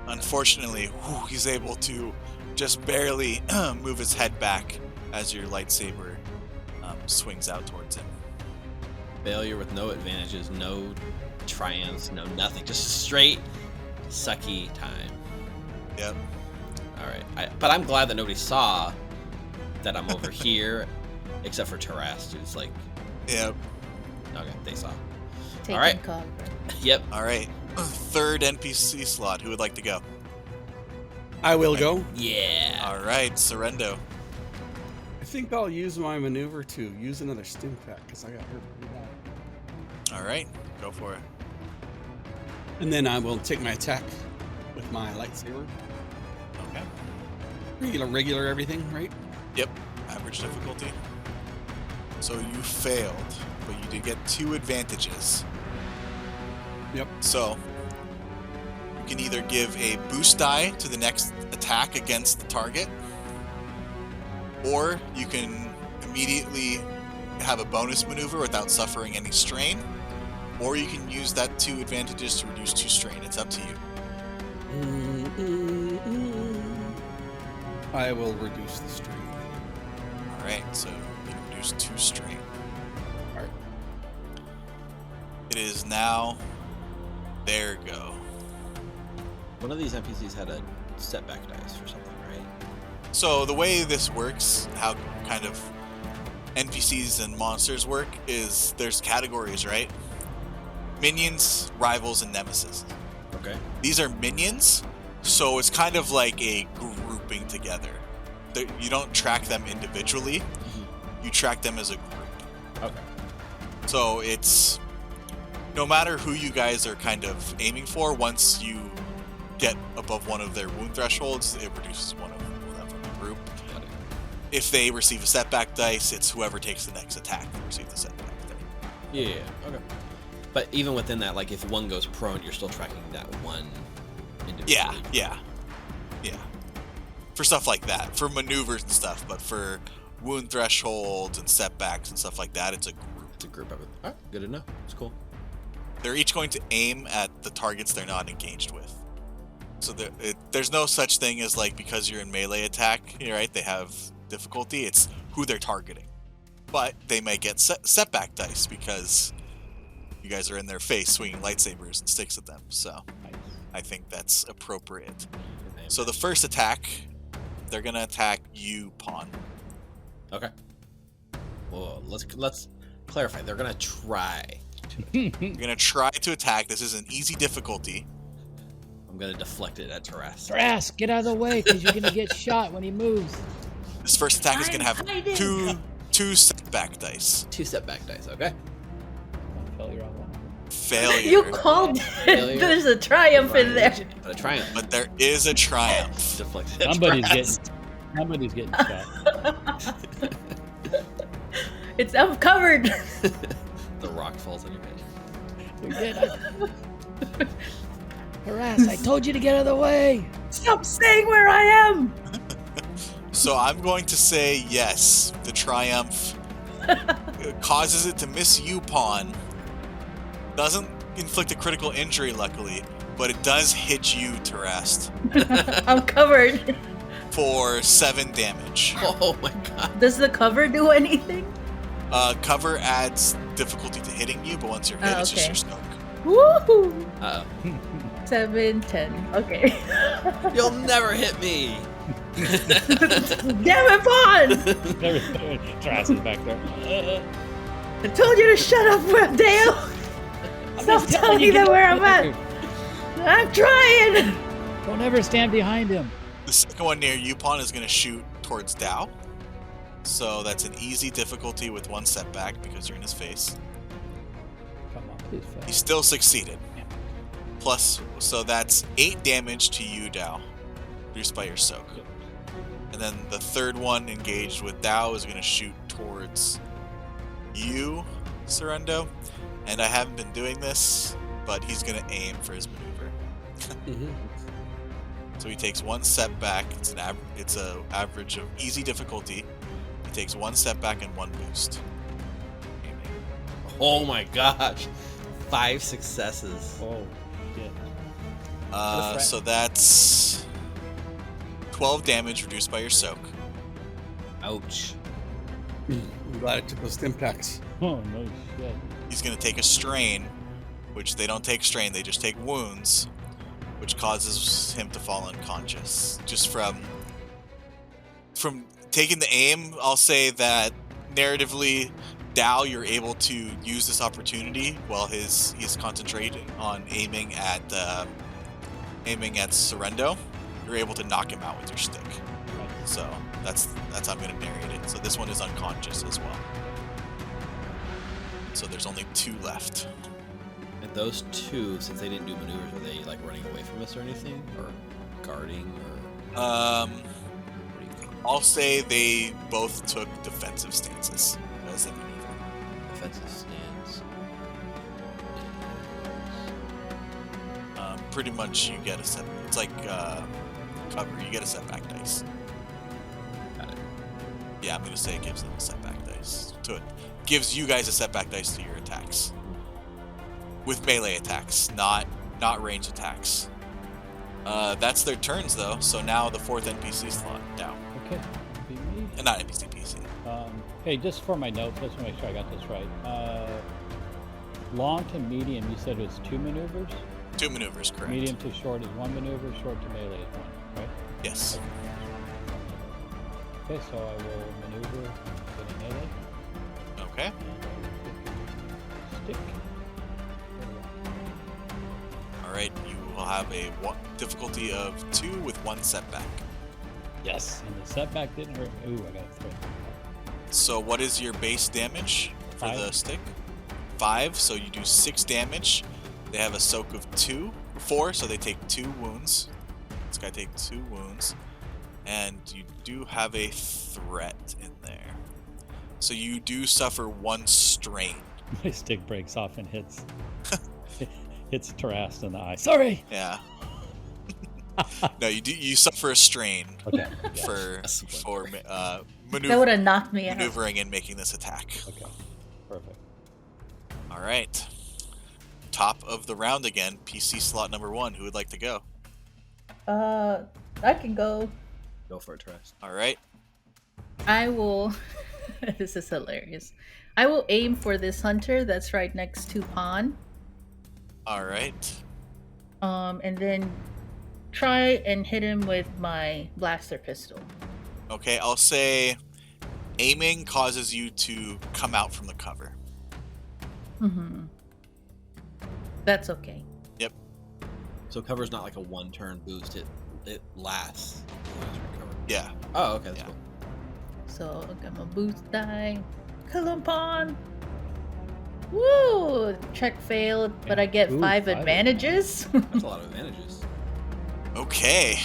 Unfortunately, he's able to just barely move his head back as your lightsaber swings out towards him.
Failure with no advantages, no triumphs, no nothing. Just a straight sucky time.
Yep.
All right. But I'm glad that nobody saw that I'm over here, except for Taras, who's like...
Yep.
Okay, they saw.
Taking
All right.
cover.
Yep.
All right. Third NPC slot. Who would like to go?
I will go.
Yeah.
All right, Sorrendo.
I think I'll use my maneuver to use another stim pack because I got hurt pretty bad.
All right, go for it.
And then I will take my attack with my lightsaber.
Okay.
Regular everything, right?
Yep. Average difficulty. So you failed, but you did get 2 advantages.
Yep.
So you can either give a boost die to the next attack against the target, or you can immediately have a bonus maneuver without suffering any strain, or you can use that 2 advantages to reduce 2 strain. It's up to you.
I will reduce the strain.
All right, so you can reduce 2 strain.
All right.
It is now their go.
One of these NPCs had a setback dice or something, right?
So the way this works, how kind of NPCs and monsters work, is there's categories, right? Minions, rivals, and nemesis.
Okay.
These are minions, so it's kind of like a grouping together. You don't track them individually, you track them as a group.
Okay.
So it's, no matter who you guys are kind of aiming for, once you get above one of their wound thresholds, it reduces one of them from the group.
Got it.
If they receive a setback dice, it's whoever takes the next attack that receives the setback dice.
Yeah. Okay. But even within that, like if one goes prone, you're still tracking that one individually.
Yeah. For stuff like that, for maneuvers and stuff, but for wound thresholds and setbacks and stuff like that, it's a group.
It's a group of it. All right. Good to know. It's cool.
They're each going to aim at the targets they're not engaged with. So there's no such thing as like, because you're in melee attack, right? They have difficulty. It's who they're targeting. But they may get setback dice because you guys are in their face swinging lightsabers and sticks at them. So I think that's appropriate. So the first attack, they're gonna attack you, Pawn.
Okay. Well, let's clarify. They're gonna try.
You're gonna try to attack. This is an easy difficulty.
I'm gonna deflect it at Taras.
Taras, get out of the way, because you're gonna get shot when he moves.
This first attack is gonna have
I'm hiding.
two setback dice.
2 setback dice. Okay.
Failure on one.
Failure.
You called
Failure.
it. There's a triumph in there.
But a triumph.
But there is a triumph.
Deflected at
Somebody's
Taras.
getting shot.
I'm covered.
The rock falls on your head.
You're good. Taras, I told you to get out of the way.
Stop saying where I am.
So I'm going to say yes. The triumph causes it to miss you, Pawn. Doesn't inflict a critical injury, luckily, but it does hit you, Taras,
I'm covered.
for 7 damage.
Oh my god.
Does the cover do anything?
Cover adds difficulty to hitting you, but once you're hit,
Oh,
it's just
okay.
your smoke.
Woohoo!
Uh-oh.
7, 10. Okay.
You'll never hit me.
Damn it, Pawn!
Taras is back there.
I told you to shut up, Dale. Stop telling me that where I'm at. I'm trying.
Don't ever stand behind him.
The second one near you, Pawn, is going to shoot towards Dao. So that's an easy difficulty with 1 setback because you're in his face.
Come on, please fail.
He still succeeded. Plus, so that's 8 damage to you, Dao, reduced by your soak. And then the third one engaged with Dao is going to shoot towards you, Surrendo. And I haven't been doing this, but he's going to aim for his maneuver. So he takes 1 setback. It's a average of easy difficulty. He takes 1 setback and 1 boost. Aiming.
Oh my gosh. 5 successes.
Oh, shit.
So that's 12 damage reduced by your soak.
Ouch.
I'm glad it took those impacts.
Oh, no shit.
He's going to take a strain, which they don't take strain, they just take wounds, which causes him to fall unconscious. Just from taking the aim, I'll say that narratively, Dao, you're able to use this opportunity while he's concentrating on aiming at Surrendo. You're able to knock him out with your stick. So that's how I'm going to narrate it. So this one is unconscious as well. So there's only 2 left.
And those 2, since they didn't do maneuvers, were they like running away from us or anything? Or guarding or what do you call it?
I'll say they both took defensive stances as a maneuver.
Defensive stance.
Pretty much you get a set. It's like cover. You get a setback dice.
Got it.
Yeah, I'm gonna say it gives them a setback dice to it. Gives you guys a setback dice to your attacks. with melee attacks, not range attacks. That's their turns though. So now the 4th NPC slot down.
Okay. Be me.
Not NPC, PC.
Hey, just for my notes, I just want to make sure I got this right. Long to medium, you said it was 2 maneuvers?
2 maneuvers, correct.
Medium to short is 1 maneuver, short to melee is 1, right?
Yes.
Okay, so I will maneuver with a melee.
Okay.
And I will stick.
All right. You will have a difficulty of 2 with 1 setback.
Yes. And the setback didn't hurt. Ooh, I got a 3.
So what is your base damage for
5.
the stick? 5. So you do 6 damage. They have a soak of 4, so they take 2 wounds. This guy takes 2 wounds. And you do have a threat in there. So you do suffer 1 strain.
My stick breaks off and hits Taras in the eye. Sorry.
Yeah. No, you suffer a strain
Okay.
for
That
maneuver,
would have knocked me out.
maneuvering and making this attack.
Okay. Perfect.
All right. Top of the round again. PC slot number 1. Who would like to go?
I can go.
Go for it, Taras.
All right.
I will. This is hilarious. I will aim for this hunter that's right next to Pawn.
All right.
And then try and hit him with my blaster pistol.
Okay, I'll say aiming causes you to come out from the cover.
Mm-hmm. That's okay.
Yep.
So cover's not like a 1-turn boost. It lasts.
Yeah.
Oh, okay. That's
Yeah.
cool.
So I got my boost die. Kill him, Pawn. Woo! Check failed, but I get
Ooh,
5
5
advantages.
That's a lot of advantages.
Okay.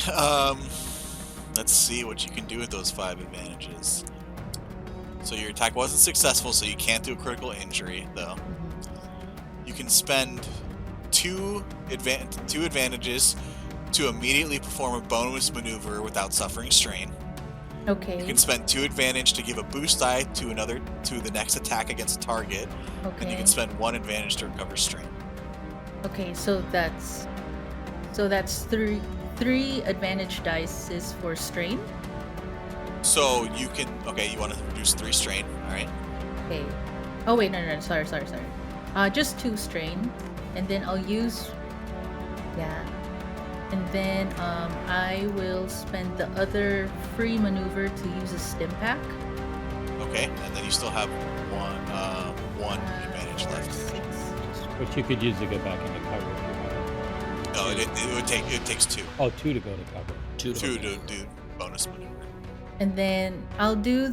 Let's see what you can do with those 5 advantages. So your attack wasn't successful, so you can't do a critical injury, though. You can spend 2 advantages to immediately perform a bonus maneuver without suffering strain. You
Okay.
can spend 2 advantage to give a boost die to the next attack against a target, and you
Okay.
can spend 1 advantage to recover strain.
Okay. So that's 3 advantage dice is for strain.
So you can you want to reduce 3 strain, all right?
Okay. Oh wait, no, sorry. Just 2 strain, and then I'll use. Yeah. And then I will spend the other free maneuver to use a stim pack.
Okay, and then you still have one advantage
4,
left.
6.
But you could use to go back into cover if you wanted.
No, it takes 2.
Oh, 2 to go to cover.
2
2 to do bonus maneuver.
And then I'll do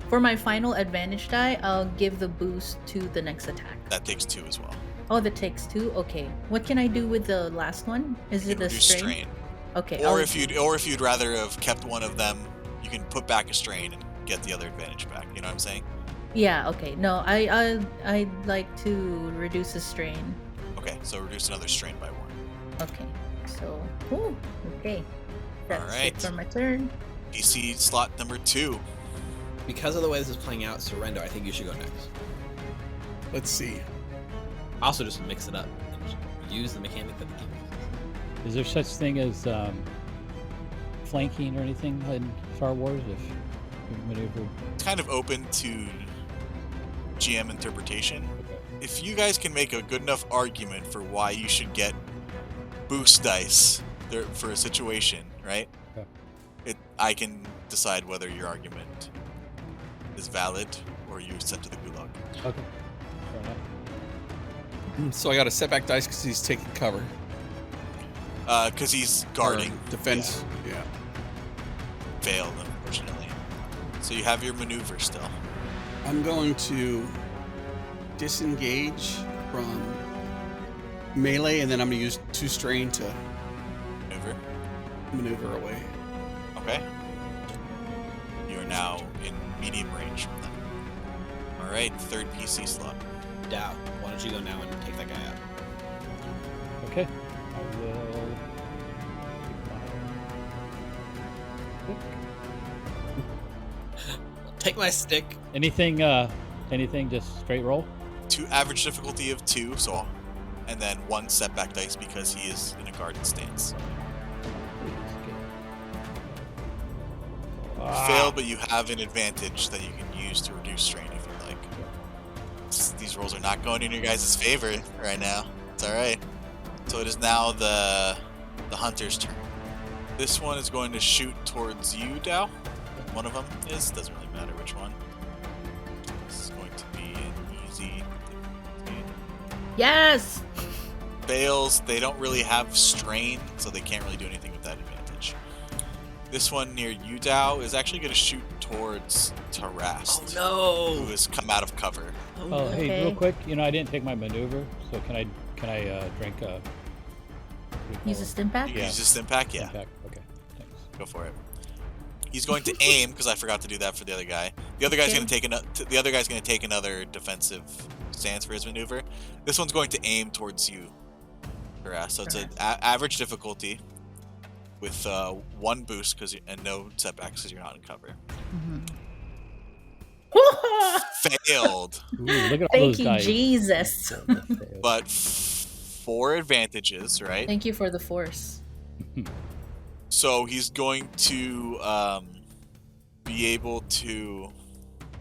for my final advantage die, I'll give the boost to the next attack.
That takes 2 as well.
Oh, that takes 2? Okay. What can I do with the last one? Is
You
it
can
a
reduce
strain? Okay.
Or if you'd rather have kept one of them, you can put back a strain and get the other advantage back. You know what I'm saying?
Yeah, okay. No, I'd like to reduce the strain.
Okay, so reduce another strain by 1.
Okay. So, okay. That's
Alright.
it for my turn.
PC slot number 2.
Because of the way this is playing out, Surrender, I think you should go next.
Let's see.
Also, just mix it up and just use the mechanic that the game uses.
Is there such thing as flanking or anything in Star Wars if you maneuver?
It's kind of open to GM interpretation.
Okay.
If you guys can make a good enough argument for why you should get boost dice for a situation, right?
Okay.
I can decide whether your argument is valid or you're sent to the gulag.
Okay. Fair enough.
So I got a setback dice because he's taking cover.
Because he's guarding.
Or defense. Yeah.
Failed, unfortunately. So you have your maneuver still.
I'm going to disengage from melee, and then I'm going to use 2 strain to
Maneuver.
maneuver away.
Okay. You are now in medium range from them. Alright, 3rd PC slot.
Dow, why don't you go now and take that guy out?
Okay. I will
Take my stick.
Anything just straight roll?
2 average difficulty of 2, so, and then 1 setback dice because he is in a guarded stance. Fail, but you have an advantage that you can use to reduce strain if you like. These rolls are not going in your guys' favor right now. It's alright. So it is now the hunter's turn. This one is going to shoot towards you, Dow. One of them is. Doesn't really matter which one. This is going to be an easy.
Yes!
Fails. They don't really have strain, so they can't really do anything with that advantage. This one near you, Dow, is actually going to shoot towards Tarast.
Oh
Who has come out of cover.
no!
Oh, hey,
Okay.
real quick, I didn't take my maneuver, so can I drink a...
Use a stim pack?
You can use this impact, yeah.
Okay, thanks.
Go for it. He's going to aim because I forgot to do that for the other guy. The other guy's
Okay.
going to take another defensive stance for his maneuver. This one's going to aim towards you, Tarast. So it's an average difficulty with 1 boost and no setbacks because you're not in cover. Failed,
Ooh, look at all
Thank
those
you,
dice.
Jesus.
but 4 advantages, right?
Thank you for the force.
So he's going to be able to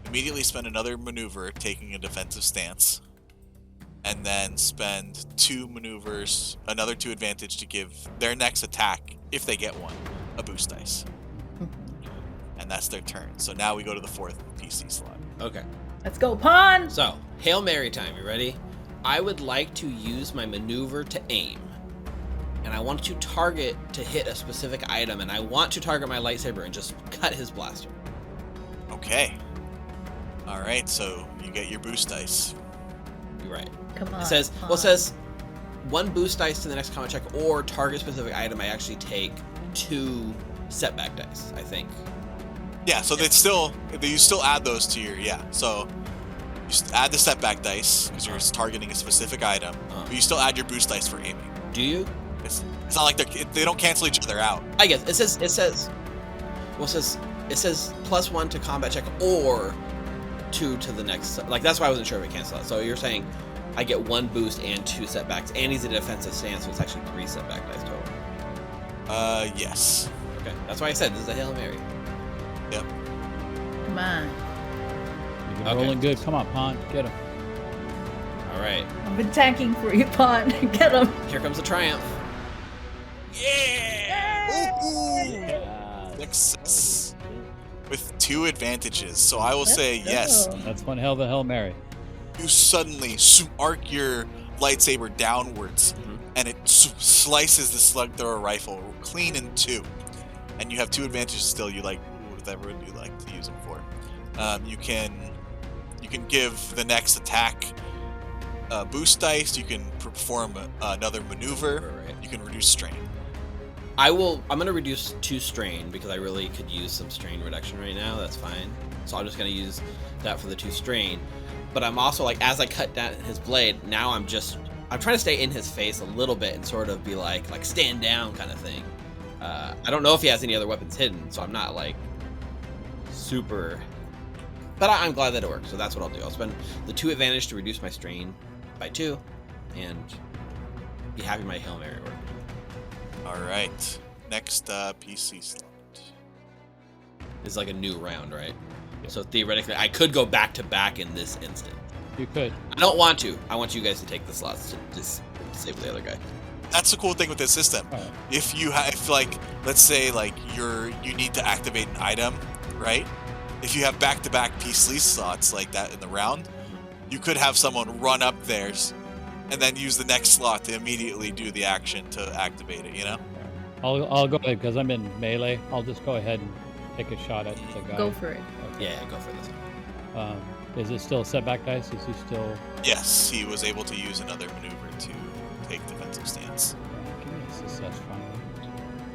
immediately spend another maneuver taking a defensive stance, and then spend 2 maneuvers, another 2 advantage to give their next attack, if they get one, a boost dice. And that's their turn. So now we go to the 4th PC slot.
Okay.
Let's go, Pawn!
So, Hail Mary time. You ready? I would like to use my maneuver to aim. And I want to target to hit a specific item, and I want to target my lightsaber and just cut his blaster.
Okay. Alright, so you get your boost dice.
You're right.
Come on.
It says,
Pawn.
well, it says 1 boost dice to the next combat check or target specific item. I actually take 2 setback dice, I think.
Yeah, so you still add those to your, so you add the setback dice because you're targeting a specific item, but you still add your boost dice for aiming.
Do you?
It's not like they don't cancel each other out.
I guess it says +1 to combat check or 2 to the next. Like that's why I wasn't sure if it canceled out. So you're saying I get 1 boost and 2 setbacks, and he's a defensive stance, so it's actually 3 setback dice total.
Yes.
Okay, that's why I said this is a Hail Mary.
Yep.
Come on.
You've been
Okay.
rolling good. Come on, Pond. Get him.
All right,
I've been tanking for you, Pawn. Get him.
here comes the triumph.
Yeah! Ooh!
Yeah.
Success. With 2 advantages. So I will
Let's
say yes.
go.
That's one hell of a Hail Mary.
You suddenly arc your lightsaber downwards, and it slices the slug thrower rifle clean in 2. And you have 2 advantages still. You like whatever you like to use them for. You can give the next attack boost dice. You can perform another maneuver.
Right.
You can reduce strain.
I'm gonna reduce 2 strain because I really could use some strain reduction right now. That's fine. So I'm just gonna use that for the 2 strain. But I'm also like, as I cut down his blade, now I'm trying to stay in his face a little bit and sort of be like stand down kind of thing. I don't know if he has any other weapons hidden, so I'm not like super. But I'm glad that it worked. So that's what I'll do. I'll spend the 2 advantage to reduce my strain by 2, and be happy my Hail Mary worked.
All right. Next PC slot.
It's like a new round, right? So theoretically, I could go back to back in this instant.
You could.
I don't want to. I want you guys to take the slots to just disable the other guy.
That's the cool thing with this system.
All right.
If you have, let's say, you need to activate an item, right? If you have back-to-back PC slots like that in the round, you could have someone run up theirs and then use the next slot to immediately do the action to activate it, you know?
I'll go ahead because I'm in melee. I'll just go ahead and take a shot at the guy.
Go for it.
Yeah, go for this one.
Is it still setback dice? Is he still?
Yes, he was able to use another maneuver to take defensive stance.
Give me a success finally.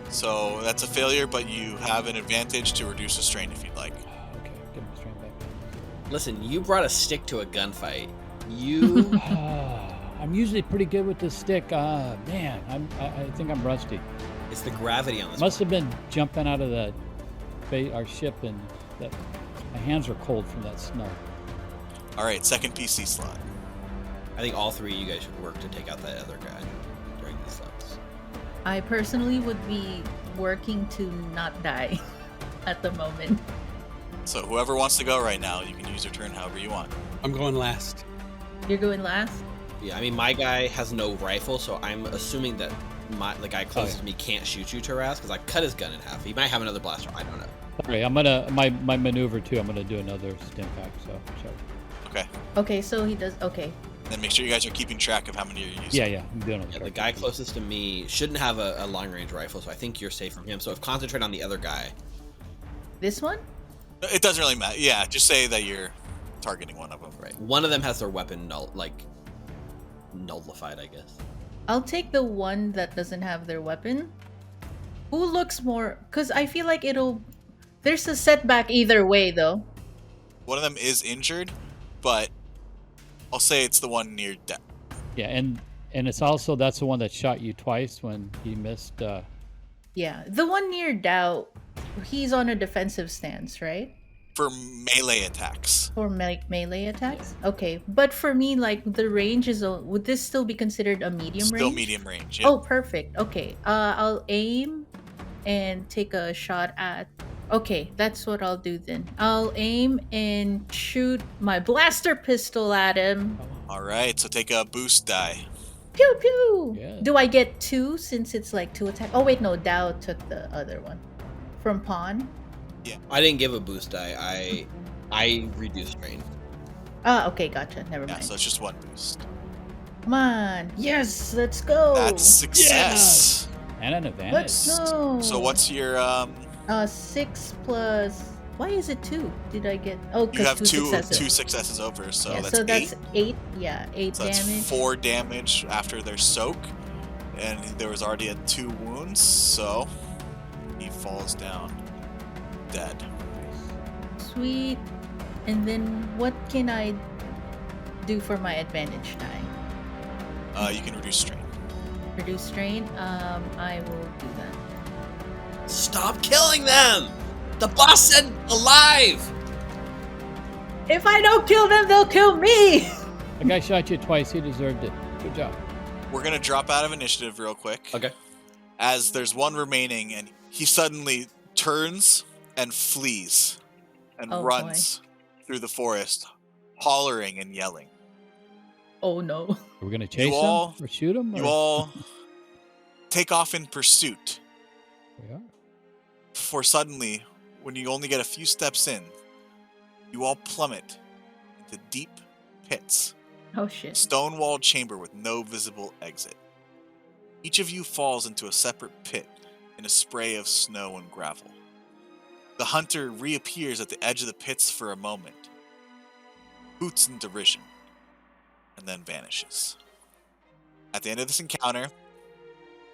So that's a failure, but you have an advantage to reduce the strain if you'd like.
Okay, give him straight back.
Listen, you brought a stick to a gunfight. You.
I'm usually pretty good with the stick. Man, I think I'm rusty.
It's the gravity on this.
Must have been jumping out of our ship, and my hands are cold from that snow.
All right, second PC slot.
I think all three of you guys should work to take out that other guy during these levels.
I personally would be working to not die at the moment.
So whoever wants to go right now, you can use your turn however you want.
I'm going last.
You're going last?
Yeah, I mean, my guy has no rifle, so I'm assuming that the guy closest to me can't shoot you, Taras, because I cut his gun in half. He might have another blaster. I don't know.
Sorry, I'm gonna my maneuver too. I'm gonna do another stim pack. So sorry.
Okay.
Okay, so he does. Okay.
Then make sure you guys are keeping track of how many you're using.
Yeah, I'm doing it.
Yeah, the guy closest to me shouldn't have a long range rifle, so I think you're safe from him. So concentrate on the other guy.
This one?
It doesn't really matter. Yeah, just say that you're targeting one of them.
Right. One of them has their weapon nullified, I guess.
I'll take the one that doesn't have their weapon. Who looks more? Because I feel like there's a setback either way, though.
One of them is injured, but I'll say it's the one near death.
Yeah, and it's also that's the one that shot you twice when he missed.
Yeah, the one near Dao, he's on a defensive stance, right?
For melee attacks.
For melee attacks? Okay, but for me, like, the range would this still be considered a medium range?
Still medium range, yeah.
Oh, perfect. Okay, I'll aim and take a shot at... Okay, that's what I'll do then. I'll aim and shoot my blaster pistol at him.
Alright, so take a boost die.
Pew pew!
Yeah.
Do I get 2 since it's like 2 attack? Oh wait, no, Dao took the other one. From Pawn?
I didn't give a boost die. I reduced strain.
Ah, okay, gotcha. Never
Yeah,
mind.
so it's just one boost.
Come on. Yes, let's go.
That's success.
And an advantage.
Let's go.
So what's your
6 plus... Why is it 2? Did I get... Oh,
you
because
have
2 successes.
two successes over, so
Yeah,
that's
so
8.
that's 8. Yeah, 8
So that's
damage.
4 damage after their soak. And there was already 2 wounds, so he falls down dead.
Sweet. And then what can I do for my advantage die?
You can reduce strain.
Reduce strain? I will do that.
Stop killing them! The boss said alive!
If I don't kill them, they'll kill me!
The guy shot you twice. He deserved it. Good job.
We're gonna drop out of initiative real quick.
Okay.
As there's one remaining, and he suddenly turns and flees and
Oh,
runs through the forest, hollering and yelling.
Oh no.
Are we gonna chase
all-
him or shoot him?
You
or-
all take off in pursuit.
We are.
For suddenly, when you only get a few steps in, you all plummet into deep pits.
Oh shit.
Stone-walled chamber with no visible exit. Each of you falls into a separate pit in a spray of snow and gravel. The hunter reappears at the edge of the pits for a moment, hoots in derision, and then vanishes. At the end of this encounter,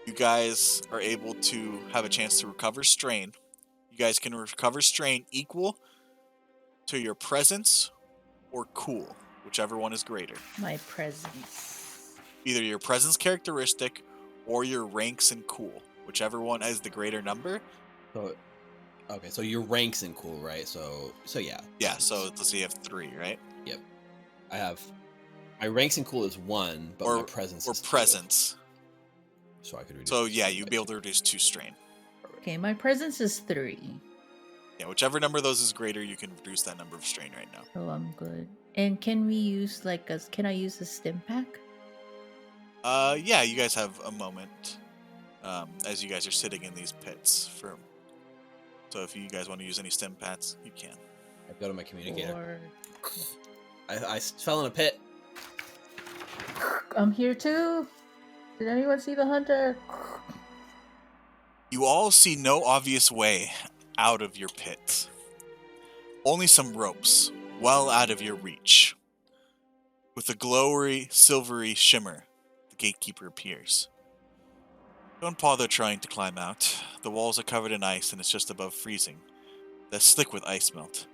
you guys are able to have a chance to recover strain. You guys can recover strain equal to your presence or cool, whichever one is greater.
My presence.
Either your presence characteristic or your ranks and cool, whichever one has the greater number.
So, okay, so your ranks in cool, right? So yeah.
Yeah, so let's say you have 3, right?
I have my ranks in cool is 1, but my presence
Or
is 2.
presence.
So I could reduce.
So yeah, you'd be able to reduce 2 strain.
Okay, my presence is 3.
Yeah, whichever number of those is greater, you can reduce that number of strain right now.
So I'm good. And can we use can I use a stim pack?
Yeah, you guys have a moment as you guys are sitting in these pits. So if you guys want to use any stim pads, you can.
I go to my communicator.
Or...
I fell in a pit.
I'm here too. Did anyone see the hunter?
You all see no obvious way out of your pit. Only some ropes, well out of your reach. With a glowy, silvery shimmer, the Gatekeeper appears. Don't bother trying to climb out. The walls are covered in ice and it's just above freezing. They're slick with ice melt.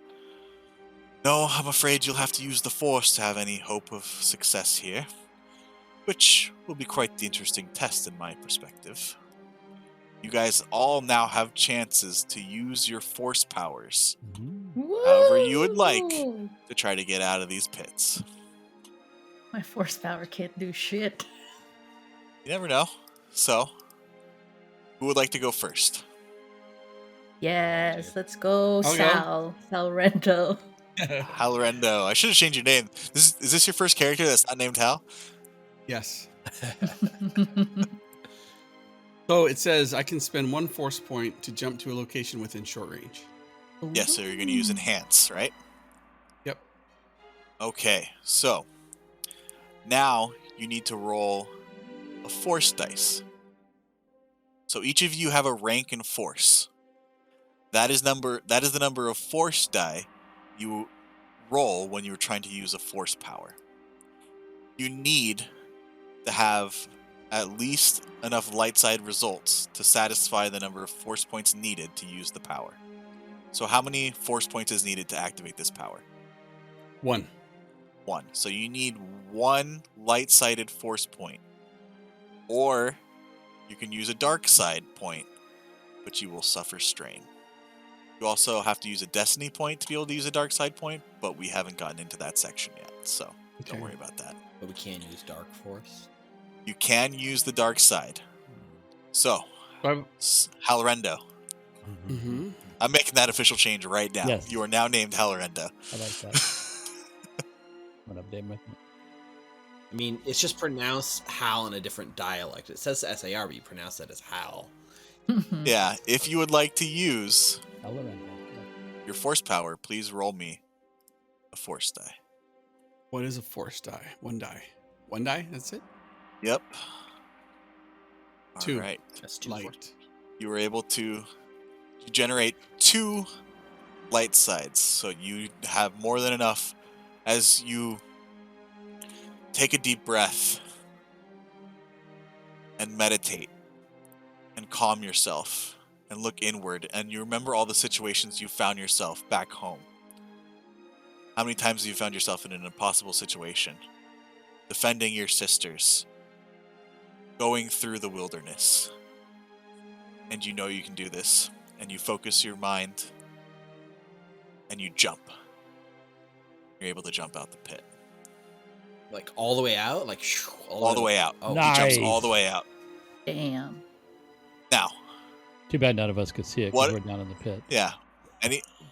No, I'm afraid you'll have to use the Force to have any hope of success here. Which will be quite the interesting test in my perspective. You guys all now have chances to use your Force powers
Mhm.
However you would like.
Woo!
to try to get out of these pits.
My force power can't do shit.
You never know. So, who would like to go first?
Yes, let's go,
I'll go.
Sal Rento.
Halorendo. I should have changed your name. Is this your first character that's not named Hal?
Yes. So it says I can spend 1 force point to jump to a location within short range.
Yes, so you're going to use Enhance, right?
Yep.
Okay, so now you need to roll a force dice. So each of you have a rank in force. That is the number of force die you roll when you're trying to use a force power. You need to have at least enough light side results to satisfy the number of force points needed to use the power. So how many force points is needed to activate this power?
1.
1. So you need 1 light-sided force point. Or you can use a dark side point, but you will suffer strain. You also have to use a destiny point to be able to use a dark side point, but we haven't gotten into that section yet, so don't worry about that.
But we can use Dark Force.
You can use the dark side. So,
I've-
Halorendo.
Mm-hmm.
I'm making that official change right now.
Yes.
You are now named Halorendo.
I like that. I'm gonna update my.
I mean, it's just pronounced Hal in a different dialect. It says SAR, but you pronounce that as Hal.
Yeah, if you would like to use
Halorendo.
your force power, please roll me a force die.
What is a force die? 1 die. 1 die? That's it?
Yep.
2.
All right.
That's 2
Light.
force.
You were able to generate 2 light sides, so you have more than enough as you take a deep breath and meditate and calm yourself and look inward, and you remember all the situations you found yourself back home. How many times have you found yourself in an impossible situation? Defending your sisters, going through the wilderness, and you know you can do this, and you focus your mind and you jump. You're able to jump out the pit.
Like all the way out? Like
All the way out.
Oh,
He jumps all
Nice.
the way out.
Damn.
Now,
Too bad none of us could see it
What-
because we're down in the pit.
yeah.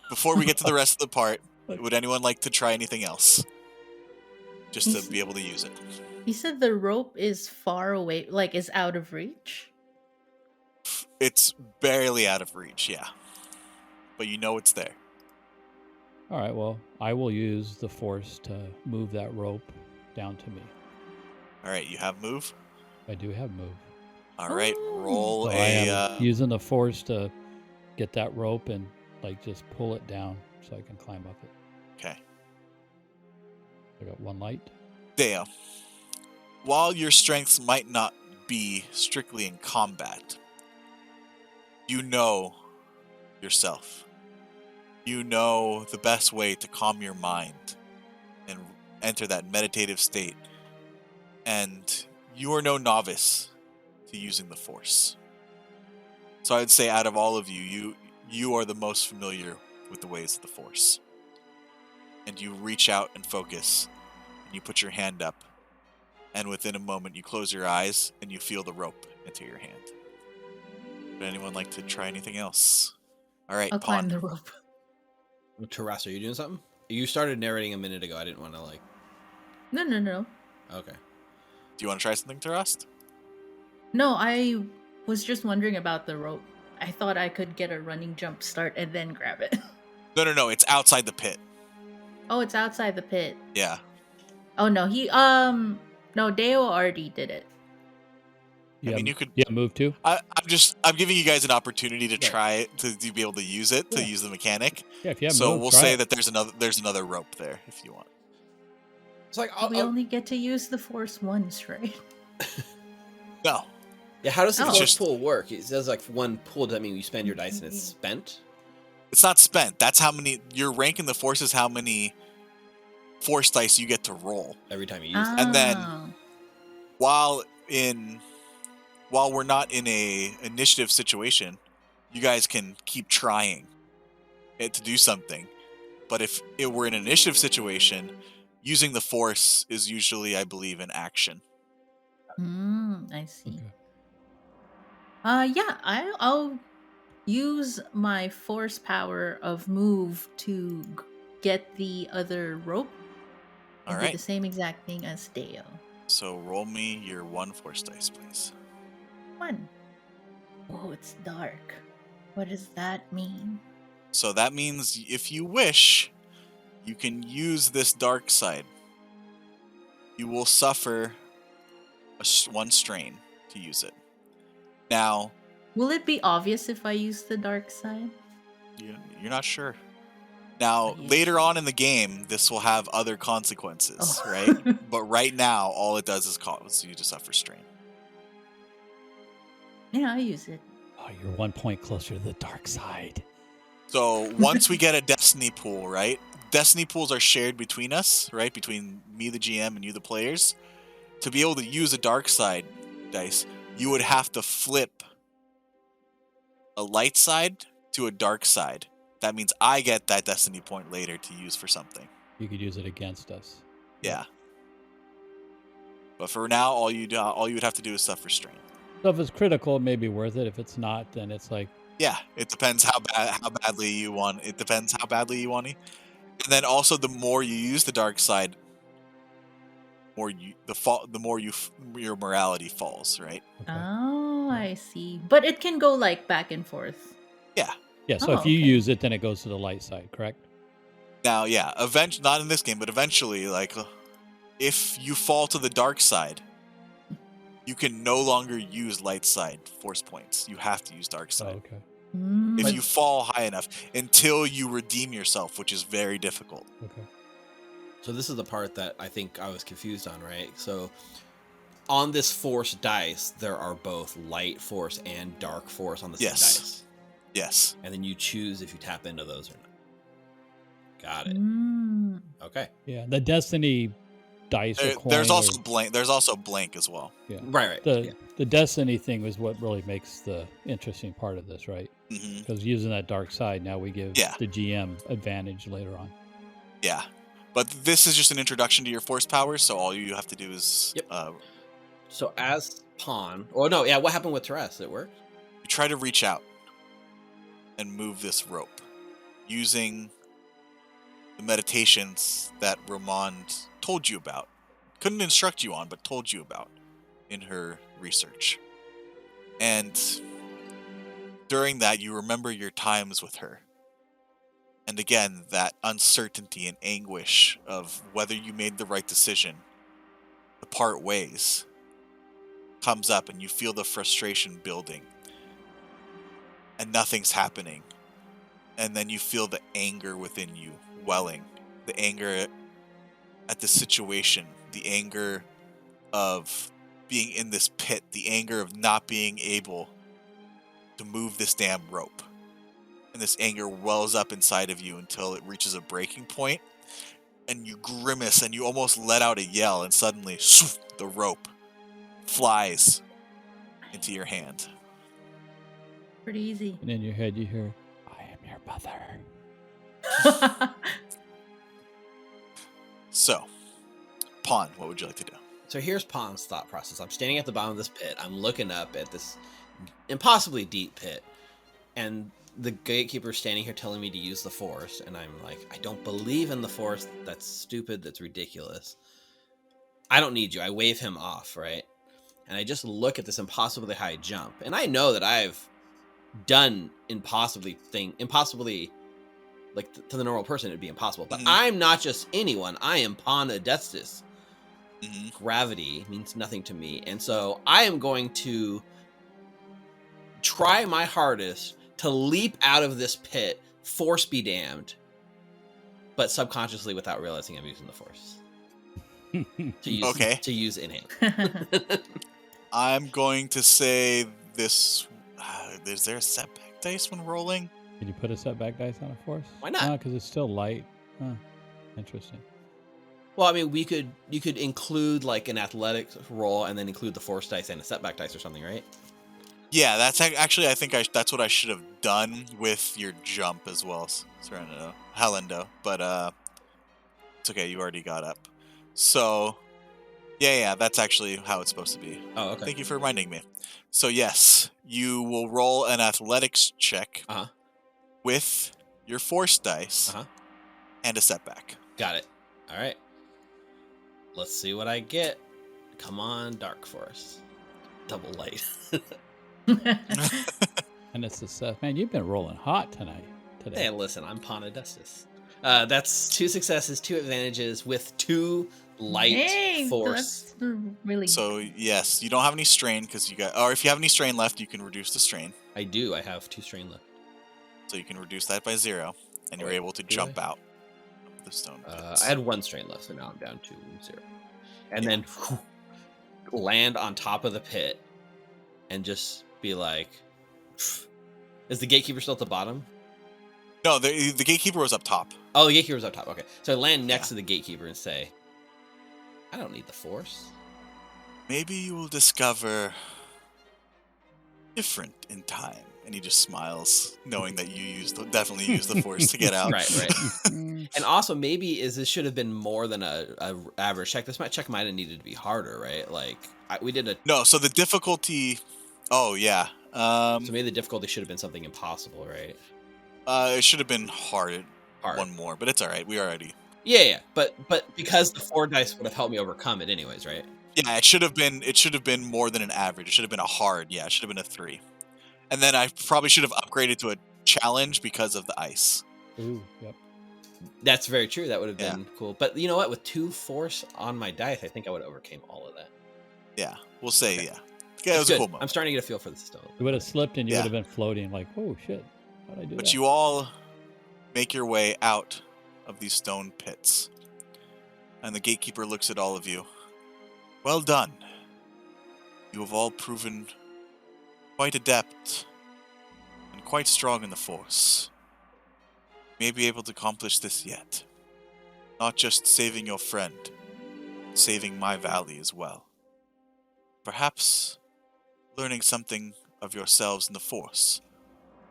Before we get to the rest of the part, would anyone like to try anything else? Just to be able to use it.
You said the rope is far away, like is out of reach?
It's barely out of reach, yeah. But you know it's there.
All right. Well, I will use the force to move that rope down to me.
Alright, you have move.
I do have move.
Alright,
Oh.
roll
So I
a...
am using the force to get that rope and like just pull it down so I can climb up it.
Okay.
I got 1 light.
Deo, while your strengths might not be strictly in combat, you know yourself. You know the best way to calm your mind and enter that meditative state. And you are no novice to using the Force. So I would say out of all of you, you are the most familiar with the ways of the Force. And you reach out and focus, and you put your hand up, and within a moment you close your eyes and you feel the rope enter your hand. Would anyone like to try anything else? All right,
I'll climb
Pawn.
the rope.
Taras, are you doing something? You started narrating a minute ago. I didn't want to like.
No.
Okay.
Do you want to try something, Tarast?
No, I was just wondering about the rope. I thought I could get a running jump start and then grab it.
No, it's outside the pit.
Oh, it's outside the pit.
Yeah.
Oh no, no, Deo already did it.
Yeah,
mean, you could-
Yeah, move too.
I'm giving you guys an opportunity to
Right.
try it, to be able to use it, to
Yeah.
use the mechanic.
Yeah, if you have
So
move,
we'll
try
say
it.
that there's another rope there if you want.
It's like
We only get to use the force once, right?
No.
yeah. How does the
Oh.
force
Just-
pull work? It says like one pull. Does that mean you spend your dice and it's spent?
It's not spent. That's how many your rank in the force is how many force dice you get to roll.
Every time you use it.
And then-
Oh.
While we're not in a initiative situation, you guys can keep trying it to do something. But if it were in an initiative situation, using the force is usually, I believe, an action.
I see.
Okay.
Yeah, I'll use my force power of move to get the other rope
All
and do the
right.
same exact thing as Deo.
So roll me your 1 force dice, please.
1. Oh, it's dark. What does that mean?
So that means if you wish, you can use this dark side. You will suffer 1 strain to use it. Now,
Will it be obvious if I use the dark side?
you're not sure. Now,
Oh, yeah.
later on in the game, this will have other consequences,
Oh.
right? But right now, all it does is cause you to suffer strain.
Yeah, I use it.
Oh, you're 1 point closer to the dark side.
So once we get a destiny pool, right? Destiny pools are shared between us, right? Between me, the GM, and you, the players. To be able to use a dark side dice, you would have to flip a light side to a dark side. That means I get that destiny point later to use for something.
You could use it against us.
Yeah. But for now, all you would have to do is suffer strain.
So if it's critical, it may be worth it. If it's not, then it's like,
Yeah, it depends how badly you want. It depends how badly you want it. And then also, the more you use the dark side, the more your morality falls, right?
okay.
Oh, I see. But it can go like back and forth.
Yeah.
Yeah, so
Oh,
if you
okay.
use it, then it goes to the light side, correct?
Now, yeah, not in this game, but eventually, like, if you fall to the dark side, you can no longer use light side force points. You have to use dark
Oh,
side.
okay.
If
Mm.
you fall high enough, until you redeem yourself, which is very difficult.
Okay.
So this is the part that I think I was confused on, right? So on this force dice, there are both light force and dark force on the same
Yes.
dice.
Yes.
And then you choose if you tap into those or not. Got it.
Mm.
Okay.
Yeah, the Destiny dice or coin.
There's also
or,
blank. There's also blank as well.
yeah.
Right.
The Destiny thing was what really makes the interesting part of this, right?
Hmm.
Because using that dark side, now we give
Yeah.
the GM advantage later on.
Yeah. But this is just an introduction to your force powers, so all you have to do is
Yep. So as pawn, what happened with Teres? It worked?
you try to reach out and move this rope using the meditations that Romand told you about. Couldn't instruct you on, but told you about in her research. And during that, you remember your times with her. And again, that uncertainty and anguish of whether you made the right decision, the part ways, comes up, and you feel the frustration building. And nothing's happening. And then you feel the anger within you welling. The anger at the situation. The anger of being in this pit. The anger of not being able to move this damn rope. And this anger wells up inside of you until it reaches a breaking point. And you grimace and you almost let out a yell. And suddenly, the rope flies into your hand.
Pretty easy.
And in your head, you hear, I am your mother.
So, Pawn, what would you like to do?
So here's Pawn's thought process. I'm standing at the bottom of this pit. I'm looking up at this impossibly deep pit. And the gatekeeper's standing here telling me to use the force. And I'm like, I don't believe in the force. That's stupid. That's ridiculous. I don't need you. I wave him off, right? And I just look at this impossibly high jump. And I know that I've done impossibly, like to the normal person, it'd be impossible. But I'm not just anyone. I am Pawn Adestus. Gravity means nothing to me. And so I am going to try my hardest to leap out of this pit, force be damned, but subconsciously without realizing I'm using the force. To use inhale.
I'm going to say this. Is there a setback dice when rolling?
Can you put a setback dice on a force?
Why not?
Because it's still light. Interesting.
Well, I mean, you could include like an athletics roll and then include the force dice and a setback dice or something, right?
Yeah, that's actually, I think that's what I should have done with your jump as well, Helendo. But it's okay, you already got up. So, yeah, that's actually how it's supposed to be.
Oh, okay.
Thank you for reminding me. So, yes, you will roll an athletics check
Uh-huh.
with your force dice
Uh-huh.
and a setback.
Got it. All right. Let's see what I get. Come on, Dark Force. Double light.
And it's success. Man, you've been rolling hot today.
Hey, listen, I'm Ponadestus. That's 2 successes, 2 advantages with 2 light
Hey,
force.
that's really
So, yes, you don't have any strain because you got, or if you have any strain left, you can reduce the strain.
I do. I have 2 strain left.
So you can reduce that by 0, and you're
Wait,
able to
do
jump
I?
out of the stone pits.
I had 1 strain left, so now I'm down to 0. And
Yeah.
then land on top of the pit and just be like, is the gatekeeper still at the bottom?
No, the gatekeeper was up top.
Oh, the gatekeeper's up top. Okay. So I land next
Yeah.
to the gatekeeper and say, I don't need the force.
Maybe you will discover different in time. And he just smiles, knowing that you definitely use the force to get out.
Right. And also, maybe this should have been more than a average check. This check might have needed to be harder, right? Like we did a.
No, so the difficulty. Oh yeah.
So maybe the difficulty should have been something impossible, right?
It should have been hard.
Hard.
One more, but it's all right. We already.
Yeah. But because the 4 dice would have helped me overcome it, anyways, right?
Yeah, it should have been more than an average. It should have been a hard. Yeah, it should have been a 3. And then I probably should have upgraded to a challenge because of the ice.
Ooh, yep.
That's very true. That would have been cool. But you know what? With 2 force on my dice, I think I would have overcame all of that.
Yeah, we'll say
Okay.
yeah. Yeah, it was a cool moment.
I'm starting to get a feel for the stone.
You would have slipped and you
Yeah.
would have been floating like, oh shit, how'd I do
But
that?
you all make your way out of these stone pits. And the gatekeeper looks at all of you. Well done. You have all proven quite adept and quite strong in the force. You may be able to accomplish this yet. Not just saving your friend, but saving my valley as well. Perhaps learning something of yourselves in the force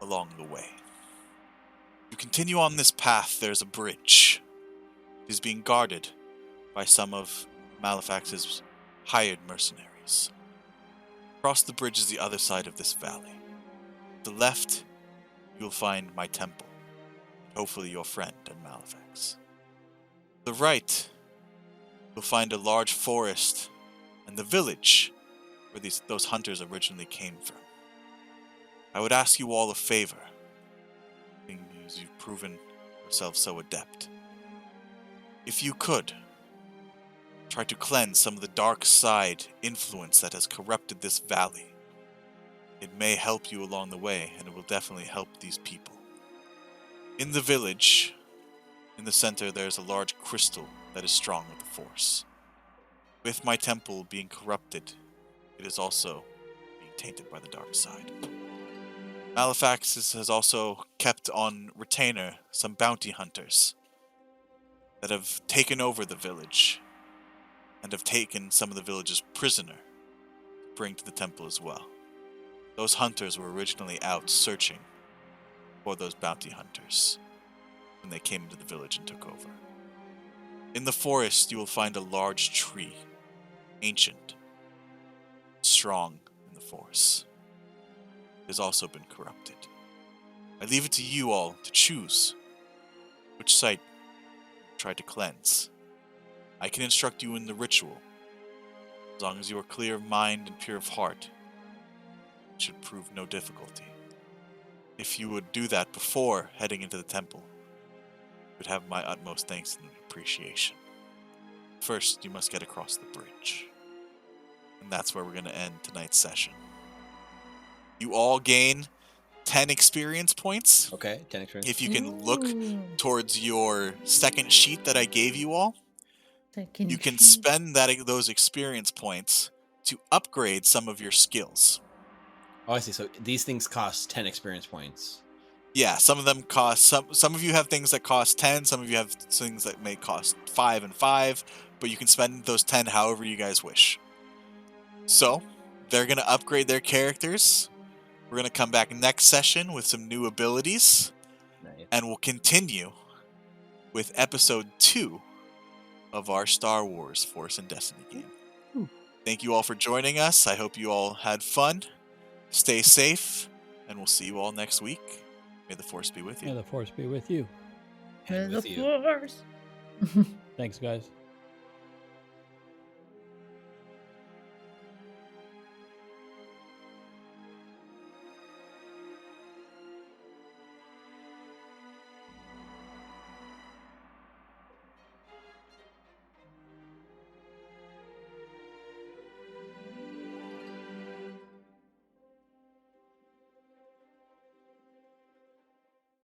along the way. You continue on this path, there's a bridge. It is being guarded by some of Malefax's hired mercenaries. Across the bridge is the other side of this valley. To the left, you will find my temple, and hopefully your friend and Malefax. To the right, you'll find a large forest and the village where those hunters originally came from. I would ask you all a favor, being as you've proven yourselves so adept. If you could, try to cleanse some of the dark side influence that has corrupted this valley. It may help you along the way, and it will definitely help these people. In the village, in the center, there is a large crystal that is strong with the force. With my temple being corrupted, it is also being tainted by the dark side. Malefax has also kept on retainer some bounty hunters that have taken over the village and have taken some of the villages prisoner to bring to the temple as well. Those hunters were originally out searching for those bounty hunters when they came into the village and took over. In the forest, you will find a large tree, ancient, strong in the force. It has also been corrupted. I leave it to you all to choose which site you try to cleanse. I can instruct you in the ritual. As long as you are clear of mind and pure of heart, it should prove no difficulty. If you would do that before heading into the temple, you would have my utmost thanks and appreciation. First, you must get across the bridge. And that's where we're going to end tonight's session. You all gain 10 experience points.
Okay, 10 experience.
If you can look
Ooh.
towards your second sheet that I gave you all,
Second
you can
sheet.
spend those experience points to upgrade some of your skills.
Oh, I see. So these things cost 10 experience points.
Yeah, some of them cost some of you have things that cost 10, some of you have things that may cost 5 and 5, but you can spend those 10 however you guys wish. So, they're going to upgrade their characters. We're going to come back next session with some new abilities,
Nice.
and we'll continue with episode 2 of our Star Wars Force and Destiny game.
Ooh.
Thank you all for joining us. I hope you all had fun. Stay safe, and we'll see you all next week. May the Force be with
May
you.
the Force be with you.
And
The
with you.
Force.
Thanks, guys.